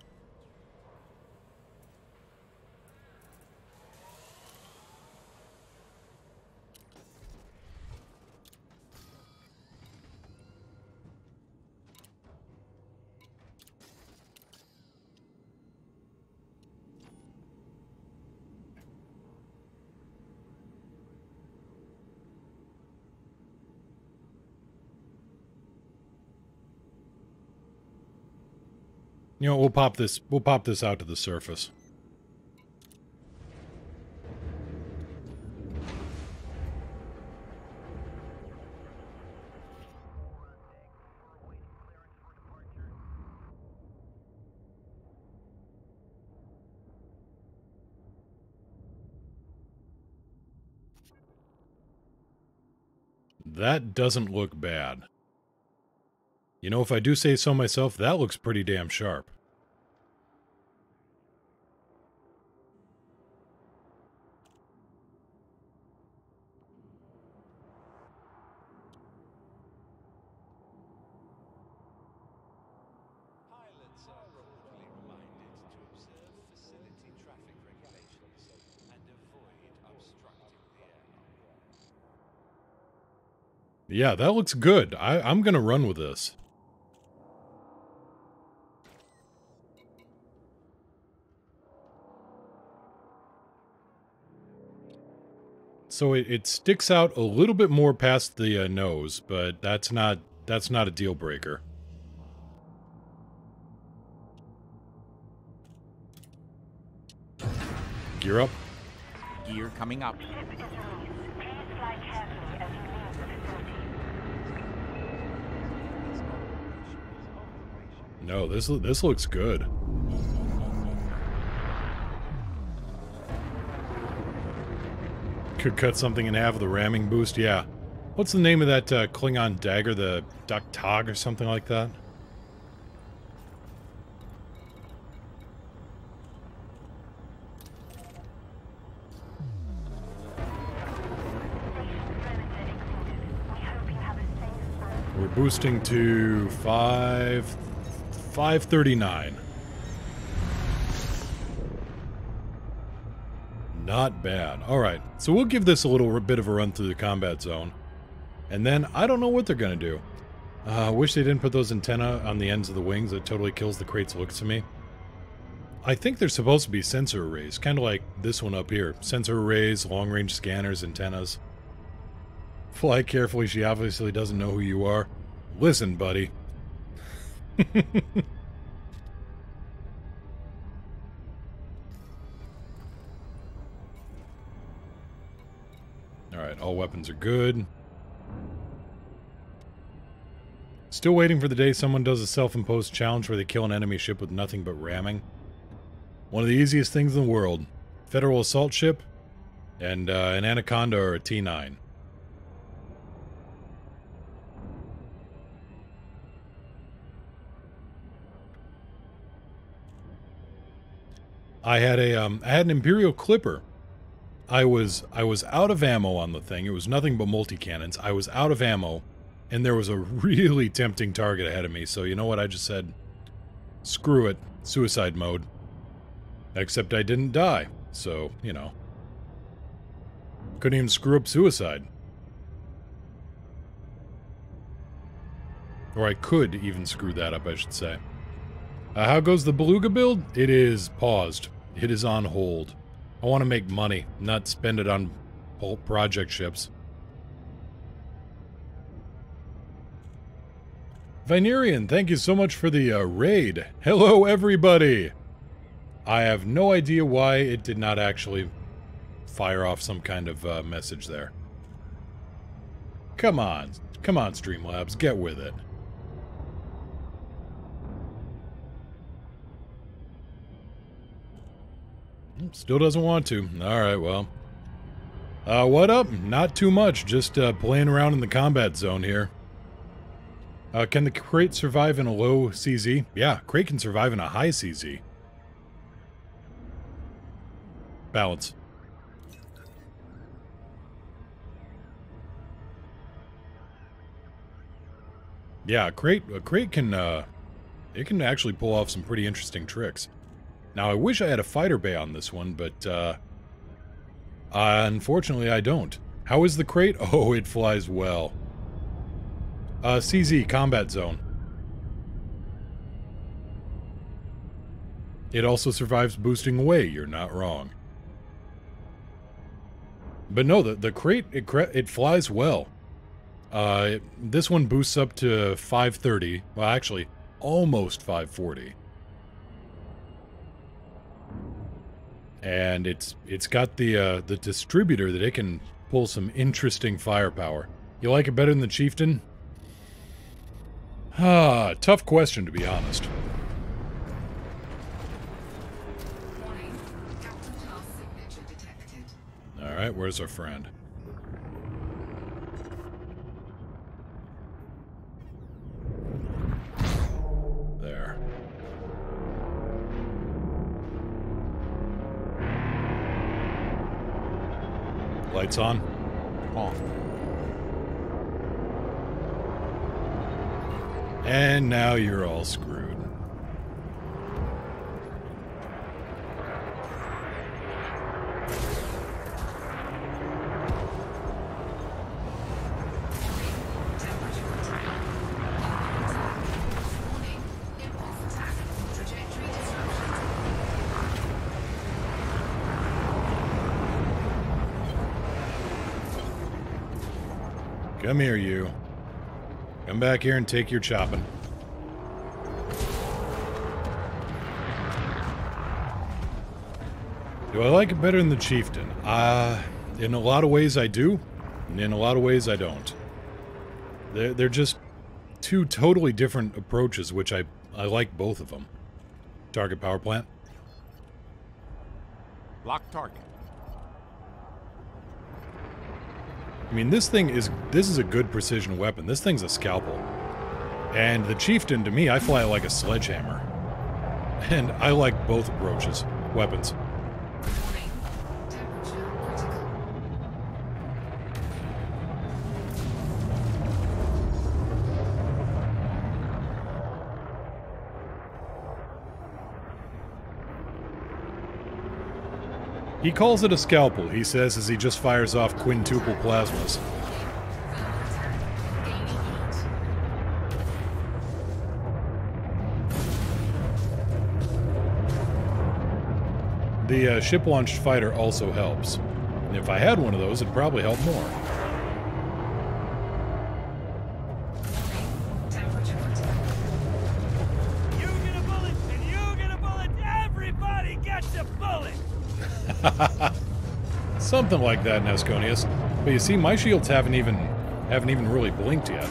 You know, we'll pop this out to the surface. That doesn't look bad. You know, if I do say so myself, that looks pretty damn sharp. Pilots are repeatedly reminded to observe facility traffic regulations and avoid obstructing the air. Yeah, that looks good. I'm gonna run with this. So it sticks out a little bit more past the nose, but that's not a deal breaker. Gear up. Gear coming up. Ship is released. Please fly carefully as you leave the facility. No, this looks good. Could cut something in half with a ramming boost, yeah. What's the name of that Klingon dagger? The Dak Tag or something like that? We're boosting to 539. Not bad. Alright, so we'll give this a little bit of a run through the combat zone. And then, I don't know what they're gonna do. I wish they didn't put those antennae on the ends of the wings. It totally kills the crate's looks to me. I think they're supposed to be sensor arrays, kind of like this one up here. Sensor arrays, long-range scanners, antennas. Fly carefully, she obviously doesn't know who you are. Listen, buddy. Alright, all weapons are good. Still waiting for the day someone does a self-imposed challenge where they kill an enemy ship with nothing but ramming. One of the easiest things in the world. Federal assault ship, and an Anaconda or a T-9. I had an Imperial Clipper. I was out of ammo on the thing. It was nothing but multi-cannons. I was out of ammo, and there was a really tempting target ahead of me. So you know what? I just said, screw it, suicide mode. Except I didn't die, so you know, couldn't even screw up suicide. Or I could even screw that up, I should say. How goes the Beluga build? It is paused. It is on hold. I want to make money, not spend it on project ships. Vinerian, thank you so much for the raid. Hello, everybody! I have no idea why it did not actually fire off some kind of message there. Come on, Streamlabs, get with it. Still doesn't want to. Alright, well. What up? Not too much, just playing around in the combat zone here. Can the crate survive in a low CZ? Yeah, crate can survive in a high CZ. Balance. Yeah, a crate can, it can actually pull off some pretty interesting tricks. Now, I wish I had a fighter bay on this one, but, unfortunately I don't. How is the crate? Oh, it flies well. CZ, combat zone. It also survives boosting away, you're not wrong. But no, the crate, it flies well. This one boosts up to 530. Well, actually, almost 540. And it's got the distributor that it can pull some interesting firepower. You like it better than the Chieftain? Ah, tough question, to be honest. Alright, where's our friend? There. Lights on? On. And now you're all screwed. Come here, you. Come back here and take your chopping. Do I like it better than the Chieftain? In a lot of ways I do, and in a lot of ways I don't. They're just two totally different approaches, which I like both of them. Target power plant. Lock target. I mean, this is a good precision weapon. This thing's a scalpel. And the Chieftain, to me, I fly it like a sledgehammer. And I like both approaches. Weapons. He calls it a scalpel, he says, as he just fires off quintuple plasmas. The ship-launched fighter also helps. And if I had one of those, it'd probably help more. You get a bullet, and you get a bullet. Everybody gets a bullet. Something like that, Nesconius. But you see, my shields haven't even really blinked yet.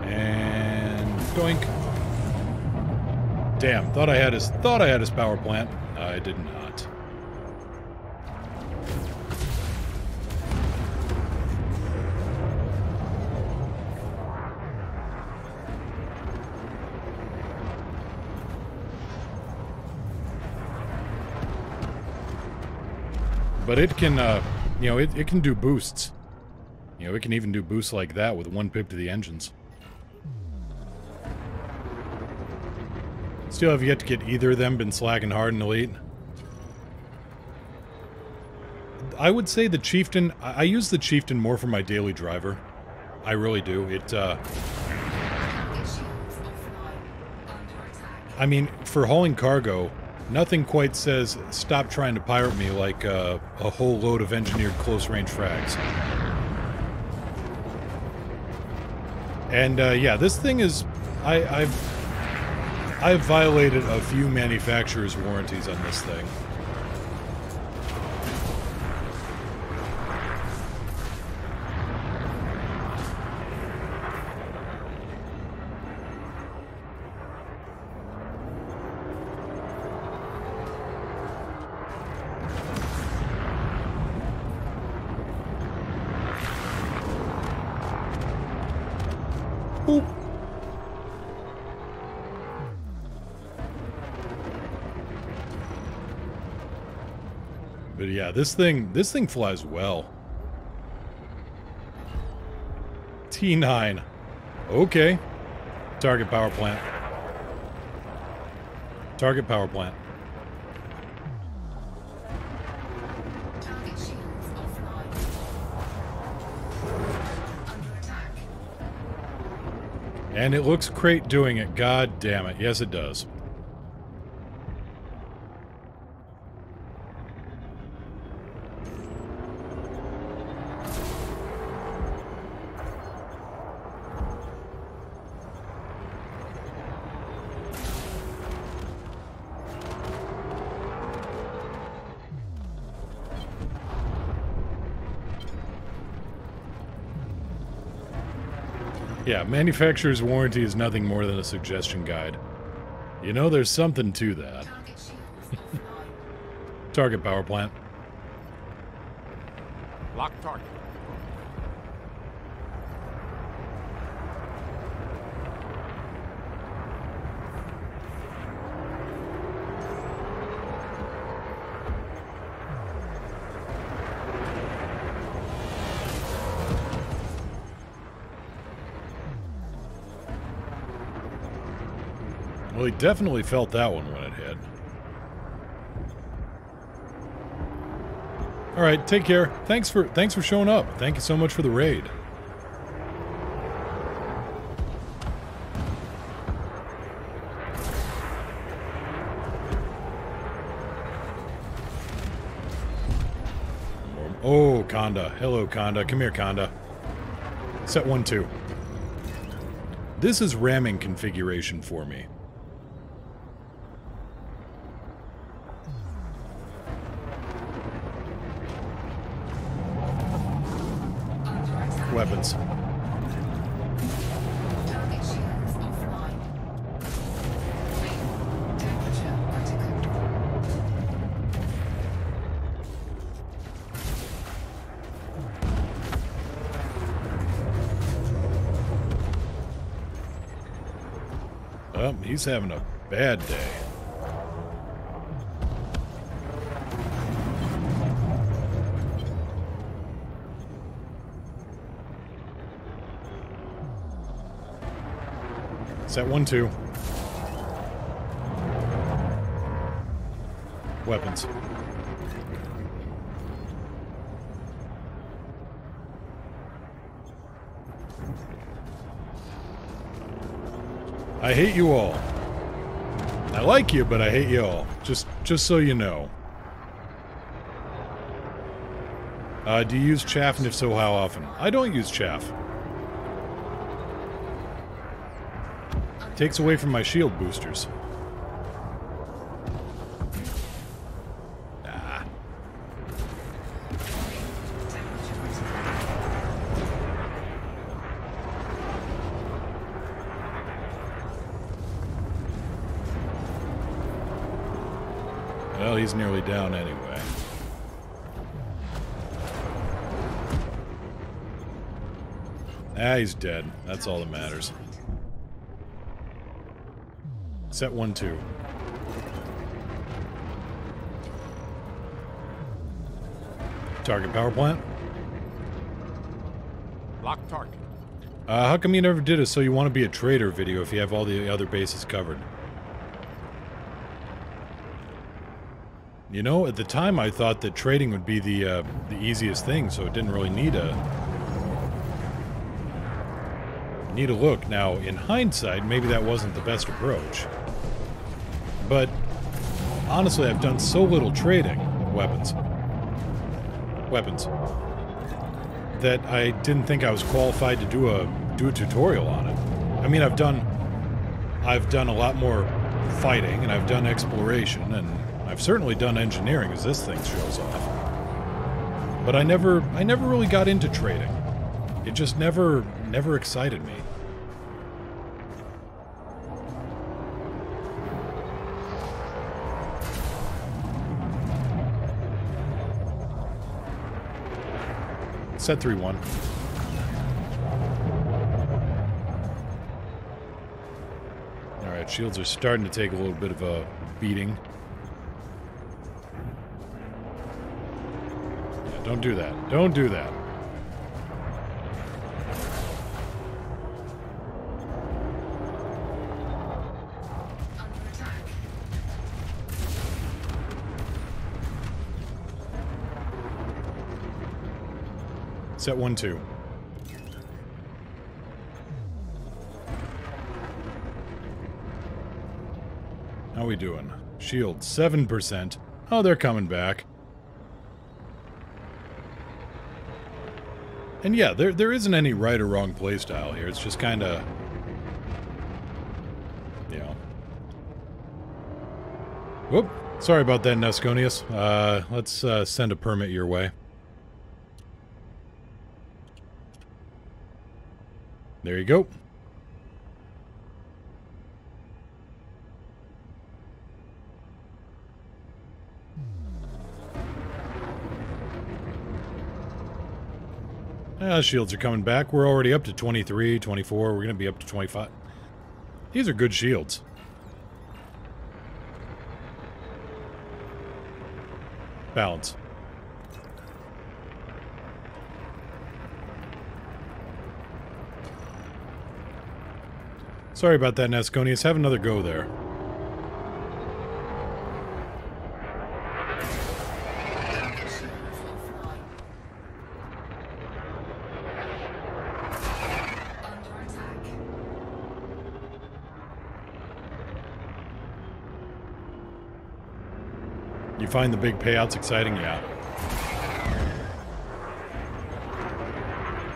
And doink. Damn, thought I had his power plant. I did not. But it can, you know, it can do boosts. You know, it can even do boosts like that with 1 pip to the engines. Still have yet to get either of them been slacking hard in Elite. I would say the Chieftain, I use the Chieftain more for my daily driver. I really do. I mean, for hauling cargo, nothing quite says, stop trying to pirate me like a whole load of engineered close-range frags. And, yeah, this thing is... I've violated a few manufacturers' warranties on this thing. Boop. But yeah, this thing flies well. T9. Okay. Target power plant. Target power plant. Target shields offline. Under attack. And it looks great doing it. God damn it. Yes, it does. Yeah, manufacturer's warranty is nothing more than a suggestion guide. You know, there's something to that. Target shields offline. Target power plant. Lock target. Well, he definitely felt that one when it hit. All right, take care. Thanks for showing up. Thank you so much for the raid. Oh, Conda. Hello, Conda. Come here, Conda. Set 1-2. This is ramming configuration for me. Weapons. Target shields offline. Temperature critical. Oh, he's having a bad day. Set 1-2. Weapons. I hate you all. I like you, but I hate you all. Just so you know. Do you use chaff, and if so, how often? I don't use chaff. Takes away from my shield boosters. Nah. Well, he's nearly down anyway. Ah, he's dead. That's all that matters. Set 1-2. Target power plant. Lock target. How come you never did a So You Want to Be a Trader video if you have all the other bases covered? You know, at the time I thought that trading would be the easiest thing, so it didn't really need a look. Now, in hindsight, maybe that wasn't the best approach. But honestly, I've done so little trading of weapons, that I didn't think I was qualified to do a tutorial on it. I mean, I've done a lot more fighting, and I've done exploration, and I've certainly done engineering, as this thing shows off. But I never really got into trading. It just never excited me. Set 3-1. Alright, shields are starting to take a little bit of a beating. Yeah, don't do that. Don't do that. Under attack. Set 1-2. How we doing? Shield 7%. Oh, they're coming back. And yeah, there isn't any right or wrong playstyle here. It's just kind of, you know. Whoop. Sorry about that, Nesconius. Let's send a permit your way. There you go. Shields are coming back. We're already up to 23, 24. We're going to be up to 25. These are good shields. Balance. Sorry about that, Nasconius. Have another go there. You find the big payouts exciting? Yeah.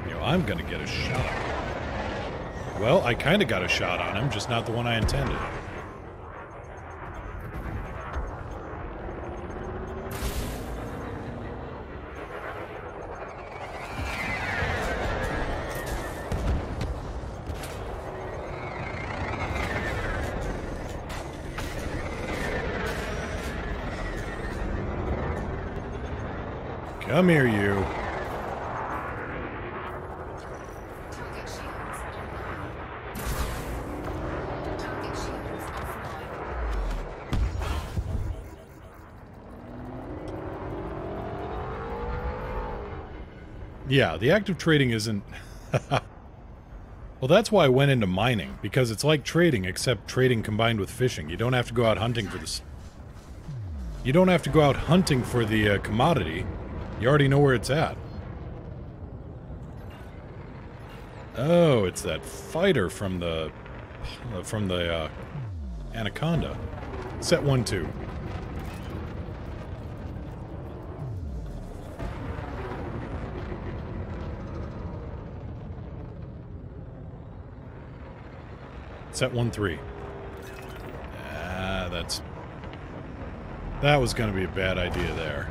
You know, I'm gonna get a shot. Well, I kind of got a shot on him, just not the one I intended. Come here, you. Target shields online. Target shields offline. Yeah, the active trading isn't... Well, that's why I went into mining, because it's like trading, except trading combined with fishing. You don't have to go out hunting for this. You don't have to go out hunting for the commodity. You already know where it's at. Oh, it's that fighter from the Anaconda. Set 1-2. Set 1-3. Ah, that was going to be a bad idea there.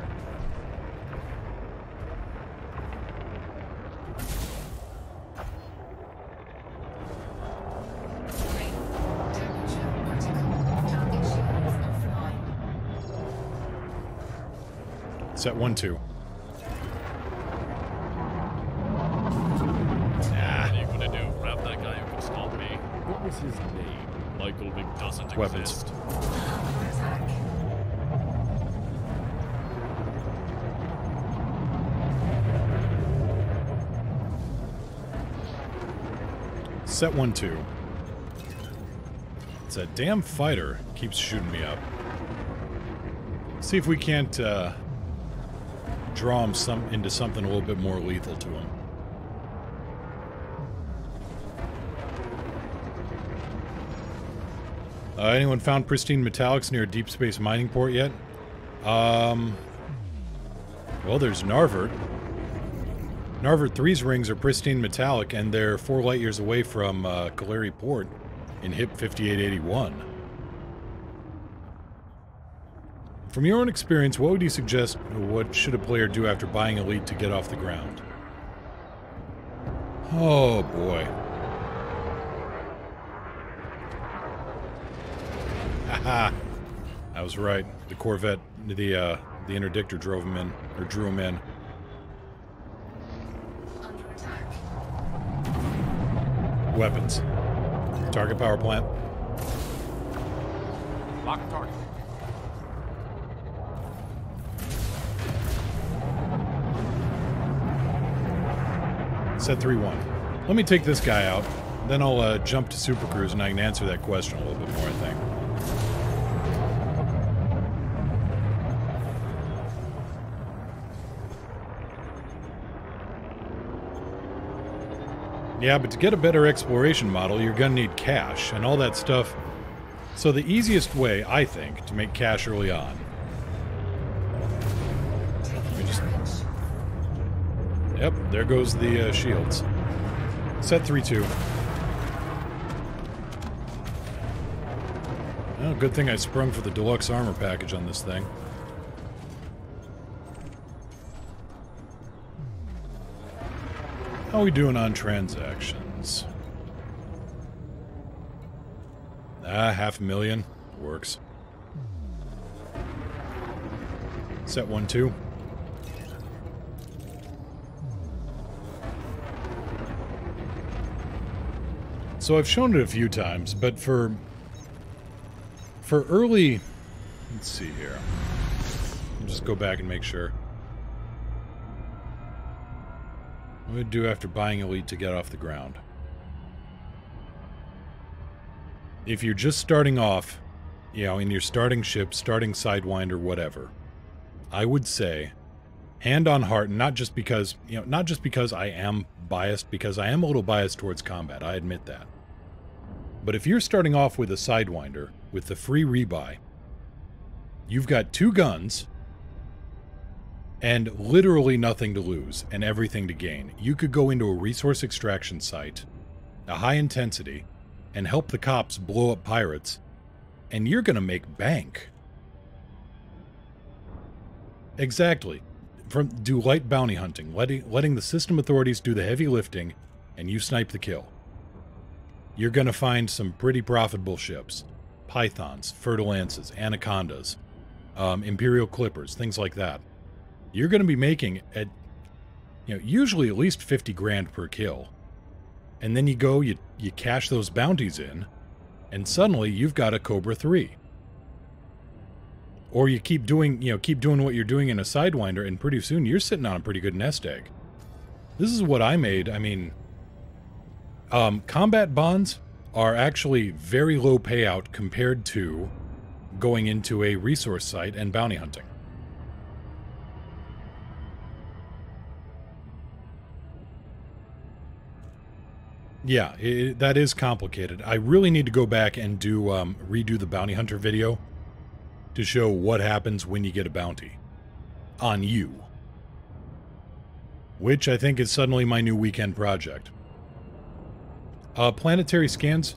Set 1-2. What are you gonna do? Grab that guy who can stop me? What was his name? Michael Vick doesn't Weapons. exist. Set 1-2. It's that damn fighter keeps shooting me up. See if we can't draw him into something a little bit more lethal to him. Anyone found pristine metallics near a deep space mining port yet? Well, there's Narvert. Narvert 3's rings are pristine metallic, and they're 4 light years away from Kaleri Port in HIP 5881. From your own experience, what would you suggest, what should a player do after buying Elite to get off the ground? Oh, boy. Haha! I was right. The Corvette, the interdictor drove him in, or drew him in. Under attack. Weapons. Target power plant. Lock target. Set 3-1. Let me take this guy out, then I'll jump to Super Cruise and I can answer that question a little bit more, I think. Yeah, but to get a better exploration model, you're gonna need cash and all that stuff. So the easiest way, I think, to make cash early on. Yep, there goes the shields. Set 3-2. Oh, good thing I sprung for the deluxe armor package on this thing. How are we doing on transactions? 500,000. Works. Set 1-2. So I've shown it a few times, but for early... Let's see here. I'll just go back and make sure. What do I do after buying Elite to get off the ground? If you're just starting off, you know, in your starting ship, starting Sidewinder, whatever, I would say, hand on heart, not just because, you know, not just because I am biased, because I am a little biased towards combat, I admit that. But if you're starting off with a Sidewinder, with the free rebuy, you've got 2 guns, and literally nothing to lose, and everything to gain. You could go into a resource extraction site, a high intensity, and help the cops blow up pirates, and you're gonna make bank. Exactly. Do light bounty hunting, letting the system authorities do the heavy lifting, and you snipe the kill. You're gonna find some pretty profitable ships. Pythons, Fer-de-Lances, Anacondas, Imperial Clippers, things like that. You're gonna be making, at, you know, usually at least 50 grand per kill. And then you go, you cash those bounties in, and suddenly you've got a Cobra 3. Or you keep doing, what you're doing in a Sidewinder, and pretty soon you're sitting on a pretty good nest egg. This is what I made. I mean, combat bonds are actually very low payout compared to going into a resource site and bounty hunting. Yeah, that is complicated. I really need to go back and do redo the bounty hunter video to show what happens when you get a bounty on you, which I think is suddenly my new weekend project. Planetary scans.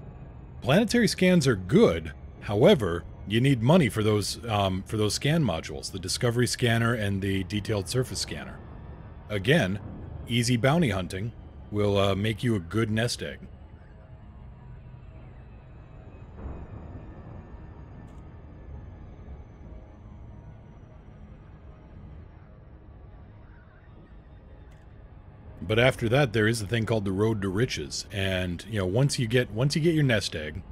Planetary scans are good. However, you need money for those scan modules, the Discovery Scanner and the Detailed Surface Scanner. Again, easy bounty hunting will make you a good nest egg. But after that, there is a thing called the Road to Riches, and you know, once you get your nest egg,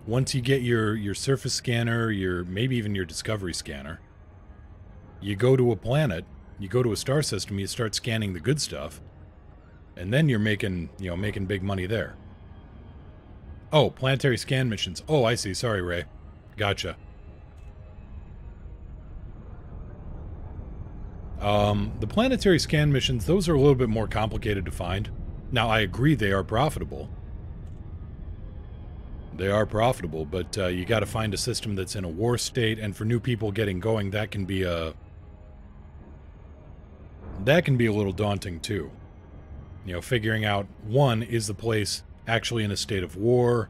once you get your surface scanner, maybe even your Discovery Scanner, you go to a planet, you go to a star system, you start scanning the good stuff. And then you're making big money there. Oh, planetary scan missions. Oh, I see. Sorry, Ray. Gotcha. The planetary scan missions, those are a little bit more complicated to find. Now, I agree they are profitable. They are profitable, but you got to find a system that's in a war state, and for new people getting going, that can be a little daunting too. You know, figuring out, one, is the place actually in a state of war?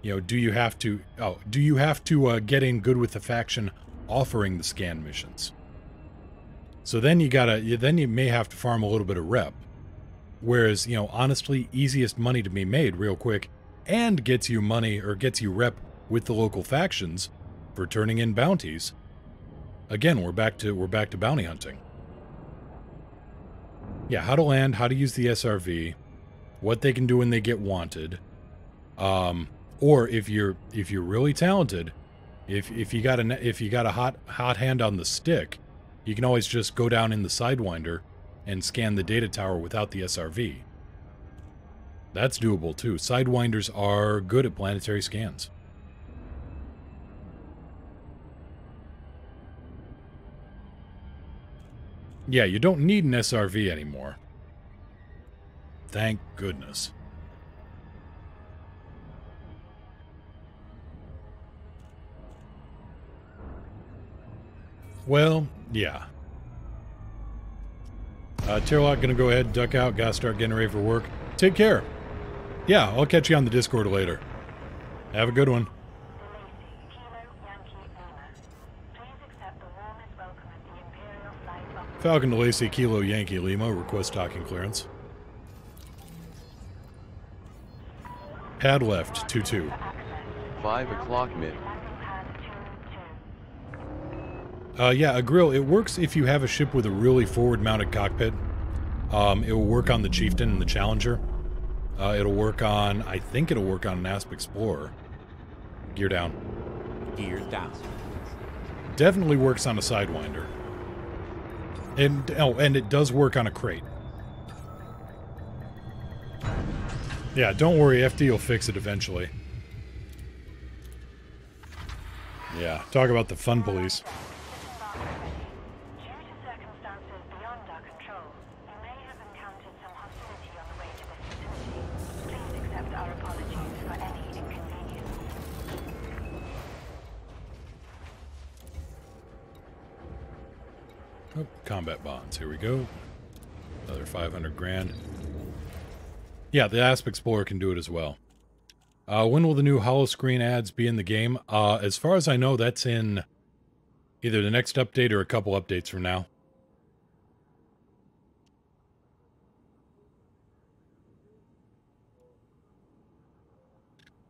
You know, do you have to get in good with the faction offering the scan missions? So then you may have to farm a little bit of rep. Whereas, you know, honestly, easiest money to be made real quick and gets you money or gets you rep with the local factions for turning in bounties. Again, we're back to bounty hunting. Yeah, how to land, how to use the SRV, what they can do when they get wanted, or if you're really talented, if you got a hot hand on the stick, you can always just go down in the Sidewinder and scan the data tower without the SRV. That's doable too. Sidewinders are good at planetary scans. Yeah, you don't need an SRV anymore. Thank goodness. Well, yeah. Tirlock gonna go ahead, duck out, gotta start getting ready for work. Take care. Yeah, I'll catch you on the Discord later. Have a good one. Falcon to Lacey, Kilo Yankee Lima, request talking clearance. Pad left, 2-2. 5 o'clock mid. Yeah, a grill. It works if you have a ship with a really forward-mounted cockpit. It will work on the Chieftain and the Challenger. It'll work on... I think it'll work on an Asp Explorer. Gear down. Gear down. Definitely works on a Sidewinder. And it does work on a crate. Yeah, don't worry, FD will fix it eventually. Yeah, talk about the fun police. Due to circumstances beyond our control, you may have encountered some hostility on the way to this facility. Please accept our apologies for any inconvenience. Oh, combat bonds. Here we go. Another 500 grand. Yeah, the Asp Explorer can do it as well. When will the new holoscreen ads be in the game? As far as I know, that's in either the next update or a couple updates from now.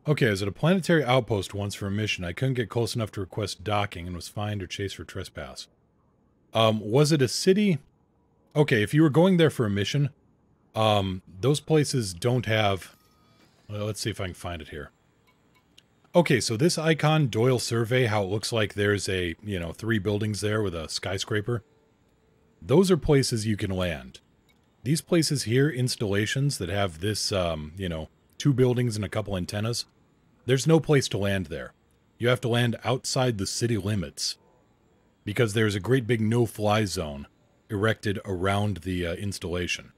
Okay, I was at a planetary outpost once for a mission. I couldn't get close enough to request docking and was fined or chased for trespass. Was it a city? Okay, if you were going there for a mission, those places don't have... Well, let's see if I can find it here. Okay, so this icon, Doyle Survey, how it looks like there's a, 3 buildings there with a skyscraper. Those are places you can land. These places here, installations that have this, 2 buildings and a couple antennas, there's no place to land there. You have to land outside the city limits because there's a great big no-fly zone erected around the installation.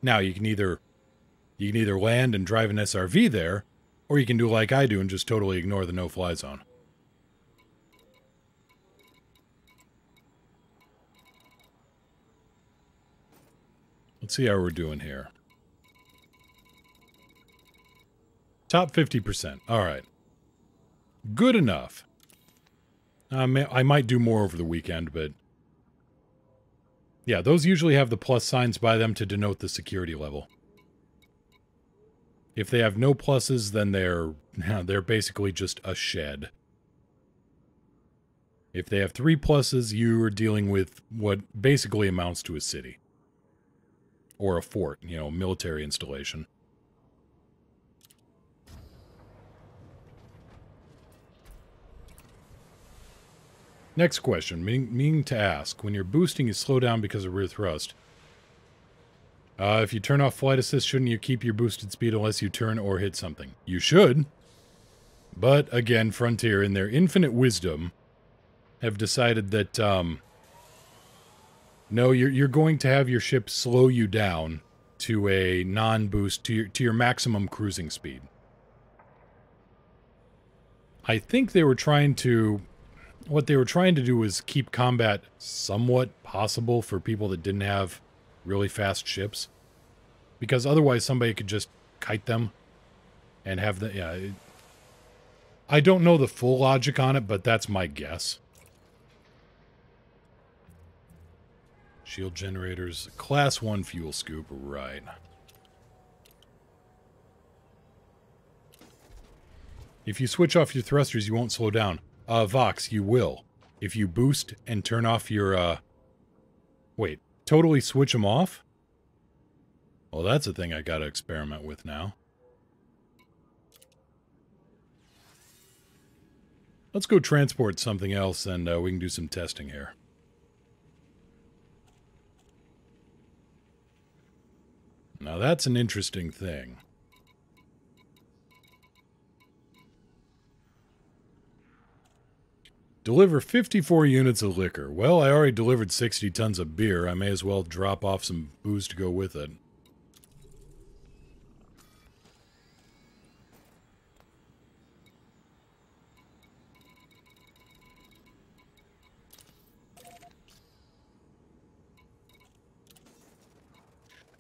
Now, you can either land and drive an SRV there, or you can do like I do and just totally ignore the no-fly zone. Let's see how we're doing here. Top 50%. Alright. Good enough. I might do more over the weekend, but... Yeah, those usually have the plus signs by them to denote the security level. If they have no pluses, then they're basically just a shed. If they have 3 pluses, you are dealing with what basically amounts to a city. Or a fort, military installation. Next question, meaning to ask, when you're boosting, you slow down because of rear thrust. If you turn off flight assist, shouldn't you keep your boosted speed unless you turn or hit something? You should. But, again, Frontier, in their infinite wisdom, have decided that, no, you're going to have your ship slow you down to a non-boost, to your maximum cruising speed. I think they were trying to... What they were trying to do was keep combat somewhat possible for people that didn't have really fast ships. Because otherwise somebody could just kite them and have the... Yeah, I don't know the full logic on it, but that's my guess. Shield generators, class 1 fuel scoop, right. If you switch off your thrusters, you won't slow down. Vox, you will. If you boost and turn off your, Wait, totally switch them off? Well, that's a thing I gotta experiment with now. Let's go transport something else and we can do some testing here. Now that's an interesting thing. Deliver 54 units of liquor. Well, I already delivered 60 tons of beer. I may as well drop off some booze to go with it.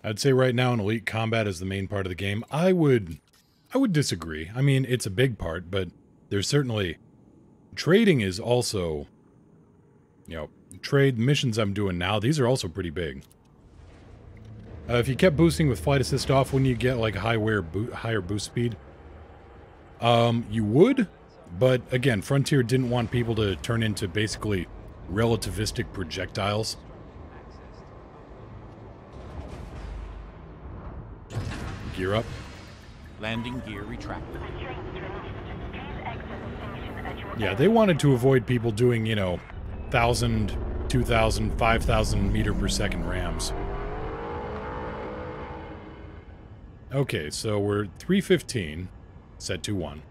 I'd say right now in Elite Combat is the main part of the game. I would disagree. I mean, it's a big part, but there's certainly... Trading is also, trade missions I'm doing now, these are also pretty big. If you kept boosting with flight assist off, wouldn't you get like a higher boost speed? You would, But again, Frontier didn't want people to turn into basically relativistic projectiles. Gear up. Landing gear retracted. Yeah, they wanted to avoid people doing, you know, 1,000, 2,000, 5,000 meter per second rams. Okay, so we're 315, set to 1.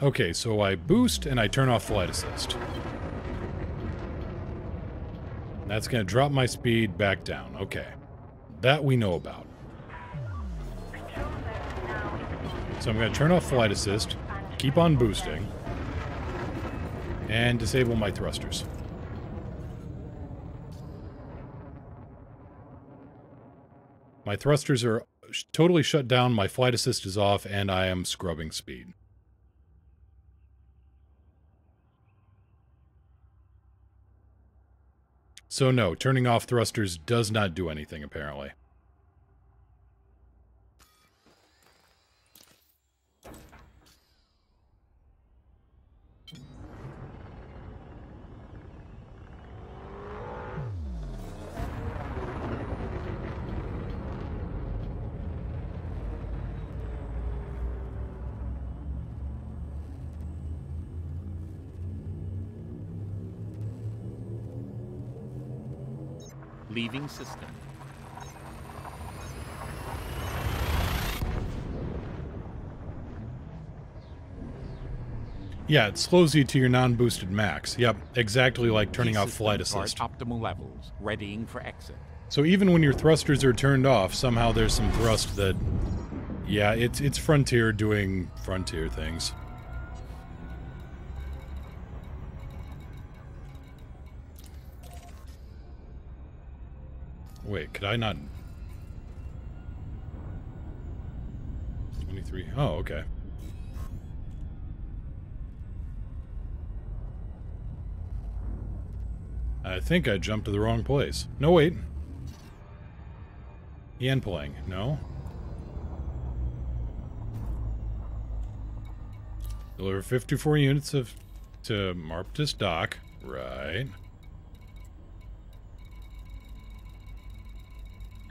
Okay, so I boost and I turn off flight assist. That's going to drop my speed back down. Okay. That we know about. So I'm going to turn off flight assist, keep on boosting, and disable my thrusters. My thrusters are totally shut down, my flight assist is off, and I am scrubbing speed. So no, turning off thrusters does not do anything, apparently. Leaving system. Yeah, it slows you to your non-boosted max. Yep, exactly like turning off System flight are at assist. optimal levels, readying for exit. So even when your thrusters are turned off, somehow there's some thrust that... Yeah, it's Frontier doing Frontier things. Wait, could I not... 23... Oh, okay. I think I jumped to the wrong place. No, wait. Yen playing. No. Deliver 54 units of to Marptus Dock. Right.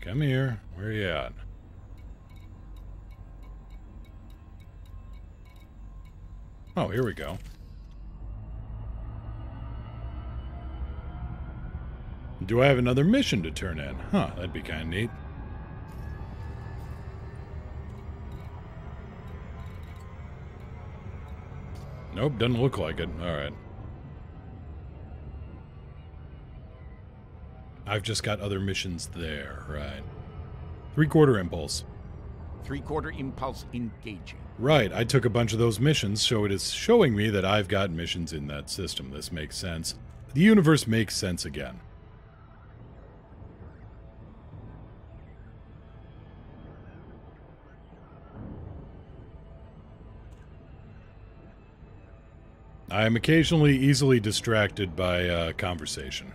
Come here. Where you at? Oh, here we go. Do I have another mission to turn in? Huh, that'd be kind of neat. Nope, doesn't look like it. Alright. I've just got other missions there, right. 3/4 impulse. 3/4 impulse engaging. Right, I took a bunch of those missions, so it is showing me that I've got missions in that system. This makes sense. The universe makes sense again. I am occasionally easily distracted by conversation.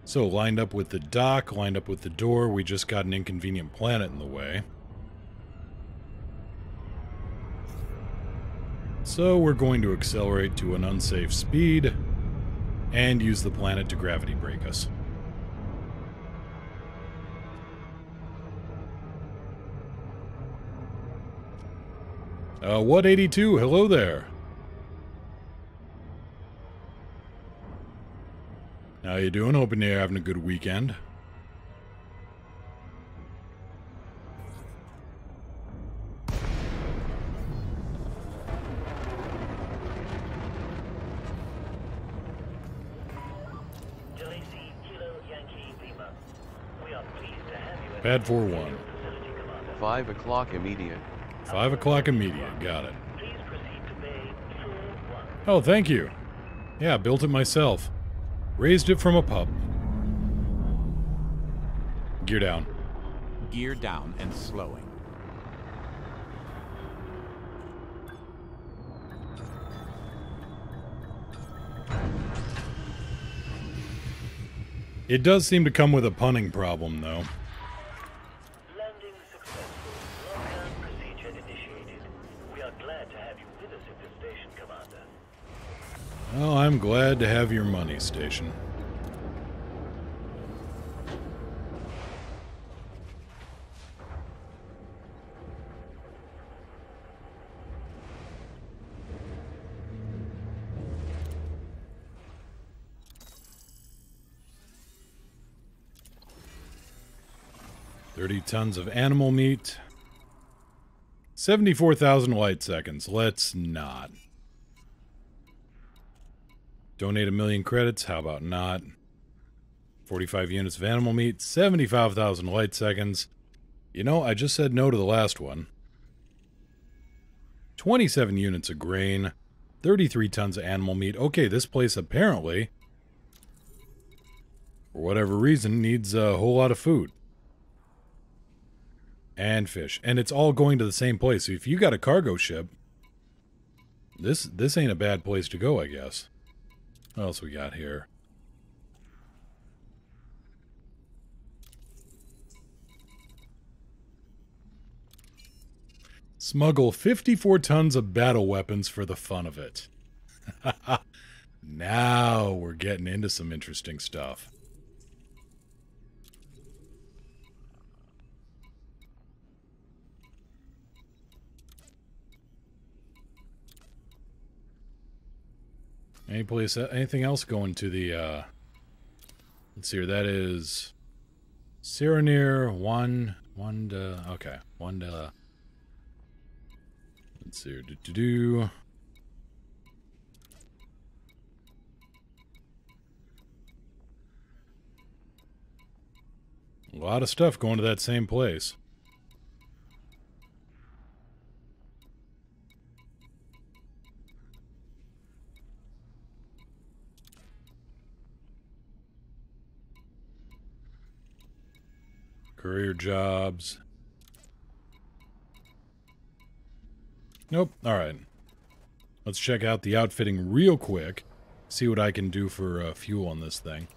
So, lined up with the dock, lined up with the door, we just got an inconvenient planet in the way. So, we're going to accelerate to an unsafe speed and use the planet to gravity break us. What 82? Hello there. How you doing? Hoping you're having a good weekend. Pad 4-1. 5 o'clock immediate. 5 o'clock immediate. Got it. Oh, thank you. Yeah, built it myself. Raised it from a pub. Gear down. Gear down and slowing. It does seem to come with a punning problem, though. Landing successful. Lockdown procedure initiated. We are glad to have you with us at this station, Commander. Well, I'm glad to have your money, Station. Tons of animal meat. 74,000 light seconds. Let's not. Donate 1,000,000 credits. How about not? 45 units of animal meat. 75,000 light seconds. You know, I just said no to the last one. 27 units of grain. 33 tons of animal meat. Okay, this place apparently, for whatever reason, needs a whole lot of food. And fish. And it's all going to the same place. So if you got a cargo ship, this ain't a bad place to go, I guess. What else we got here? Smuggle 54 tons of battle weapons for the fun of it. Now we're getting into some interesting stuff. Anything else going to the, let's see here, that is Cyrenir, okay, let's see here, a lot of stuff going to that same place. Career jobs. Nope. Alright. Let's check out the outfitting real quick. See what I can do for fuel on this thing.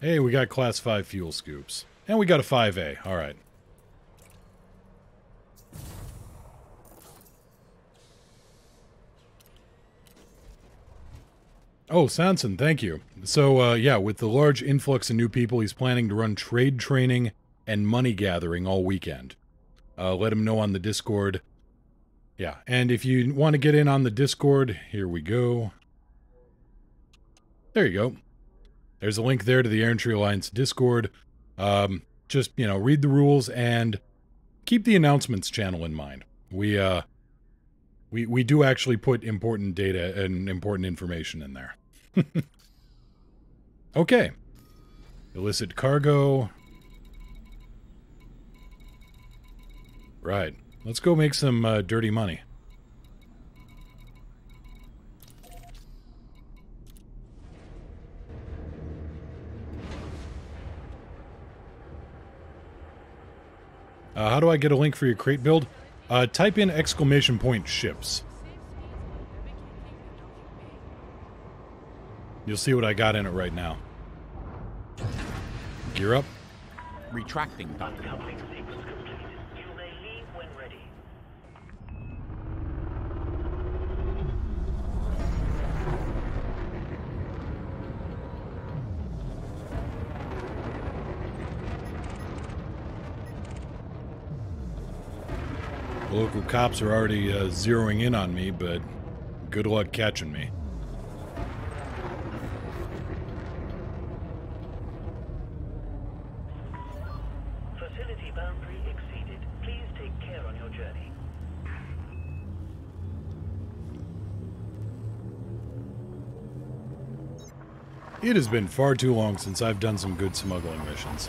Hey, we got class 5 fuel scoops. And we got a 5A. Alright. Oh, Sanson, thank you. So, yeah, with the large influx of new people, he's planning to run trade training and money gathering all weekend. Let him know on the Discord. Yeah, and if you want to get in on the Discord, here we go. There you go. There's a link there to the Air Entry Alliance Discord. Just, you know, read the rules and keep the announcements channel in mind. We do actually put important data and important information in there. Okay. Illicit cargo. Right. Let's go make some dirty money. How do I get a link for your crate build? Type in !ships. You'll see what I got in it right now. Gear up. Retracting document. Uncoupling sequence complete. You may leave when ready. The local cops are already zeroing in on me, but good luck catching me. Facility boundary exceeded. Please take care on your journey. It has been far too long since I've done some good smuggling missions.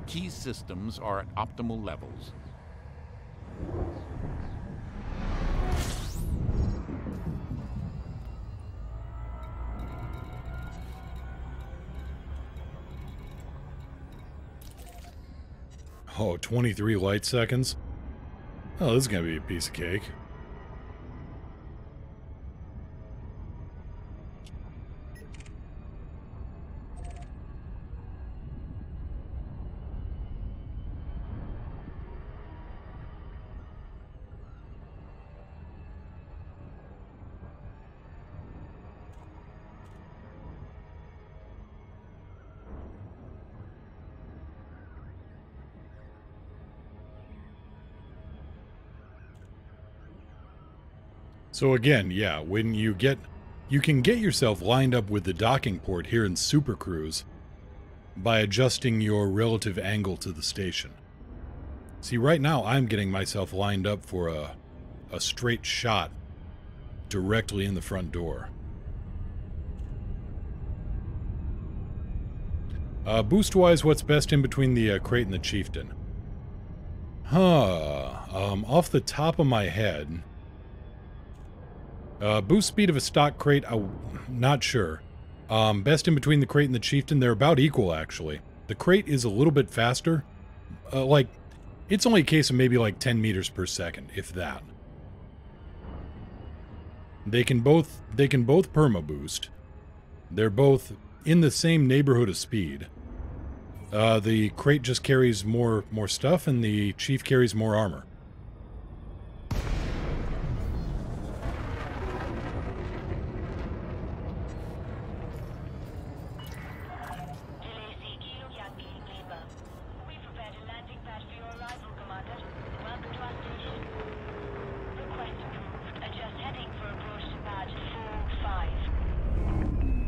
Key systems are at optimal levels. Oh, 23 light seconds? Oh, this is gonna be a piece of cake. So again, yeah, when you can get yourself lined up with the docking port here in Super Cruise by adjusting your relative angle to the station. See, right now I'm getting myself lined up for a straight shot directly in the front door. Boost-wise, what's best in between the crate and the Chieftain? Off the top of my head... boost speed of a stock crate, not sure. Best in between the crate and the Chieftain, they're about equal, actually. The crate is a little bit faster. It's only a case of maybe like 10 meters per second, if that. They can both perma boost. They're both in the same neighborhood of speed. The crate just carries more stuff, and the Chief carries more armor.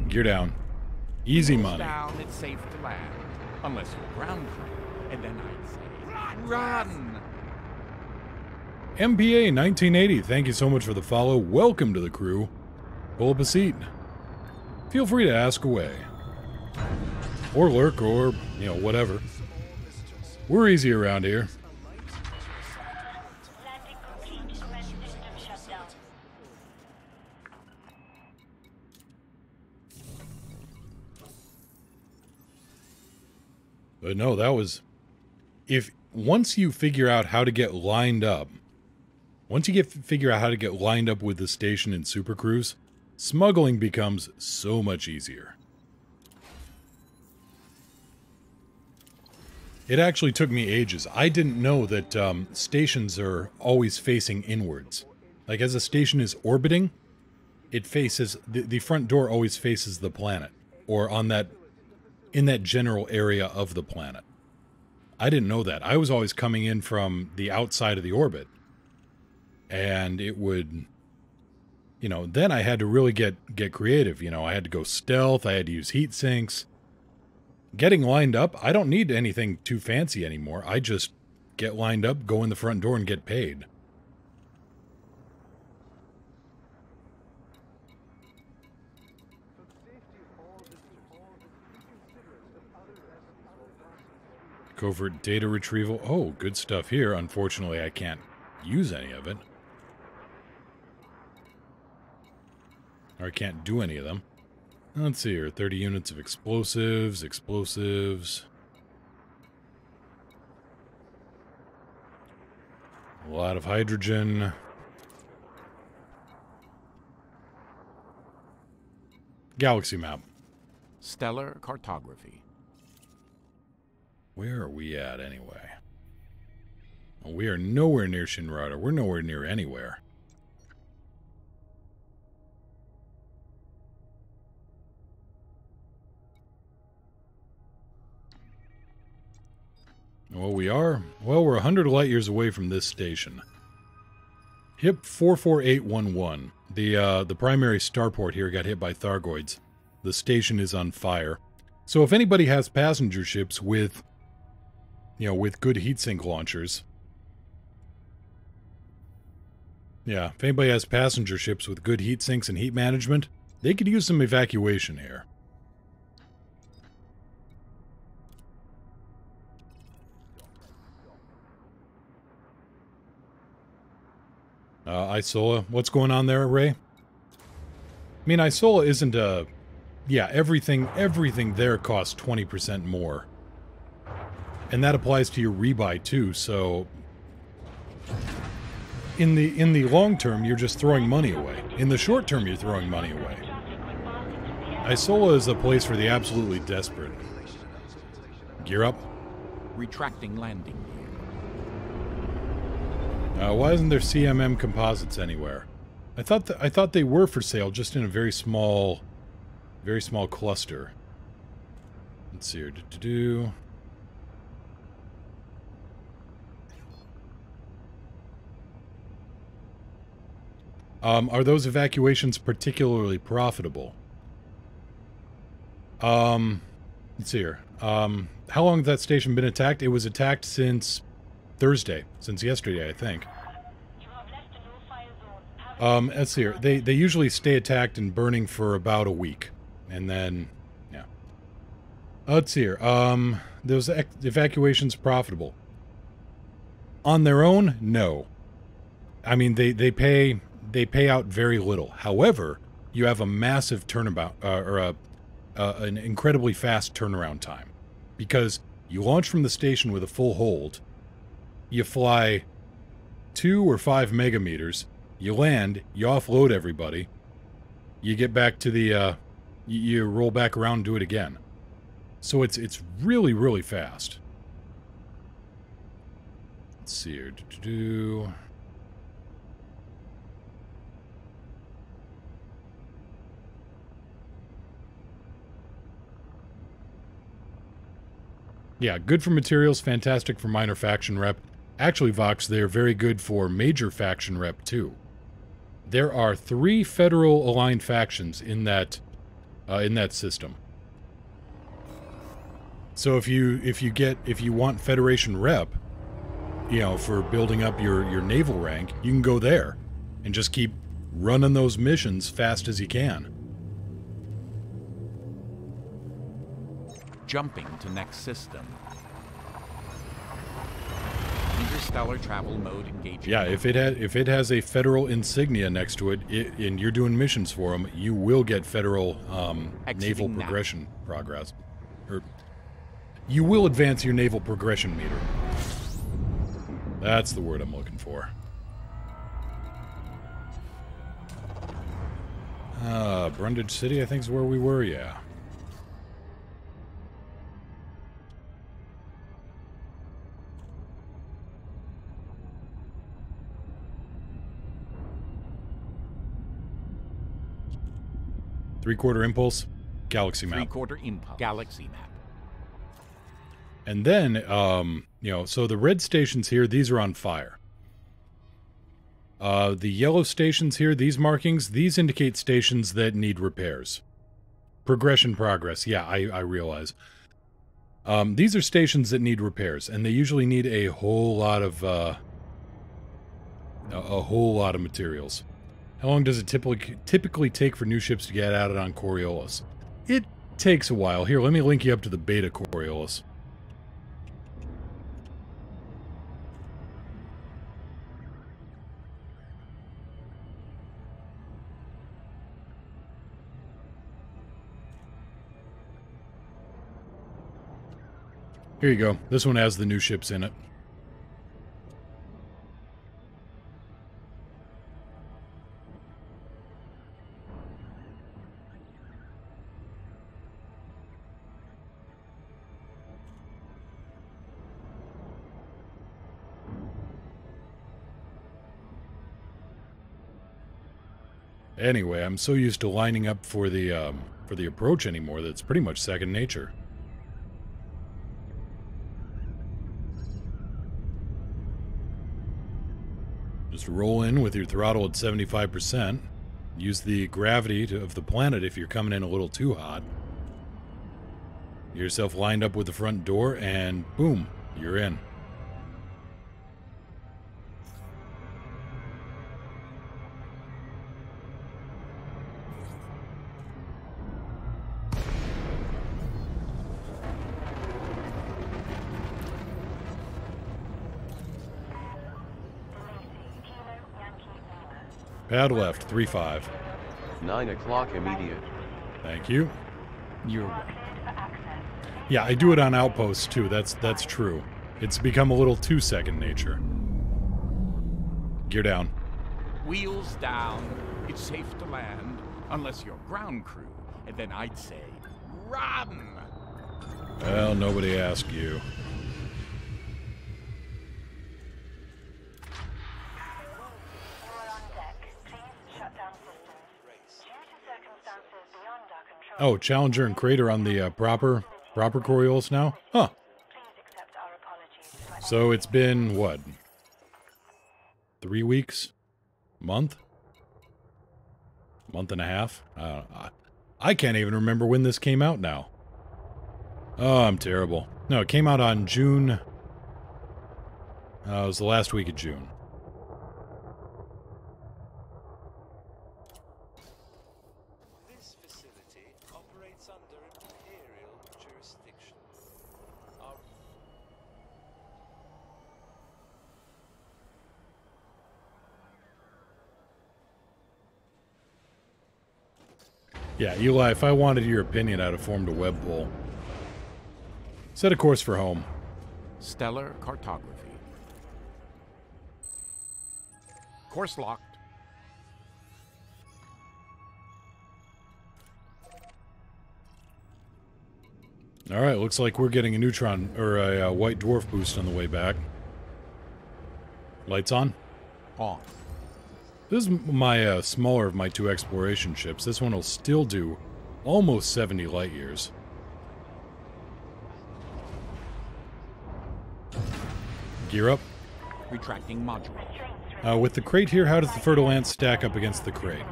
Gear down. Easy money. Down, it's safe to land. Unless you're ground crew. And then I'd say, run! MPA 1980, thank you so much for the follow. Welcome to the crew. Pull up a seat. Feel free to ask away. Or lurk, or, whatever. We're easy around here. But no, that was... Once you figure out how to get lined up... figure out how to get lined up with the station in Super Cruise, smuggling becomes so much easier. It actually took me ages. I didn't know that stations are always facing inwards. Like, as a station is orbiting, it faces... The front door always faces the planet. Or in that general area of the planet. I didn't know that. I was always coming in from the outside of the orbit. And it would... then I had to really get creative. I had to go stealth, I had to use heat sinks. Getting lined up, I don't need anything too fancy anymore. I just get lined up, go in the front door, and get paid. Covert data retrieval. Oh, good stuff here. Unfortunately, I can't use any of it. Or I can't do any of them. Let's see here. 30 units of explosives. A lot of hydrogen. Galaxy map. Stellar cartography. Where are we at, anyway? Well, we are nowhere near Shinrada. We're nowhere near anywhere. Well, we are. Well, we're 100 light years away from this station. HIP 44811. The primary starport here got hit by Thargoids. The station is on fire. So if anybody has passenger ships with... with good heatsink launchers. Yeah, if anybody has passenger ships with good heatsinks and heat management, they could use some evacuation here. Isola, what's going on there, Ray? I mean, Isola isn't a... Yeah, everything there costs 20% more. And that applies to your rebuy too, so in the long term you're just throwing money away. In the short term you're throwing money away. Isola is a place for the absolutely desperate. Gear up. Retracting landing gear. Why isn't there CMM composites anywhere? I thought they were for sale, just in a very small cluster. Let's see here. Are those evacuations particularly profitable? Let's see here. How long has that station been attacked? It was attacked since Thursday. Since yesterday, I think. Let's see here. They usually stay attacked and burning for about a week. And then, yeah. Let's see here. Those evacuations profitable? On their own, no. I mean, they pay out very little. However, you have a massive turnabout, an incredibly fast turnaround time. Because you launch from the station with a full hold, you fly 2 or 5 megameters, you land, you offload everybody, you get back to the, you roll back around and do it again. So it's really, really fast. Let's see here. Yeah, good for materials, fantastic for minor faction rep. Actually, Vox, they're very good for major faction rep, too. There are 3 federal aligned factions in that system. So if you want Federation rep, you know, for building up your naval rank, you can go there and just keep running those missions fast as you can. Jumping to next system. Interstellar travel mode engaging. Yeah, if it has a federal insignia next to it, and you're doing missions for them, you will get federal naval progression progress. Or you will advance your naval progression meter. That's the word I'm looking for. Brundage City, I think, is where we were, yeah. Three-quarter impulse, galaxy map. Three-quarter impulse, galaxy map. And then, you know, so the red stations here, these are on fire. The yellow stations here, these markings, these indicate stations that need repairs. Progression progress, yeah, I realize. These are stations that need repairs, and they usually need a whole lot of materials. How long does it typically take for new ships to get added on Coriolis? It takes a while. Here, let me link you up to the beta Coriolis. Here you go. This one has the new ships in it. Anyway, I'm so used to lining up for the approach anymore that it's pretty much second nature. Just roll in with your throttle at 75%. Use the gravity of the planet if you're coming in a little too hot. Get yourself lined up with the front door, and boom, you're in. Pad left, 3-5. 9 o'clock immediate. Thank you. You're welcome. Yeah, I do it on Outposts too. That's true. It's become a little too second nature. Gear down. Wheels down. It's safe to land, unless you're ground crew, and then I'd say, run! Well, nobody asked you. Oh, Challenger and Crater on the proper Coriolis now? Huh. So it's been, what? 3 weeks? Month? Month and a half? I can't even remember when this came out now. Oh, I'm terrible. No, it came out on June... it was the last week of June. This facility operates under Imperial jurisdiction. Yeah, Eli, if I wanted your opinion, I'd have formed a web poll. Set a course for home. Stellar cartography. Course locked. Alright, looks like we're getting a neutron, or a white dwarf boost on the way back. Lights on? On. This is my smaller of my two exploration ships. This one will still do almost 70 light years. Gear up. Retracting module. With the crate here, how does the Fer-de-Lance stack up against the crate?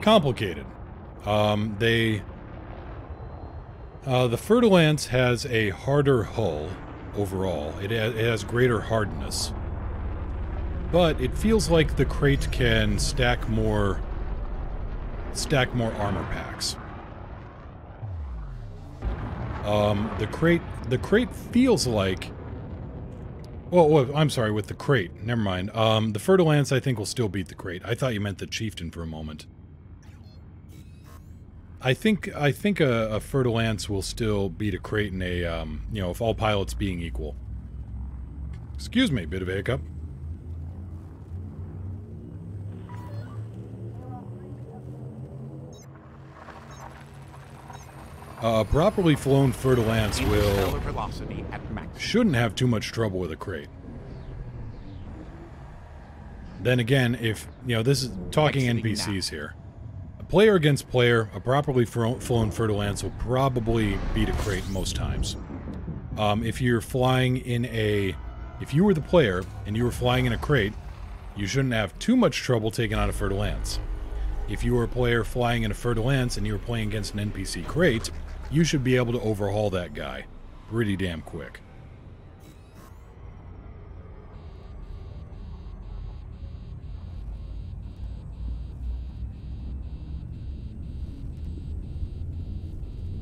Complicated. The Fer-de-Lance has a harder hull overall. It has greater hardness. But it feels like the crate can stack more armor packs. The crate feels like... Well, I'm sorry, with the crate. Never mind. The Fer-de-Lance, I think, will still beat the crate. I thought you meant the Chieftain for a moment. I think a Fer-de-Lance will still beat a crate in a, you know, if all pilots being equal. Excuse me, bit of a hiccup. A properly flown Fer-de-Lance will... velocity at max. Shouldn't have too much trouble with a crate. Then again, if, you know, this is talking NPCs here. A player against player, a properly flown Fer-de-Lance will probably beat a crate most times. If you're flying in a... If you were the player and you were flying in a crate, you shouldn't have too much trouble taking on a Fer-de-Lance. If you were a player flying in a Fer-de-Lance and you were playing against an NPC crate, you should be able to overhaul that guy pretty damn quick.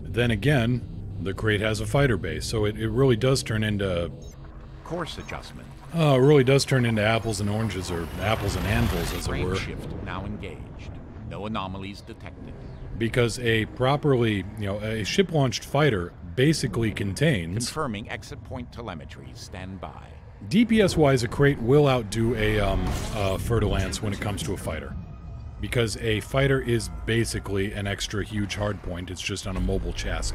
Then again, the crate has a fighter base, so it really does turn into... Course adjustment. It really does turn into apples and oranges, or apples and anvils, as it were. Shift now engaged. No anomalies detected. Because a properly, you know, a ship-launched fighter basically contains... Confirming exit point telemetry. Stand by. DPS-wise, a crate will outdo a Fer-de-Lance when it comes to a fighter. Because a fighter is basically an extra huge hardpoint, it's just on a mobile chassis.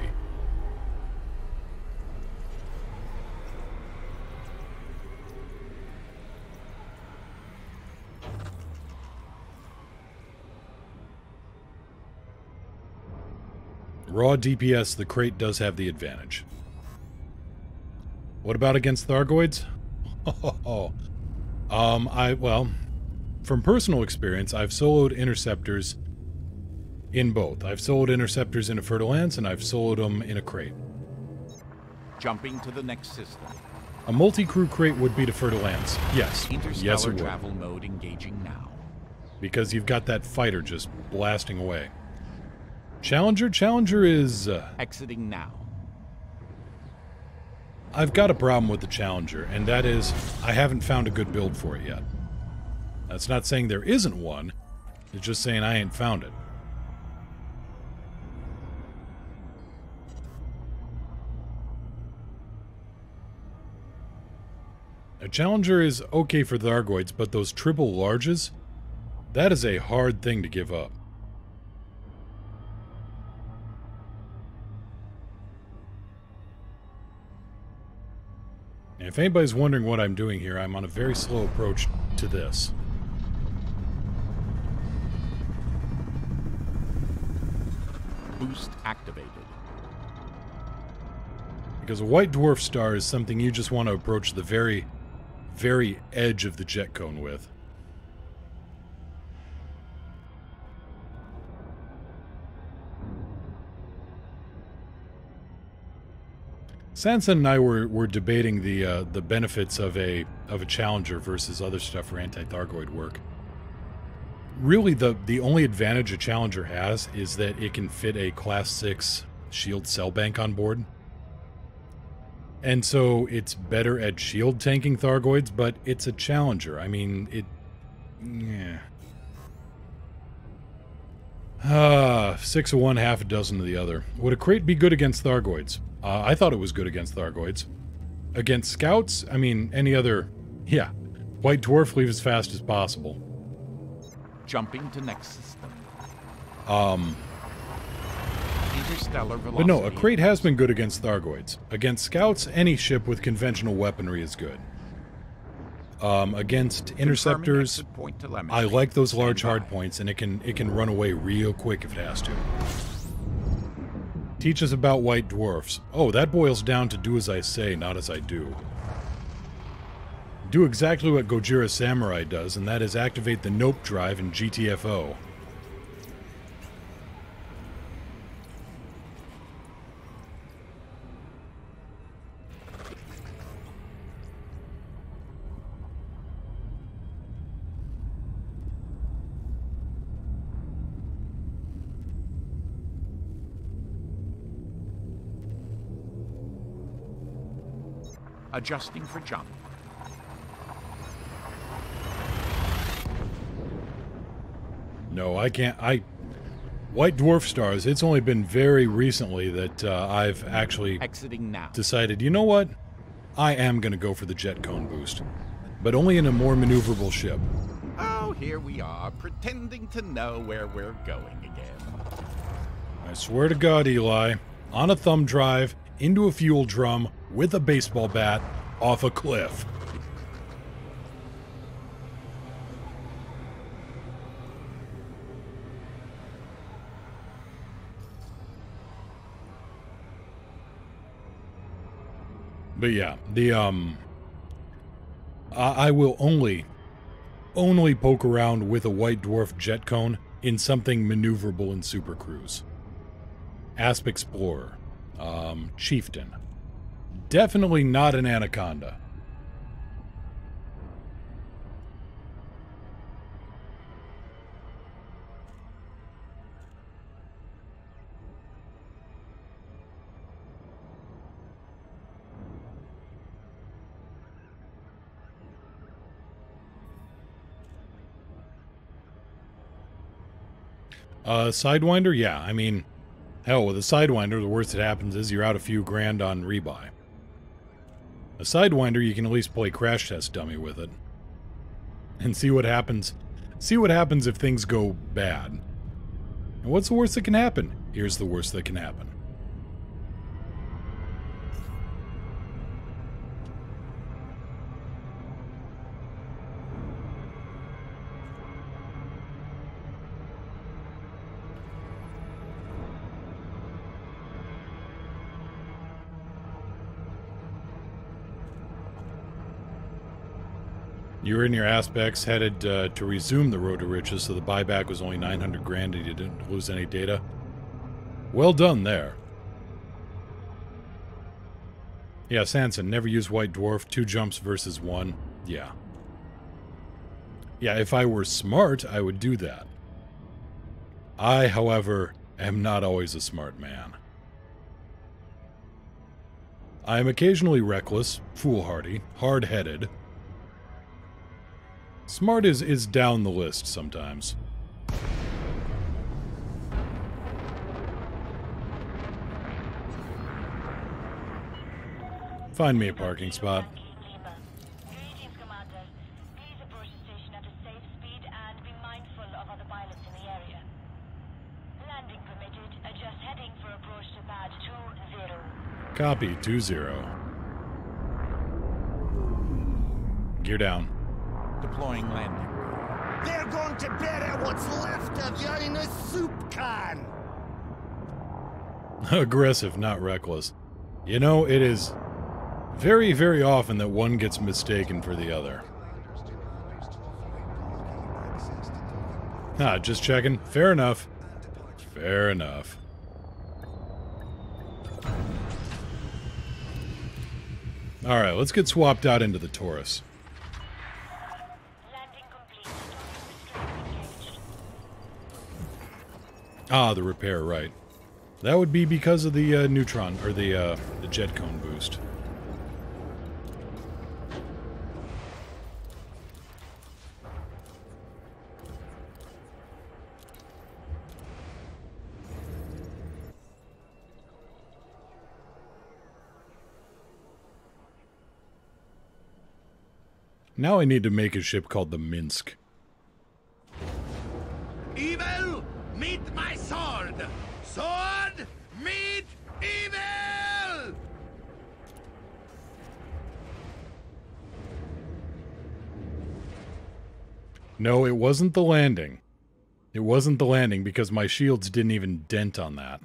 Raw DPS, the crate does have the advantage. What about against Thargoids? Well, from personal experience, I've soloed interceptors in both. I've soloed interceptors in a Fer-de-Lance, and I've soloed them in a crate. Jumping to the next system. A multi-crew crate would beat a Fer-de-Lance. Yes. Yes, it would. Travel mode engaging now. Because you've got that fighter just blasting away. Challenger is... Exiting now. I've got a problem with the Challenger, and that is, I haven't found a good build for it yet. That's not saying there isn't one, it's just saying I ain't found it. A Challenger is okay for Thargoids, but those triple larges, that is a hard thing to give up. And if anybody's wondering what I'm doing here, I'm on a very slow approach to this. Boost activated. Because a white dwarf star is something you just want to approach the very, very edge of the jet cone with. Sansa and I were debating the benefits of a Challenger versus other stuff for anti-Thargoid work. Really, the only advantage a Challenger has is that it can fit a Class 6 shield cell bank on board. And so it's better at shield tanking Thargoids, but it's a Challenger. I mean, yeah. 6 of one, half a dozen of the other. Would a crate be good against Thargoids? I thought it was good against Thargoids. Against scouts, I mean, any other... Yeah. White dwarf, leave as fast as possible. Jumping to next system. Interstellar velocity. But no, a crate has been good against Thargoids. Against scouts, any ship with conventional weaponry is good. Against interceptors, I like those large hardpoints, and it can run away real quick if it has to. Teach us about white dwarfs. Oh, that boils down to do as I say, not as I do. Do exactly what Gojira Samurai does, and that is activate the Nope drive in GTFO. Adjusting for jump. No, I can't. White dwarf stars, it's only been very recently that I've actually Exiting now. decided, you know what? I am going to go for the jet cone boost. But only in a more maneuverable ship. Oh, here we are, pretending to know where we're going again. I swear to God, Eli, on a thumb drive, into a fuel drum, with a baseball bat, off a cliff. But yeah, I will only poke around with a white dwarf jet cone in something maneuverable in Super Cruise. Asp Explorer. Chieftain. Definitely not an Anaconda. Sidewinder? Yeah, I mean, hell, with a Sidewinder, the worst that happens is you're out a few grand on rebuy. A Sidewinder, you can at least play crash test dummy with it. And see what happens. See what happens if things go bad. And what's the worst that can happen? Here's the worst that can happen. You were in your aspects, headed to resume the road to riches, so the buyback was only 900 grand and you didn't lose any data. Well done there. Yeah, Sansa, never use white dwarf, 2 jumps versus 1. Yeah. Yeah, if I were smart, I would do that. I, however, am not always a smart man. I am occasionally reckless, foolhardy, hard-headed. Smart is down the list sometimes. Find me a parking spot. Copy, 2-0. Gear down. Deploying landing. They're going to bury what's left of you in a soup can! Aggressive, not reckless. You know, it is very, very often that one gets mistaken for the other. Ah, just checking. Fair enough. Fair enough. Alright, let's get swapped out into the Taurus. Ah, the repair, right. That would be because of the neutron, or the jet cone boost. Now I need to make a ship called the Minsk. Evil, meet my sword! Sword, meet evil! No, it wasn't the landing. It wasn't the landing because my shields didn't even dent on that.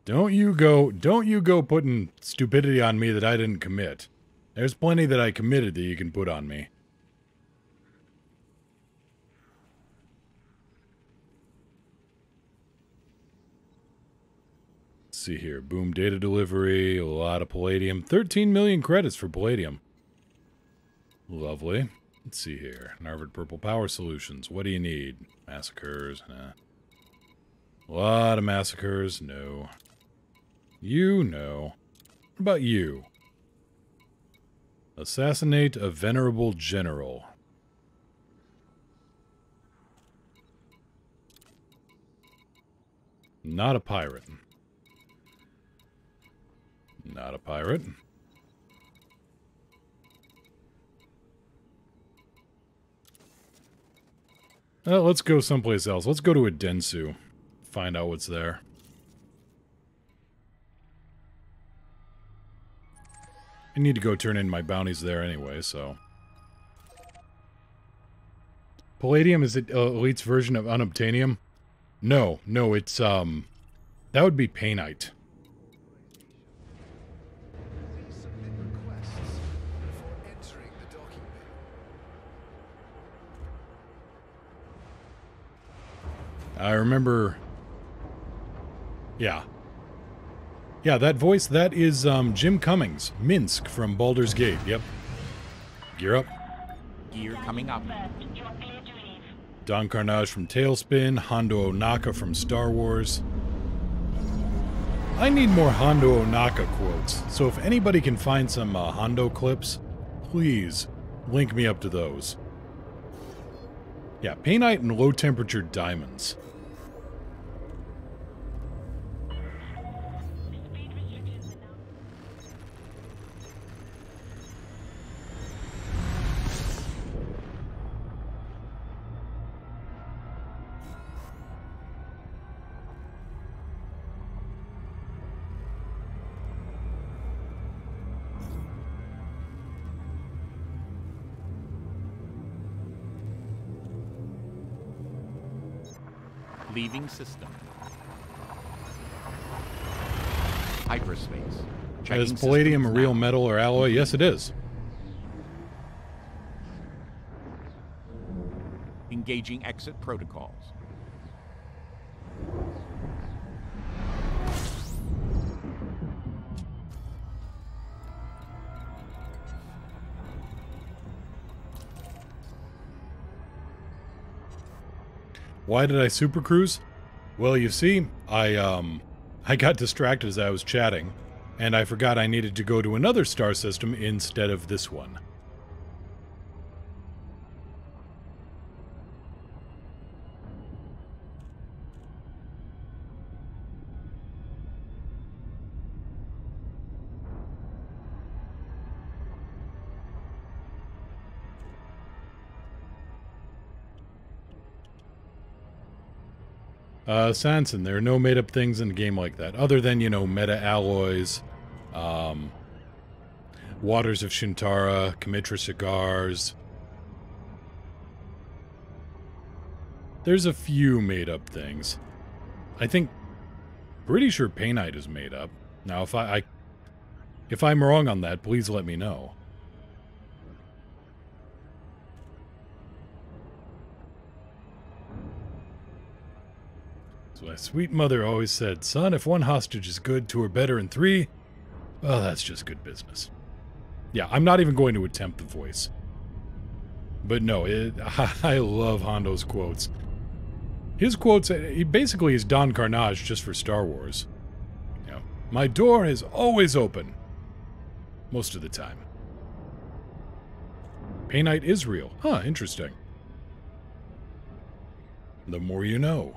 Don't you go putting stupidity on me that I didn't commit. There's plenty that I committed that you can put on me. Let's see here. Boom data delivery, a lot of palladium. 13 million credits for palladium. Lovely. Let's see here. Narvard Purple Power Solutions. What do you need? Massacres. Nah. A lot of massacres. No. You know. What about you? Assassinate a venerable general. Not a pirate. Not a pirate. Let's go someplace else. Let's go to Adensu. Find out what's there. I need to go turn in my bounties there anyway, so... Palladium, is it Elite's version of unobtainium? No, it's, that would be painite. I remember... Yeah. Yeah, that voice, that is Jim Cummings, Minsk from Baldur's Gate, yep. Gear up. Gear coming up. Don Carnage from Tailspin, Hondo Onaka from Star Wars. I need more Hondo Onaka quotes, so if anybody can find some Hondo clips, please link me up to those. Yeah, painite and low-temperature diamonds. Leaving system. Hyperspace. Is palladium a real metal or alloy? Yes, it is. Engaging exit protocols. Why did I supercruise? Well, you see, I got distracted as I was chatting, and I forgot I needed to go to another star system instead of this one. Sanson, there are no made-up things in a game like that, other than, you know, meta-alloys, Waters of Shintara, Kamitra cigars. There's a few made-up things. I think, pretty sure Painite is made up. Now, if I'm wrong on that, please let me know. So my sweet mother always said, son, if one hostage is good, two are better, and three, well, that's just good business. Yeah, I'm not even going to attempt the voice. But no, I love Hondo's quotes. His quotes, he basically is Don Carnage just for Star Wars. You know, my door is always open. Most of the time. Painite is real. Huh, interesting. The more you know.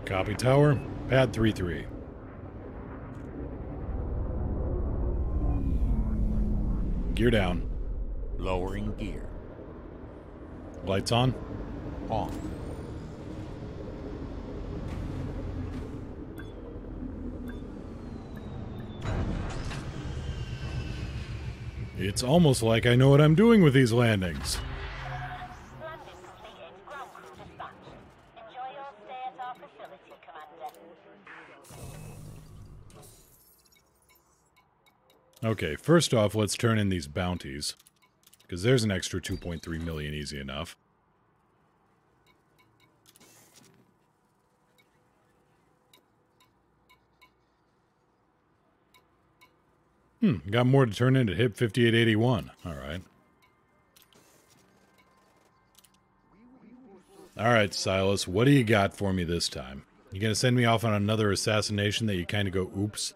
Copy tower, pad 3-3. Gear down. Lowering gear. Lights on? On. It's almost like I know what I'm doing with these landings. Okay, first off, let's turn in these bounties. Because there's an extra 2.3 million easy enough. Got more to turn in at HIP 5881. Alright. Alright, Silas, what do you got for me this time? You gonna send me off on another assassination that you kind of go, oops?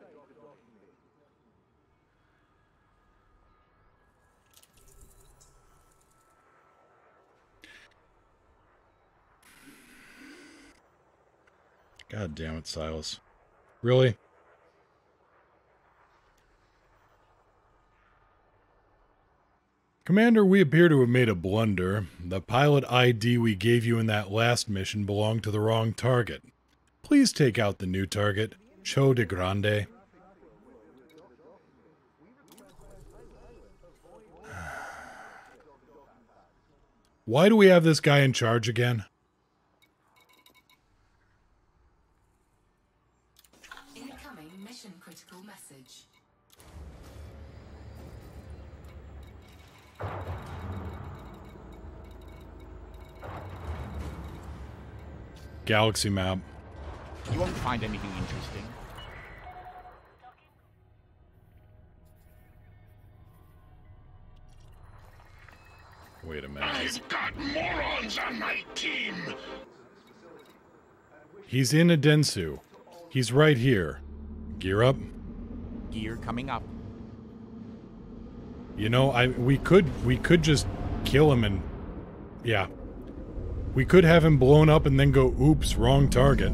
God damn it, Silas. Really? Commander, we appear to have made a blunder. The pilot ID we gave you in that last mission belonged to the wrong target. Please take out the new target, Cho de Grande. Why do we have this guy in charge again? Incoming mission critical message. Galaxy map. You won't find anything interesting. Wait a minute. I've got morons on my team. He's in Adensu. He's right here. Gear up. Gear coming up. You know, we could just kill him and yeah. We could have him blown up and then go, oops, wrong target.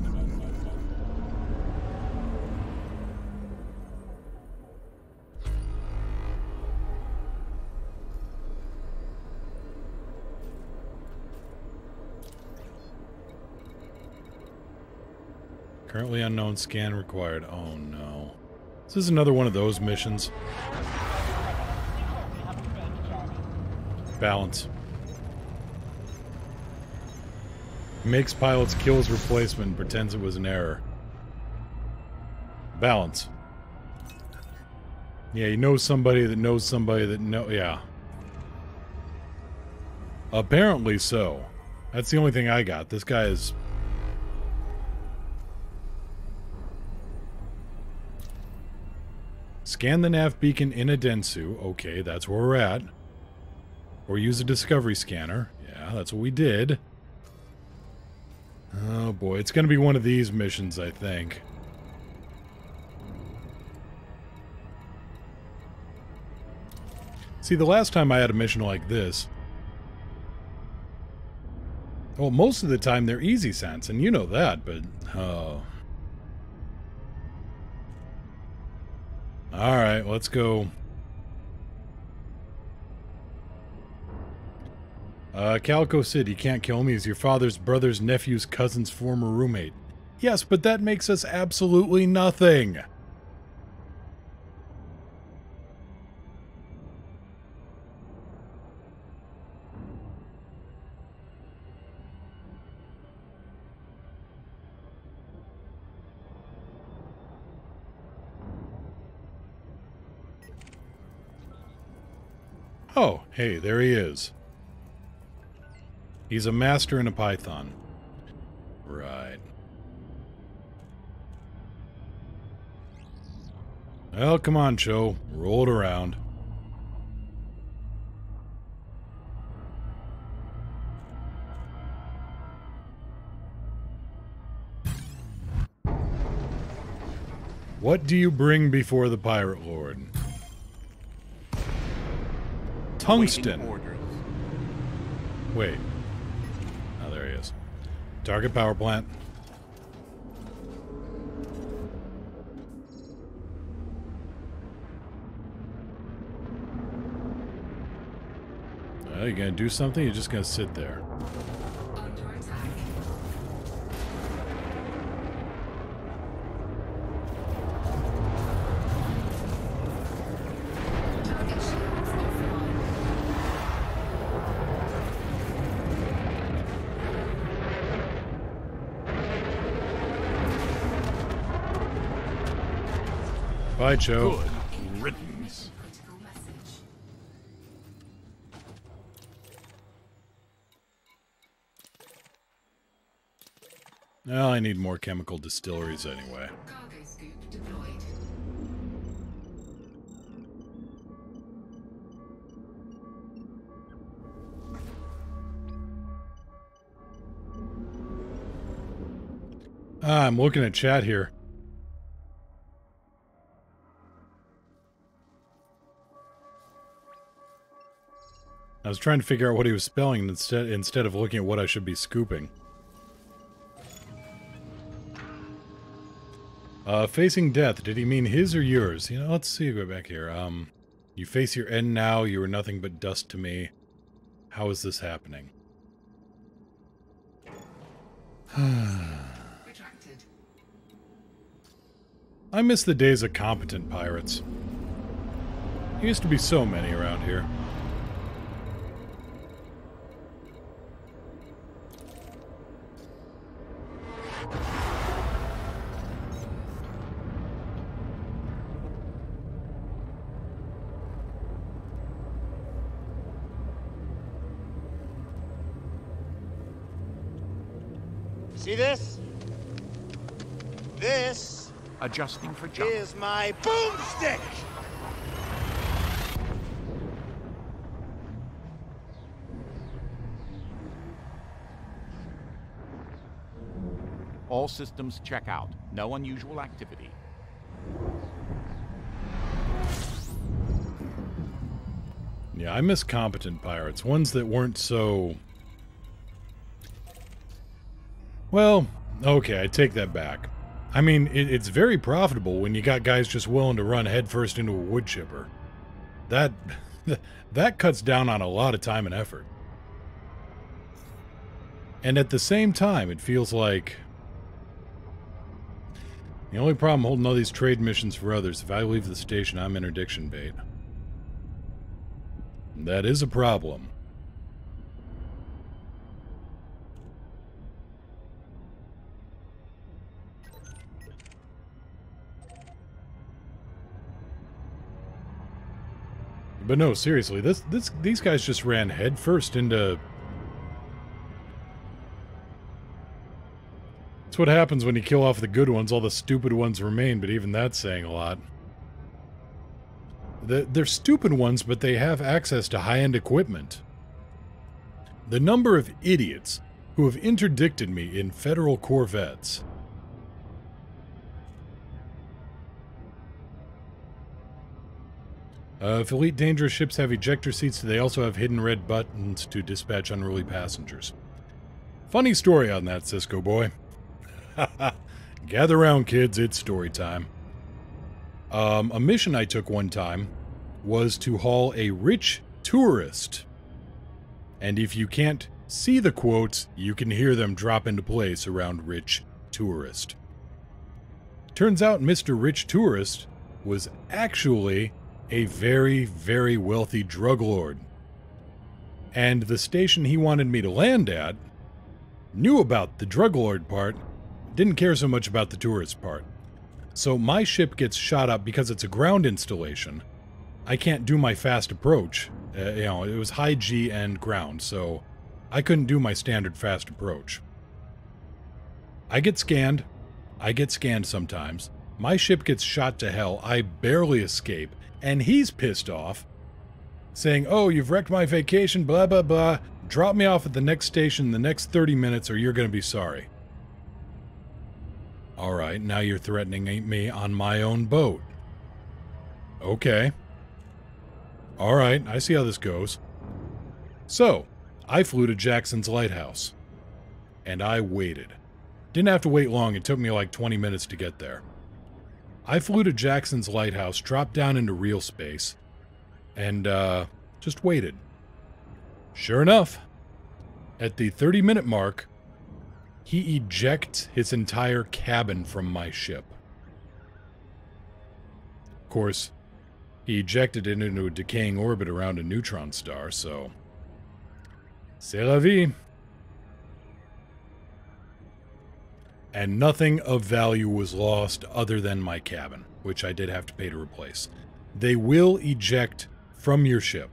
Currently unknown, scan required. Oh no. This is another one of those missions. Balance. Makes pilots kills replacement and pretends it was an error. Balance. Yeah, he knows somebody that knows somebody that yeah. Apparently so. That's the only thing I got. This guy is... Scan the nav beacon in Adensu. Okay, that's where we're at. Or use a discovery scanner. Yeah, that's what we did. Oh boy, it's going to be one of these missions, I think. See, the last time I had a mission like this... Well, most of the time they're easy sense, and you know that, but... Oh... Alright, let's go. Calico Sid, you can't kill me. He's your father's brother's nephew's cousin's former roommate. Yes, but that makes us absolutely nothing. Oh, hey, there he is. He's a master in a python. Right. Well, come on, Cho. Roll it around. What do you bring before the Pirate Lord? Tungsten. Wait. Oh, there he is. Target power plant. Oh, you gonna do something? You're just gonna sit there. Bye, Cho. Good riddance. Well, I need more chemical distilleries anyway. Cargo scoop deployed. I'm looking at chat here. I was trying to figure out what he was spelling instead of looking at what I should be scooping. Facing death. Did he mean his or yours? You know, let's see. Go back here. You face your end now. You are nothing but dust to me. How is this happening? Retracted. I miss the days of competent pirates. There used to be so many around here. See this? This Adjusting for jump. is my boomstick! All systems check out. No unusual activity. Yeah, I miss competent pirates. Ones that weren't so... Well, okay, I take that back. I mean, it's very profitable when you got guys just willing to run headfirst into a wood chipper. That cuts down on a lot of time and effort. And at the same time, it feels like... The only problem holding all these trade missions for others, if I leave the station, I'm interdiction bait. That is a problem. But no, seriously, these guys just ran headfirst into... That's what happens when you kill off the good ones, all the stupid ones remain, but even that's saying a lot. They're stupid ones, but they have access to high-end equipment. The number of idiots who have interdicted me in federal corvettes. If Elite Dangerous ships have ejector seats, they also have hidden red buttons to dispatch unruly passengers. Funny story on that, Cisco boy. Gather round, kids, it's story time. A mission I took one time was to haul a rich tourist. And if you can't see the quotes, you can hear them drop into place around rich tourist. Turns out Mr. Rich Tourist was actually a very, very wealthy drug lord. And the station he wanted me to land at knew about the drug lord part, didn't care so much about the tourist part. So my ship gets shot up because it's a ground installation. I can't do my fast approach. You know, it was high G and ground, so I couldn't do my standard fast approach. I get scanned sometimes. My ship gets shot to hell. I barely escape. And he's pissed off, saying, "Oh, you've wrecked my vacation, blah, blah, blah. Drop me off at the next station in the next 30 minutes or you're going to be sorry." Alright, now you're threatening me on my own boat. Okay. Alright, I see how this goes. So, I flew to Jackson's Lighthouse. And I waited. Didn't have to wait long, it took me like 20 minutes to get there. I flew to Jackson's Lighthouse, dropped down into real space, and, just waited. Sure enough, at the 30-minute mark, he ejects his entire cabin from my ship. Of course, he ejected it into a decaying orbit around a neutron star, so... c'est la vie. And nothing of value was lost other than my cabin, which I did have to pay to replace. They will eject from your ship.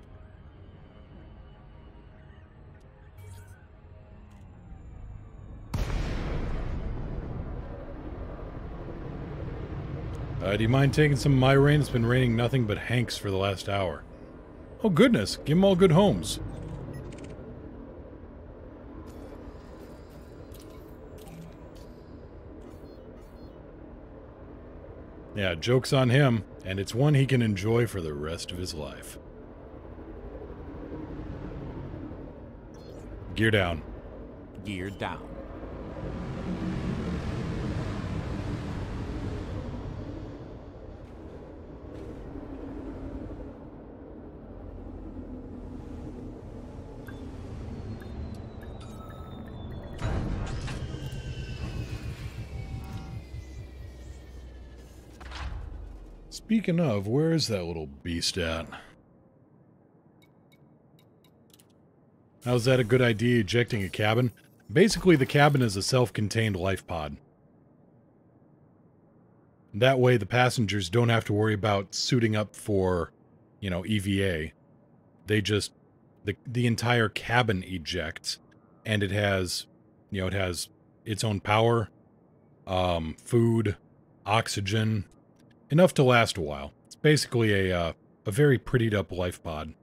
Do you mind taking some of my rain? It's been raining nothing but hanks for the last hour. Oh goodness, give them all good homes. Yeah, joke's on him, and it's one he can enjoy for the rest of his life. Gear down. Gear down. Speaking of, where is that little beast at? How's that a good idea, ejecting a cabin? Basically, the cabin is a self-contained life pod. That way, the passengers don't have to worry about suiting up for, you know, EVA. They just... The entire cabin ejects, and it has, you know, it has its own power, food, oxygen... enough to last a while. It's basically a very prettied up life pod.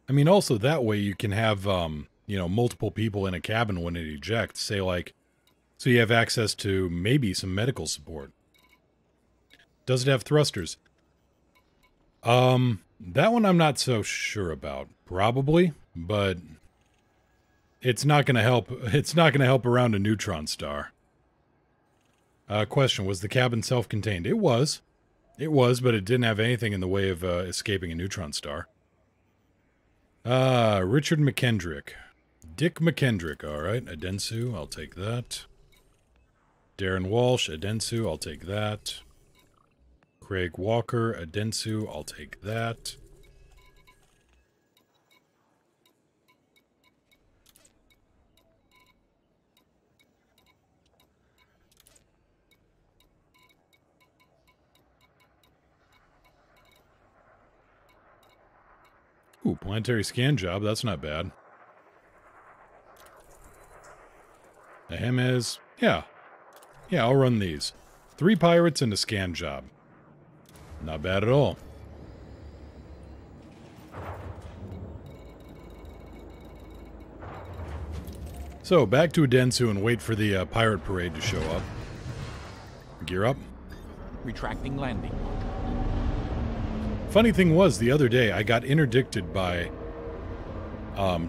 I mean, also that way you can have, you know, multiple people in a cabin when it ejects. Say, like, so you have access to maybe some medical support. Does it have thrusters? That one I'm not so sure about. Probably, but it's not going to help. It's not going to help around a neutron star. Question, was the cabin self-contained? It was. It was, but it didn't have anything in the way of escaping a neutron star. Richard McKendrick. Dick McKendrick, alright. Adensu, I'll take that. Darren Walsh, Adensu, I'll take that. Craig Walker, Adensu, I'll take that. Ooh, planetary scan job, that's not bad. A Hermes. Yeah. Yeah, I'll run these. 3 pirates and a scan job. Not bad at all. So, back to Adensu and wait for the pirate parade to show up. Gear up. Retracting landing. Funny thing was, the other day, I got interdicted by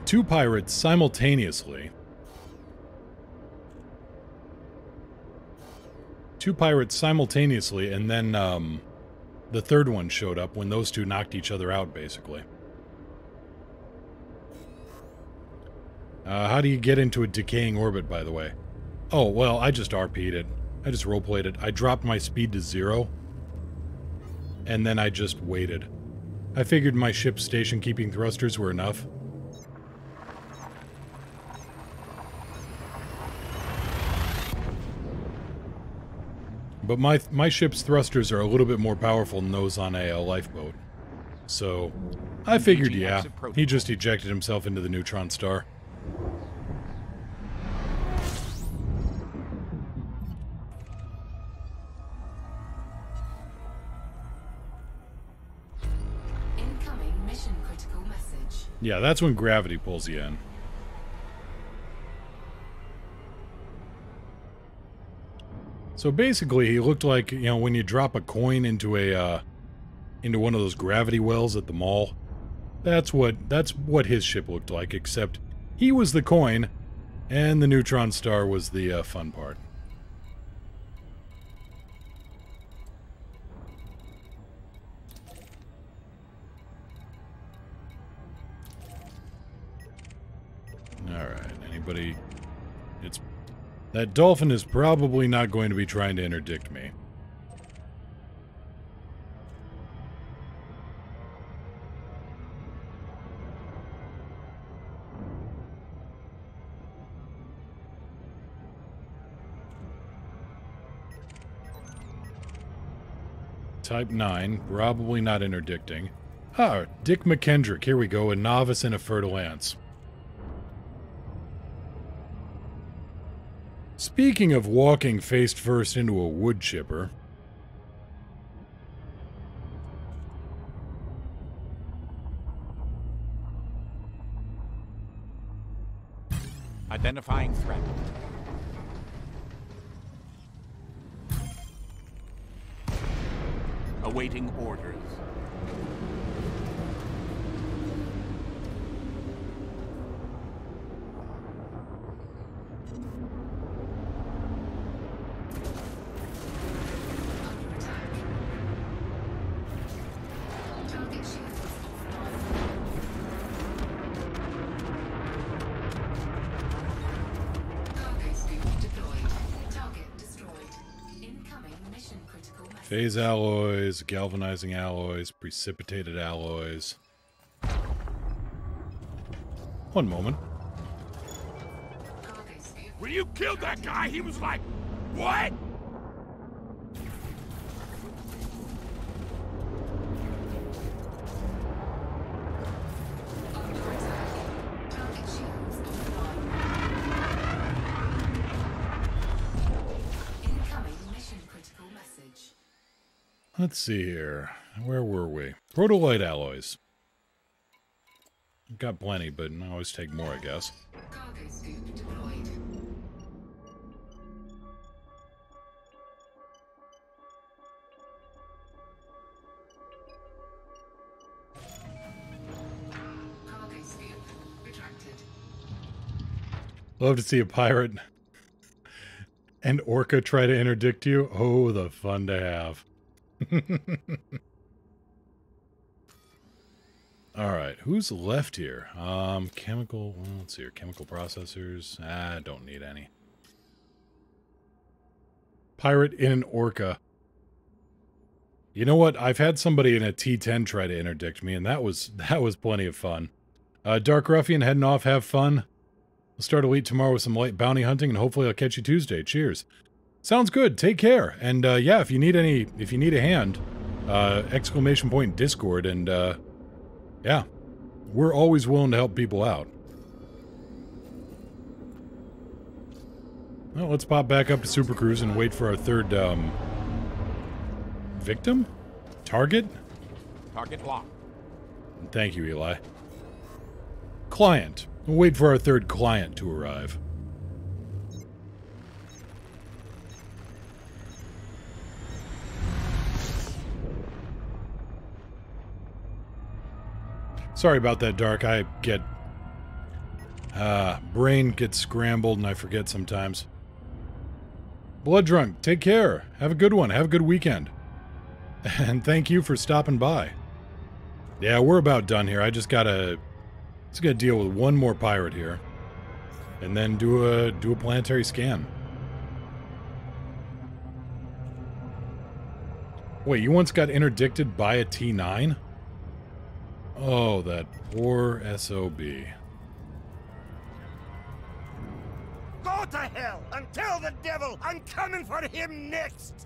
2 pirates simultaneously. 2 pirates simultaneously, and then the third one showed up when those 2 knocked each other out, basically. How do you get into a decaying orbit, by the way? Oh, well, I just RP'd it. I just roleplayed it. I dropped my speed to 0. And then I just waited. I figured my ship's station-keeping thrusters were enough. But my ship's thrusters are a little bit more powerful than those on a lifeboat. So, I figured, yeah, he just ejected himself into the neutron star. Incoming mission critical message. Yeah, that's when gravity pulls you in. So basically, he looked like, you know, when you drop a coin into a into one of those gravity wells at the mall. That's what his ship looked like, except he was the coin and the neutron star was the fun part. Alright, anybody... That dolphin is probably not going to be trying to interdict me. Type 9, probably not interdicting. Ah, Dick McKendrick, here we go, a novice and a fertile ants. Speaking of walking face first into a wood chipper... Identifying threat. Awaiting orders. Phase alloys, galvanizing alloys, precipitated alloys. One moment. When you killed that guy, he was like, what? Let's see here. Where were we? Protolite alloys. Got plenty, but I always take more, I guess. Cargo scoop deployed. Cargo scoop retracted. Love to see a pirate and orca try to interdict you. Oh, the fun to have. Alright, who's left here? Chemical, well, let's see here. Chemical processors. Ah, don't need any. Pirate in an orca. You know what? I've had somebody in a T-10 try to interdict me, and that was plenty of fun. Dark Ruffian heading off, have fun. We'll start Elite tomorrow with some light bounty hunting, and hopefully I'll catch you Tuesday. Cheers. Sounds good. Take care. And, yeah, if you need a hand, exclamation point Discord, and, yeah, we're always willing to help people out. Well, let's pop back up to Super Cruise and wait for our third, victim? Target? Target locked. Thank you, Eli. Client. We'll wait for our third client to arrive. Sorry about that, Dark. I get... brain gets scrambled and I forget sometimes. Blood Drunk, take care. Have a good one. Have a good weekend. And thank you for stopping by. Yeah, we're about done here. I just gotta deal with one more pirate here. And then do a planetary scan. Wait, you once got interdicted by a T9? Oh, that poor SOB. Go to hell and tell the devil I'm coming for him next!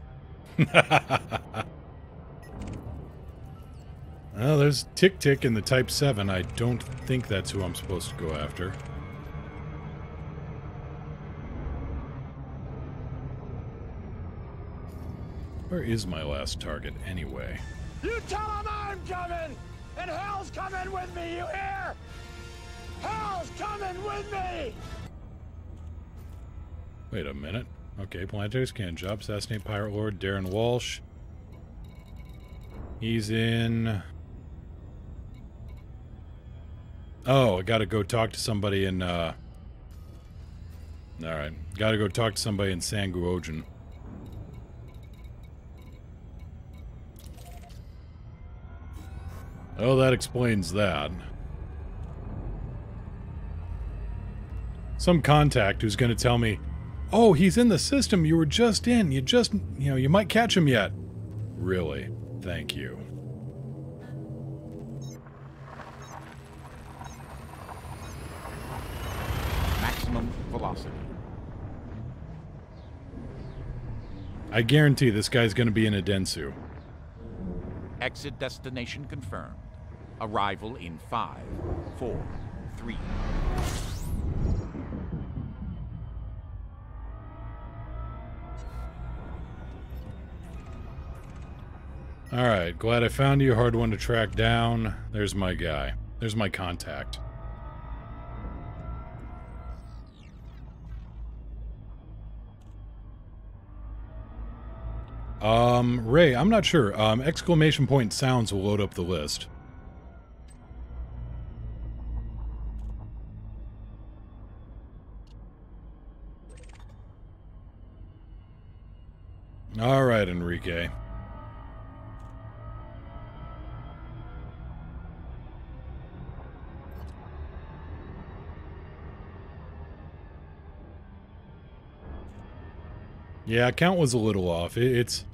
Well, there's Tick Tick in the Type 7. I don't think that's who I'm supposed to go after. Where is my last target, anyway? You tell him I'm coming! And hell's coming with me, you hear? Hell's coming with me! Wait a minute. Okay, planetary scan job. Assassinate Pirate Lord Darren Walsh. He's in... Oh, I gotta go talk to somebody in, Alright. Gotta go talk to somebody in Sanguogen. Oh, that explains that. Some contact who's gonna tell me, oh, he's in the system you were just in. You might catch him yet. Really? Thank you. Maximum velocity. I guarantee this guy's gonna be in a Densu. Exit destination confirmed. Arrival in 5, 4, 3. Alright, glad I found you. Hard one to track down. There's my guy. There's my contact. Ray, I'm not sure. Exclamation point sounds will load up the list. Alright, Enrique. Yeah, count was a little off. It's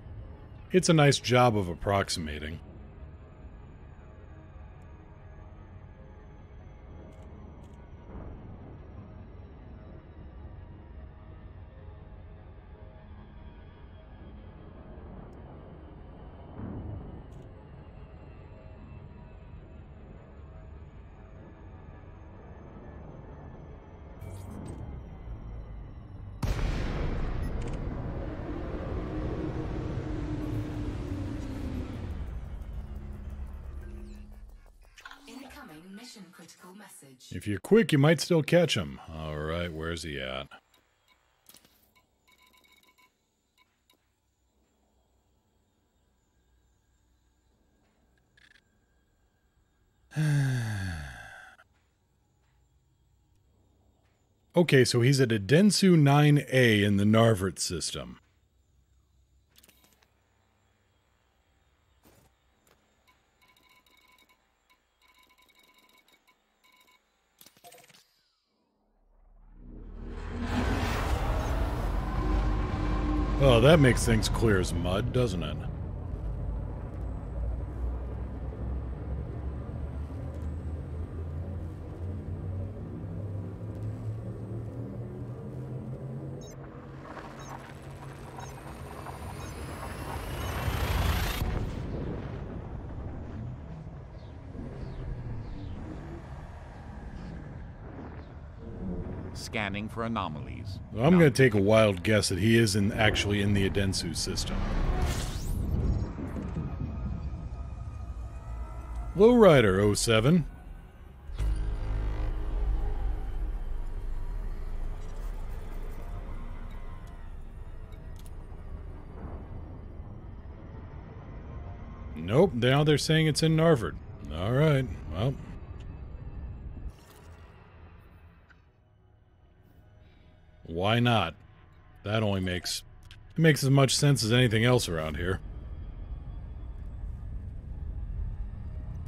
a nice job of approximating. Mission critical message. If you're quick, you might still catch him. Alright, where's he at? Okay, so he's at a Densu 9A in the Narvert system. Oh, that makes things clear as mud, doesn't it? scanning for anomalies. Well, I'm going to take a wild guess that he is actually in the Adensu system. Lowrider 07. Nope, now they're saying it's in Narvard. Alright, well. Why not? That only makes as much sense as anything else around here.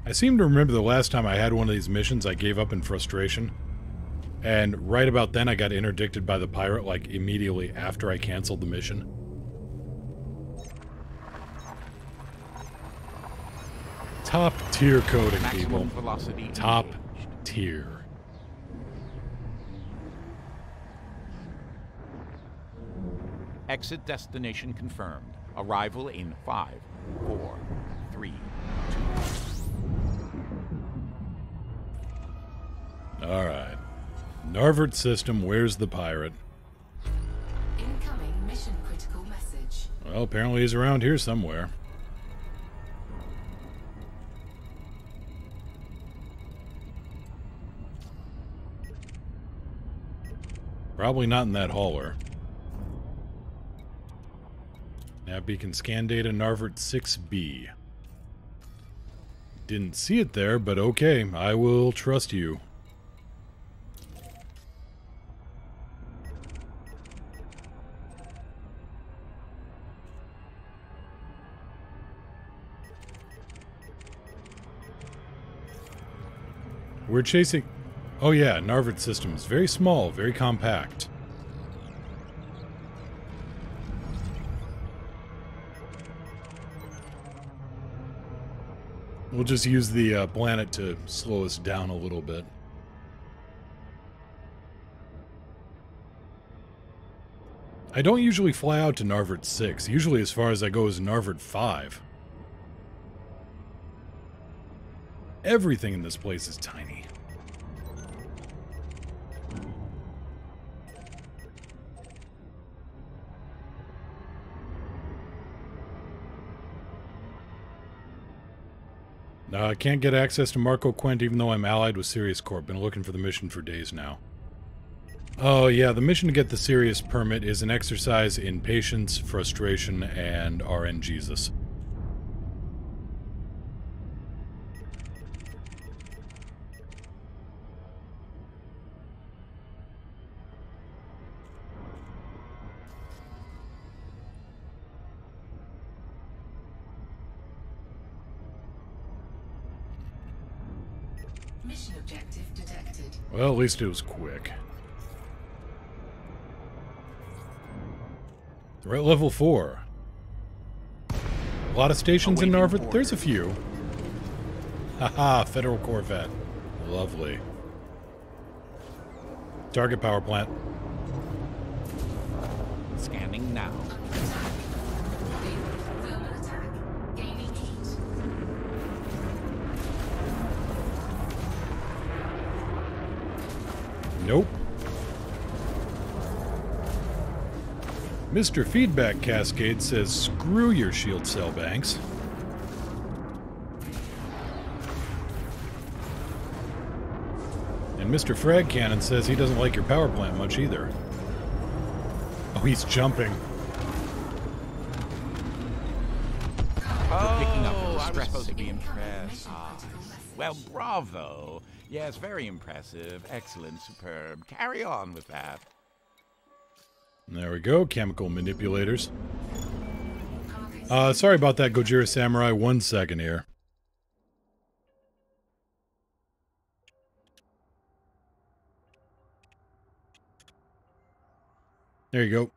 I seem to remember the last time I had one of these missions, I gave up in frustration. And right about then I got interdicted by the pirate, like immediately after I canceled the mission. Top tier coding, people. Top tier. Exit destination confirmed. Arrival in 5, 4, 3, 2. Alright. Narvard system, where's the pirate? Incoming mission critical message. Well, apparently he's around here somewhere. Probably not in that hauler. Nav beacon scan data Narvard 6B. Didn't see it there, but okay, I will trust you. We're chasing... Oh yeah, Narvard system is very small, very compact. We'll just use the planet to slow us down a little bit. I don't usually fly out to Narvard 6. Usually as far as I go is Narvard 5. Everything in this place is tiny. I can't get access to Marco Quent even though I'm allied with Sirius Corp. Been looking for the mission for days now. Oh yeah, the mission to get the Sirius permit is an exercise in patience, frustration, and RN Jesus. Mission objective detected. Well, at least it was quick. We're at level 4. A lot of stations in Narvard? There's a few. Haha, Federal Corvette. Lovely. Target power plant. Scanning now. Thermal attack. Gaining heat. Nope. Mr. Feedback Cascade says, screw your shield cell banks. And Mr. Frag Cannon says he doesn't like your power plant much either. Oh, he's jumping. You're picking up the stress. Supposed to be impressed. Well, bravo. Yes, very impressive. Excellent, superb. Carry on with that. There we go, chemical manipulators. Sorry about that, Gojira Samurai. 1 second here. There you go.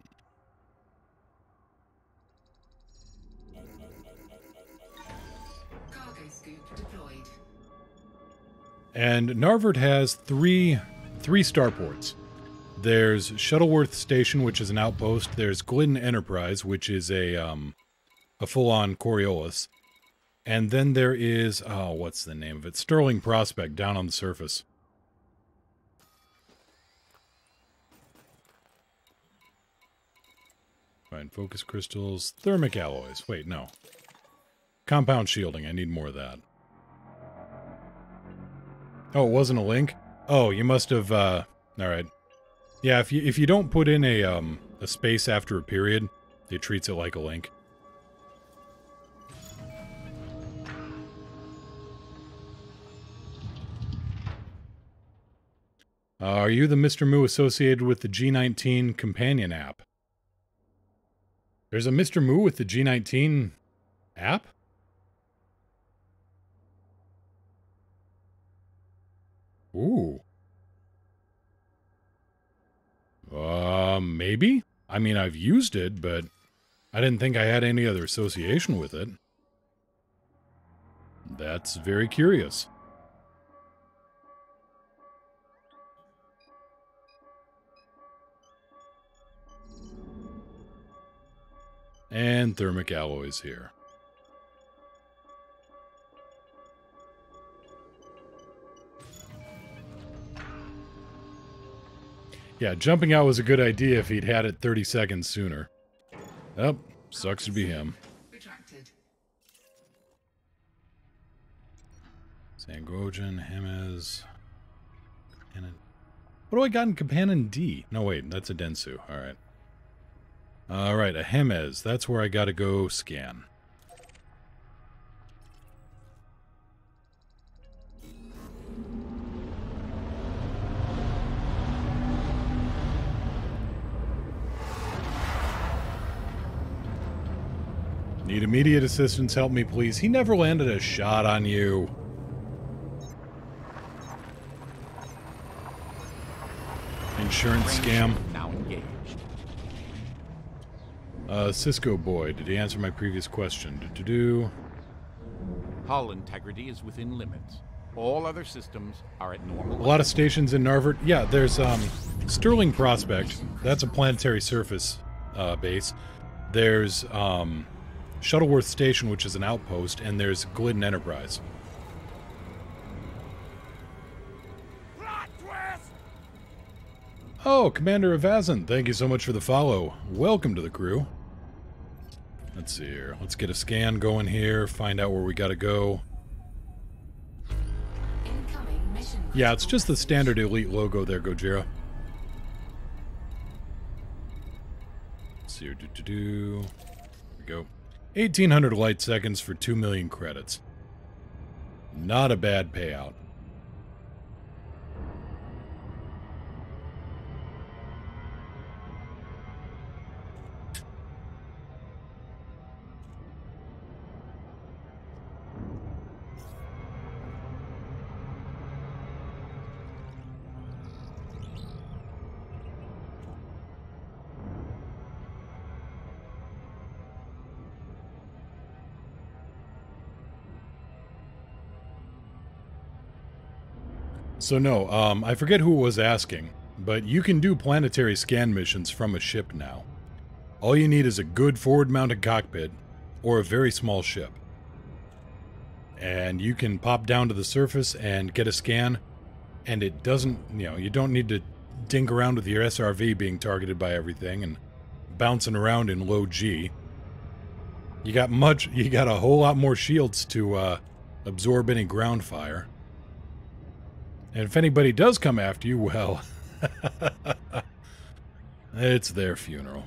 Cargo scoop deployed. And Narvard has three starports. There's Shuttleworth Station, which is an outpost. There's Glidden Enterprise, which is a full-on Coriolis. And then there is, oh, what's the name of it? Sterling Prospect, down on the surface. Fine, focus crystals, thermic alloys. Wait, no. Compound shielding, I need more of that. Oh, it wasn't a link? Oh, you must have, alright. Yeah, if you don't put in a space after a period, it treats it like a link. Are you the Mr. Moo associated with the G19 companion app? There's a Mr. Moo with the G19 app? Ooh. Maybe? I mean, I've used it, but I didn't think I had any other association with it. That's very curious. And thermic alloys here. Yeah, jumping out was a good idea if he'd had it 30 seconds sooner. Oh, sucks to be him. Retracted. Sangojan, Hemez... What do I got in Kapanen D? No, wait, that's a Densu. Alright. Alright, a Hemez. That's where I gotta go scan. Need immediate assistance, help me please. He never landed a shot on you. Insurance scam. Now engaged. Cisco boy, did he answer my previous question? Hull integrity is within limits. All other systems are at normal. A lot of stations in Narvert. Yeah, there's Sterling Prospect. That's a planetary surface base. There's Shuttleworth Station, which is an outpost, and there's Glidden Enterprise. Oh, Commander Avazan, thank you so much for the follow. Welcome to the crew. Let's see here. Let's get a scan going here, find out where we gotta go. Yeah, it's just the standard Elite logo there, Gojira. Let's see here. Here we go. 1,800 light seconds for 2 million credits. Not a bad payout. So no, I forget who was asking, but you can do planetary scan missions from a ship now. All you need is a good forward-mounted cockpit, or a very small ship. And you can pop down to the surface and get a scan, and it doesn't, you don't need to dink around with your SRV being targeted by everything and bouncing around in low G. You got a whole lot more shields to absorb any ground fire. And if anybody does come after you, well, it's their funeral.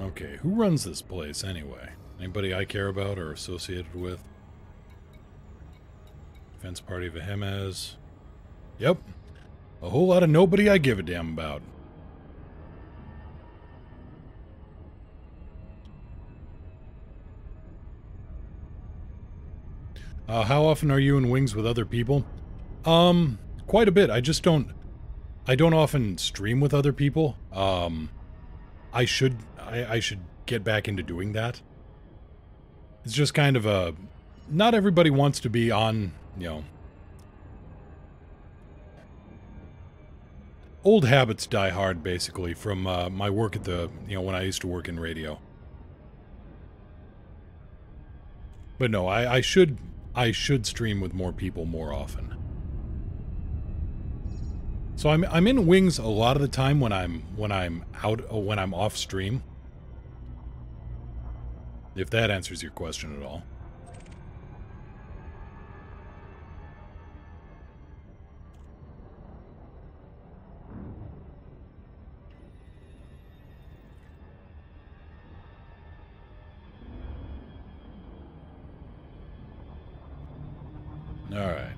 Okay, who runs this place anyway? Anybody I care about or associated with? Defense Party of Ahemez. Yep. A whole lot of nobody I give a damn about. How often are you in wings with other people? Quite a bit. I don't often stream with other people. I should get back into doing that. It's just kind of a... Not everybody wants to be on, Old habits die hard, basically, from my work at the, when I used to work in radio. But no, I should stream with more people more often. So I'm in Wings a lot of the time when I'm off stream. If that answers your question at all. Alright.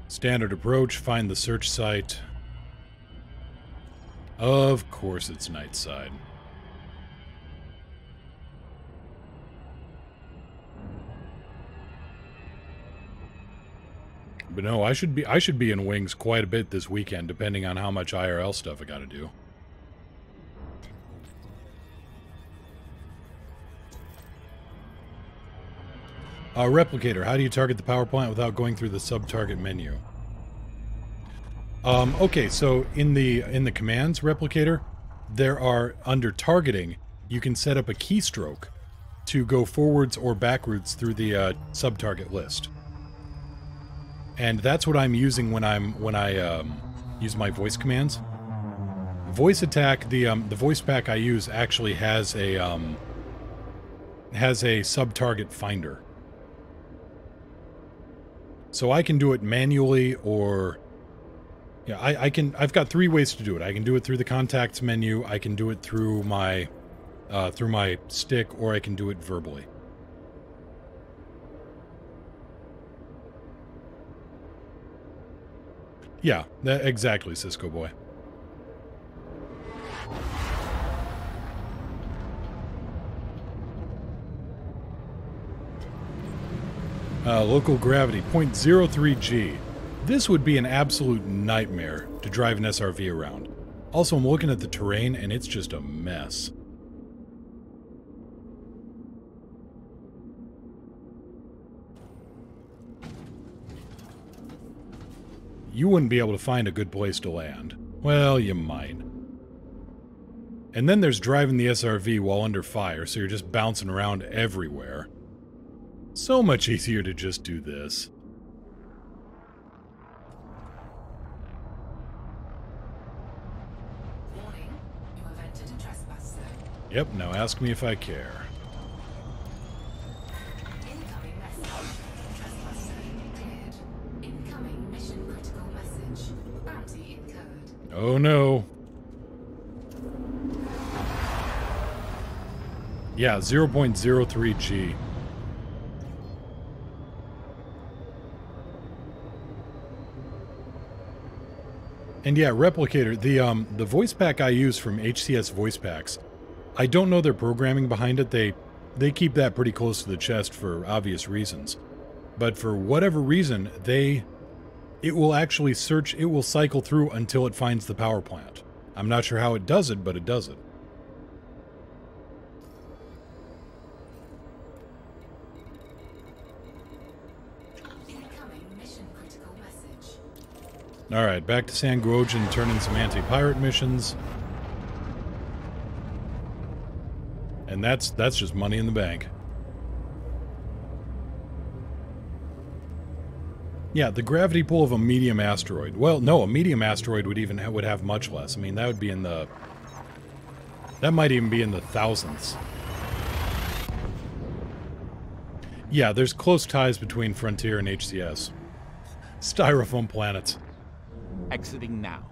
Standard approach, find the search site. Of course it's Nightside. But no, I should be in Wings quite a bit this weekend, depending on how much IRL stuff I gotta do. Replicator, how do you target the power plant without going through the sub-target menu? Okay, so in the commands, Replicator, there are, under targeting, you can set up a keystroke to go forwards or backwards through the sub-target list. And that's what I'm using when I use my voice commands. Voice attack, the voice pack I use actually has a sub-target finder. So I can do it manually, or yeah, I've got 3 ways to do it. I can do it through the contacts menu, I can do it through my stick, or I can do it verbally. Yeah, exactly, Cisco boy. Local gravity, 0.03 G. This would be an absolute nightmare to drive an SRV around. Also, I'm looking at the terrain, and it's just a mess. You wouldn't be able to find a good place to land. Well, you might. And then there's driving the SRV while under fire, so you're just bouncing around everywhere. So much easier to just do this. Warning, you have entered a trespass zone. Yep, now ask me if I care. Incoming message. Trespass zone cleared. Incoming mission critical message. Bounty incurred. Oh no. Yeah, 0.03 G. And yeah, Replicator, the voice pack I use from HCS Voice Packs, I don't know their programming behind it. They keep that pretty close to the chest for obvious reasons. But for whatever reason, it will actually search, it will cycle through until it finds the power plant. I'm not sure how it does it, but it does it. Incoming mission critical message. Alright, back to Sanguojan, turn in some anti-pirate missions. And that's just money in the bank. Yeah, the gravity pull of a medium asteroid. Well, no, a medium asteroid would have much less. I mean, that would be in the... That might even be in the thousandths. Yeah, there's close ties between Frontier and HCS. Styrofoam planets. Exiting now.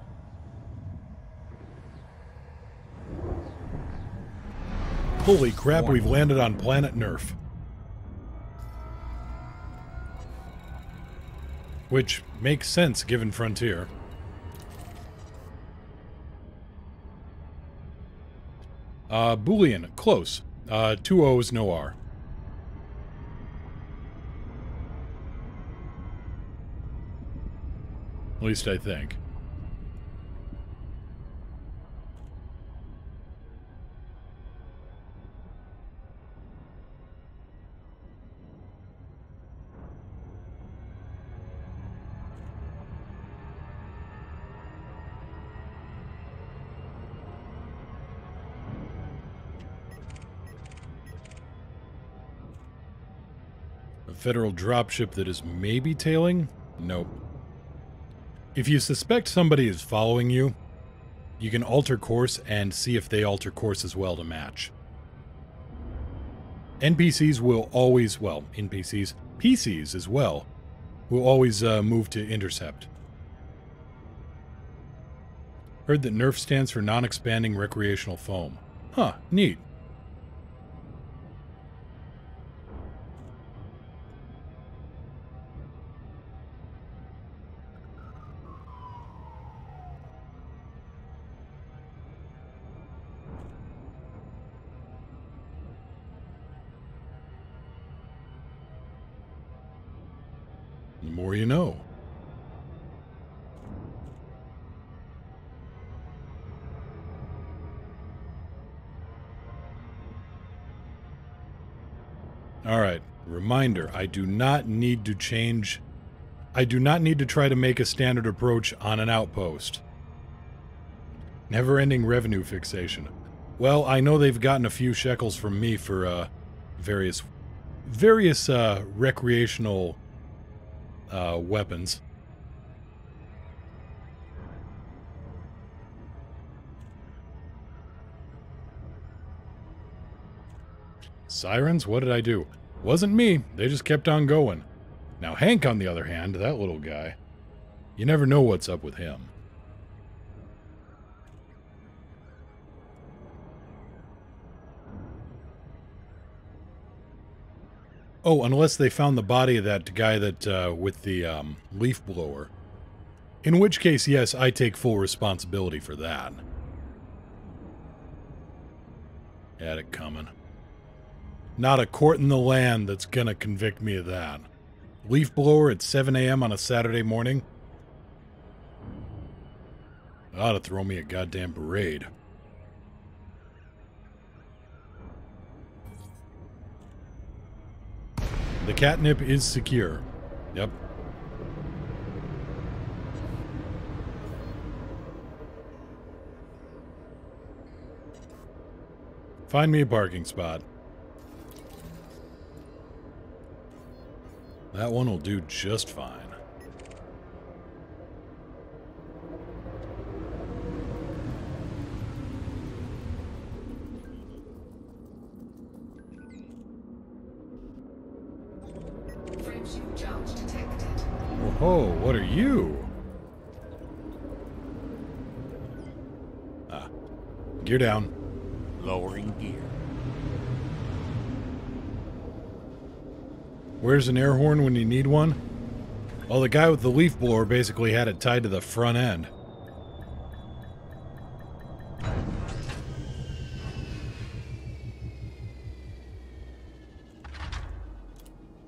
Holy crap, we've landed on planet Nerf. Which makes sense given Frontier. Boolean, close. 2 O's, no R. At least I think. A federal dropship that is maybe tailing? Nope. If you suspect somebody is following you, you can alter course and see if they alter course as well to match. NPCs will always, well, NPCs, PCs as well, will always move to intercept. Heard that NERF stands for non-expanding recreational foam. Huh, neat. The more you know. Alright, reminder, I do not need to change... I do not need to try to make a standard approach on an outpost. Never-ending revenue fixation. Well, I know they've gotten a few shekels from me for, various recreational, weapons. Sirens? What did I do? Wasn't me. They just kept on going. Now Hank, on the other hand, that little guy, you never know what's up with him. Oh, unless they found the body of that guy that, with the, leaf blower. In which case, yes, I take full responsibility for that. Had it coming. Not a court in the land that's gonna convict me of that. Leaf blower at 7 a.m. on a Saturday morning? Ought to throw me a goddamn parade. The catnip is secure. Yep. Find me a parking spot. That one will do just fine. Frameshift charge detected. Whoa, what are you? Ah. Gear down. Lowering gear. Where's an air horn when you need one? Well, the guy with the leaf blower basically had it tied to the front end.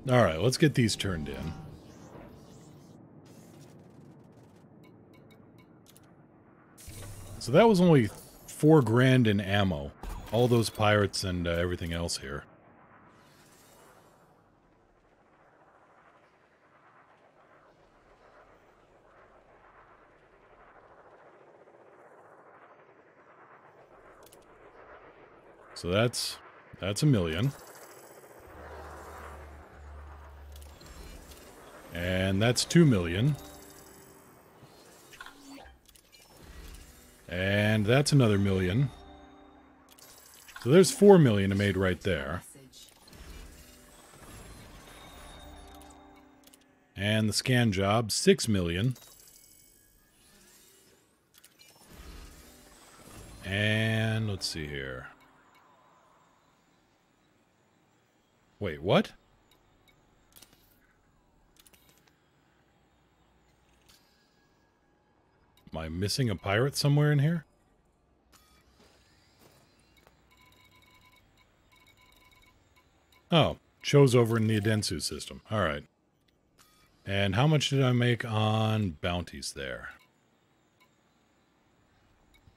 Alright, let's get these turned in. So that was only $4 grand in ammo. All those pirates and everything else here. So that's $1 million. And that's $2 million. And that's another $1 million. So there's $4 million made right there. And the scan job, $6 million. And let's see here. Wait, what? Am I missing a pirate somewhere in here? Oh, shows over in the Adensu system. Alright. And how much did I make on bounties there?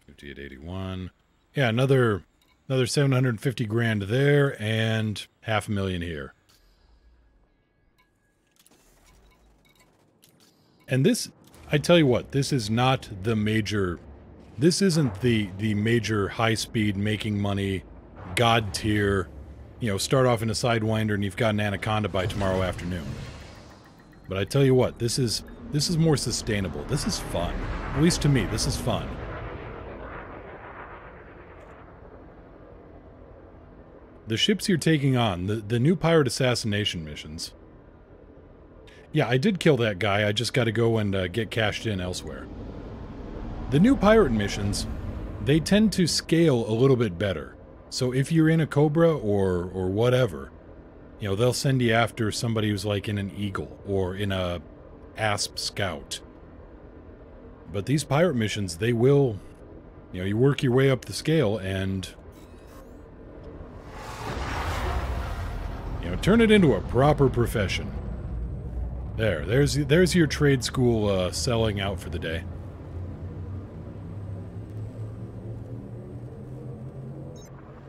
5881. Yeah, another 750 grand there, and $500,000 here. And this, I tell you what, this is not the major... This isn't the major high-speed, making money, god tier, you know, start off in a Sidewinder and you've got an Anaconda by tomorrow afternoon. But I tell you what, this is more sustainable. This is fun. At least to me, this is fun. The ships you're taking on, the new pirate assassination missions. Yeah, I did kill that guy. I just got to go and get cashed in elsewhere. The new pirate missions, they tend to scale a little bit better. So if you're in a Cobra or whatever, you know, they'll send you after somebody who's like in an Eagle or in a Asp Scout. But these pirate missions, they will, you know, you work your way up the scale and, you know, turn it into a proper profession. There's your trade school selling out for the day.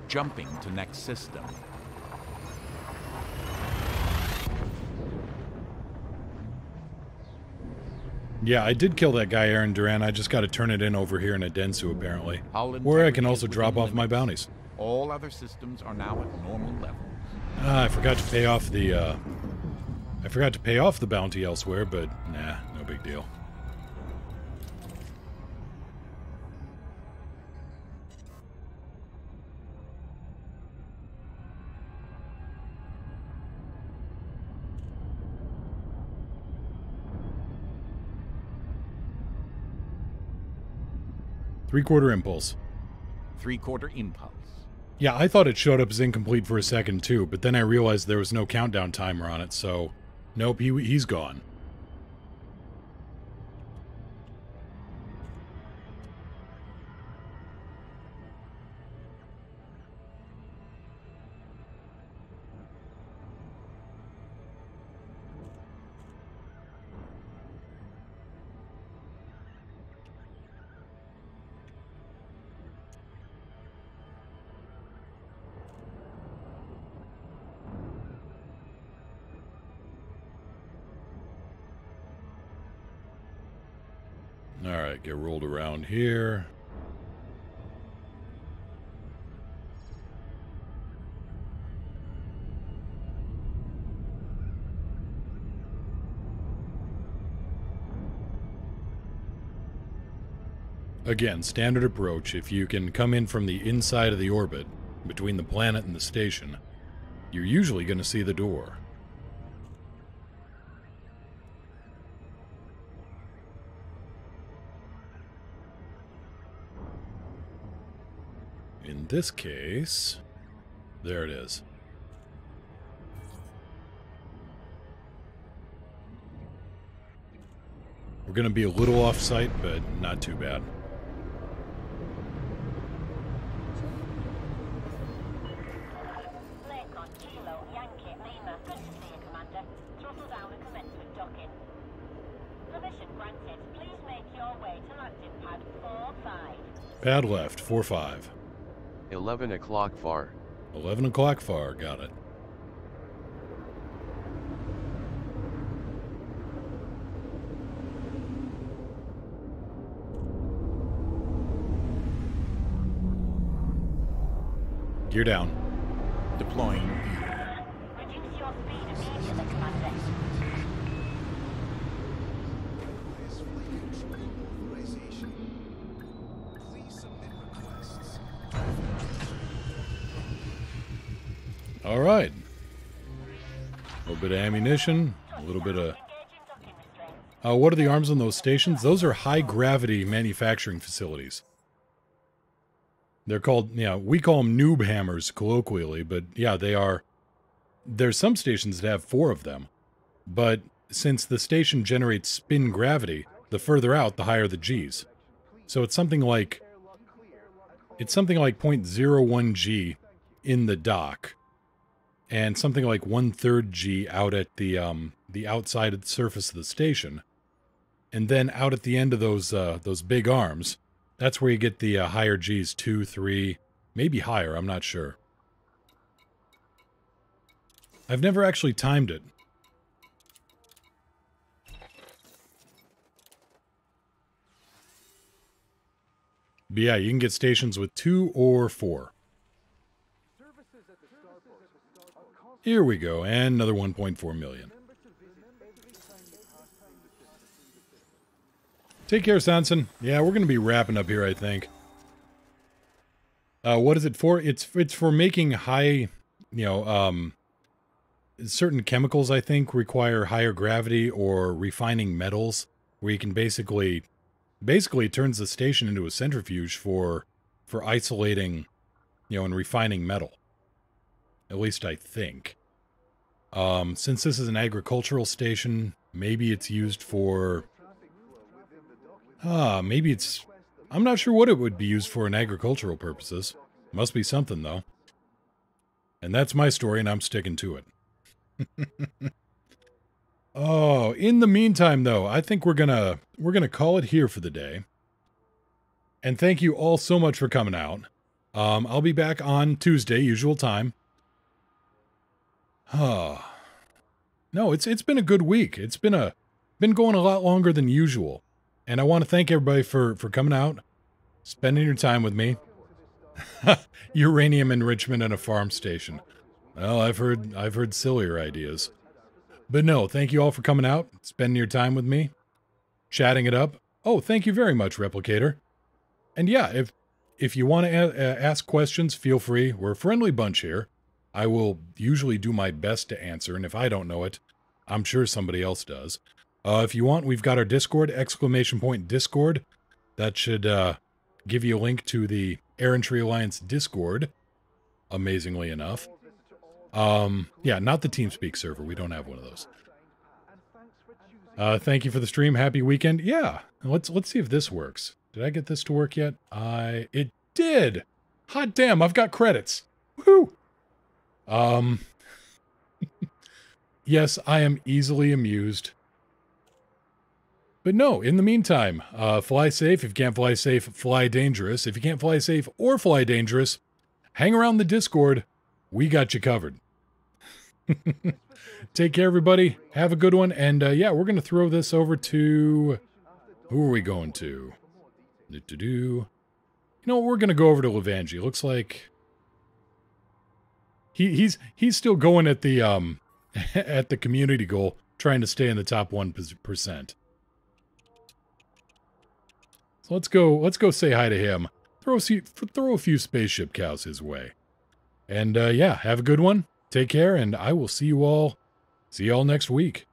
Jumping to next system. Yeah, I did kill that guy, Aaron Duran. I just got to turn it in over here in Adensu, apparently. Where I can also drop off my bounties. All other systems are now at normal levels. I forgot to pay off the, I forgot to pay off the bounty elsewhere, but nah, no big deal. Three-quarter impulse. Three-quarter impulse. Yeah, I thought it showed up as incomplete for a second too, but then I realized there was no countdown timer on it, so nope, he's gone. Alright, get rolled around here. Again, standard approach. If you can come in from the inside of the orbit, between the planet and the station, you're usually going to see the door. In this case, there it is. We're going to be a little off-site, but not too bad. Pad left, 4-5. 11 o'clock far. 11 o'clock far, got it. Gear down. Deploying. Reduce your speed immediately, Commander. All right. A little bit of ammunition, a little bit of... what are the arms on those stations? Those are high-gravity manufacturing facilities. They're called, yeah, we call them noob hammers colloquially, but yeah, they are... There's some stations that have 4 of them, but since the station generates spin gravity, the further out, the higher the Gs. So it's something like... It's something like 0.01 G in the dock, and something like 1/3 G out at the outside of the surface of the station, and then out at the end of those big arms, that's where you get the higher Gs, 2, 3, maybe higher. I'm not sure. I've never actually timed it. But yeah, you can get stations with 2 or 4. Services at the starport Here we go, and another 1.4 million. Take care, Sanson. Yeah, we're going to be wrapping up here, I think. What is it for? It's for making high, certain chemicals, I think, require higher gravity or refining metals, where you can basically it turns the station into a centrifuge for isolating, and refining metal. At least I think. Since this is an agricultural station, maybe it's used for... maybe it's... I'm not sure what it would be used for in agricultural purposes. Must be something, though. And that's my story, and I'm sticking to it. Oh, in the meantime, though, I think we're gonna call it here for the day. And thank you all so much for coming out. I'll be back on Tuesday, usual time. No, it's been a good week. It's been going a lot longer than usual. And I want to thank everybody for coming out, spending your time with me. Uranium enrichment at a farm station. Well, I've heard sillier ideas. But no, thank you all for coming out, spending your time with me, chatting it up. Oh, thank you very much, Replicator. And yeah, if you want to ask questions, feel free. We're a friendly bunch here. I will usually do my best to answer, and if I don't know it, I'm sure somebody else does. If you want, we've got our Discord, !Discord. That should give you a link to the Errantry Alliance Discord, amazingly enough. Yeah, not the TeamSpeak server. We don't have one of those. Thank you for the stream. Happy weekend. Yeah, let's see if this works. Did I get this to work yet? It did! Hot damn, I've got credits. Woohoo! Yes, I am easily amused. But no, in the meantime, fly safe. If you can't fly safe, fly dangerous. If you can't fly safe or fly dangerous, hang around the Discord. We got you covered. Take care, everybody. Have a good one. And yeah, we're going to throw this over to... Who are we going to? You know, we're going to go over to Levangie. Looks like... He's still going at the at the community goal, trying to stay in the top 1%. So let's go say hi to him. Throw a few spaceship cows his way. And yeah, have a good one. Take care, and I will see you all next week.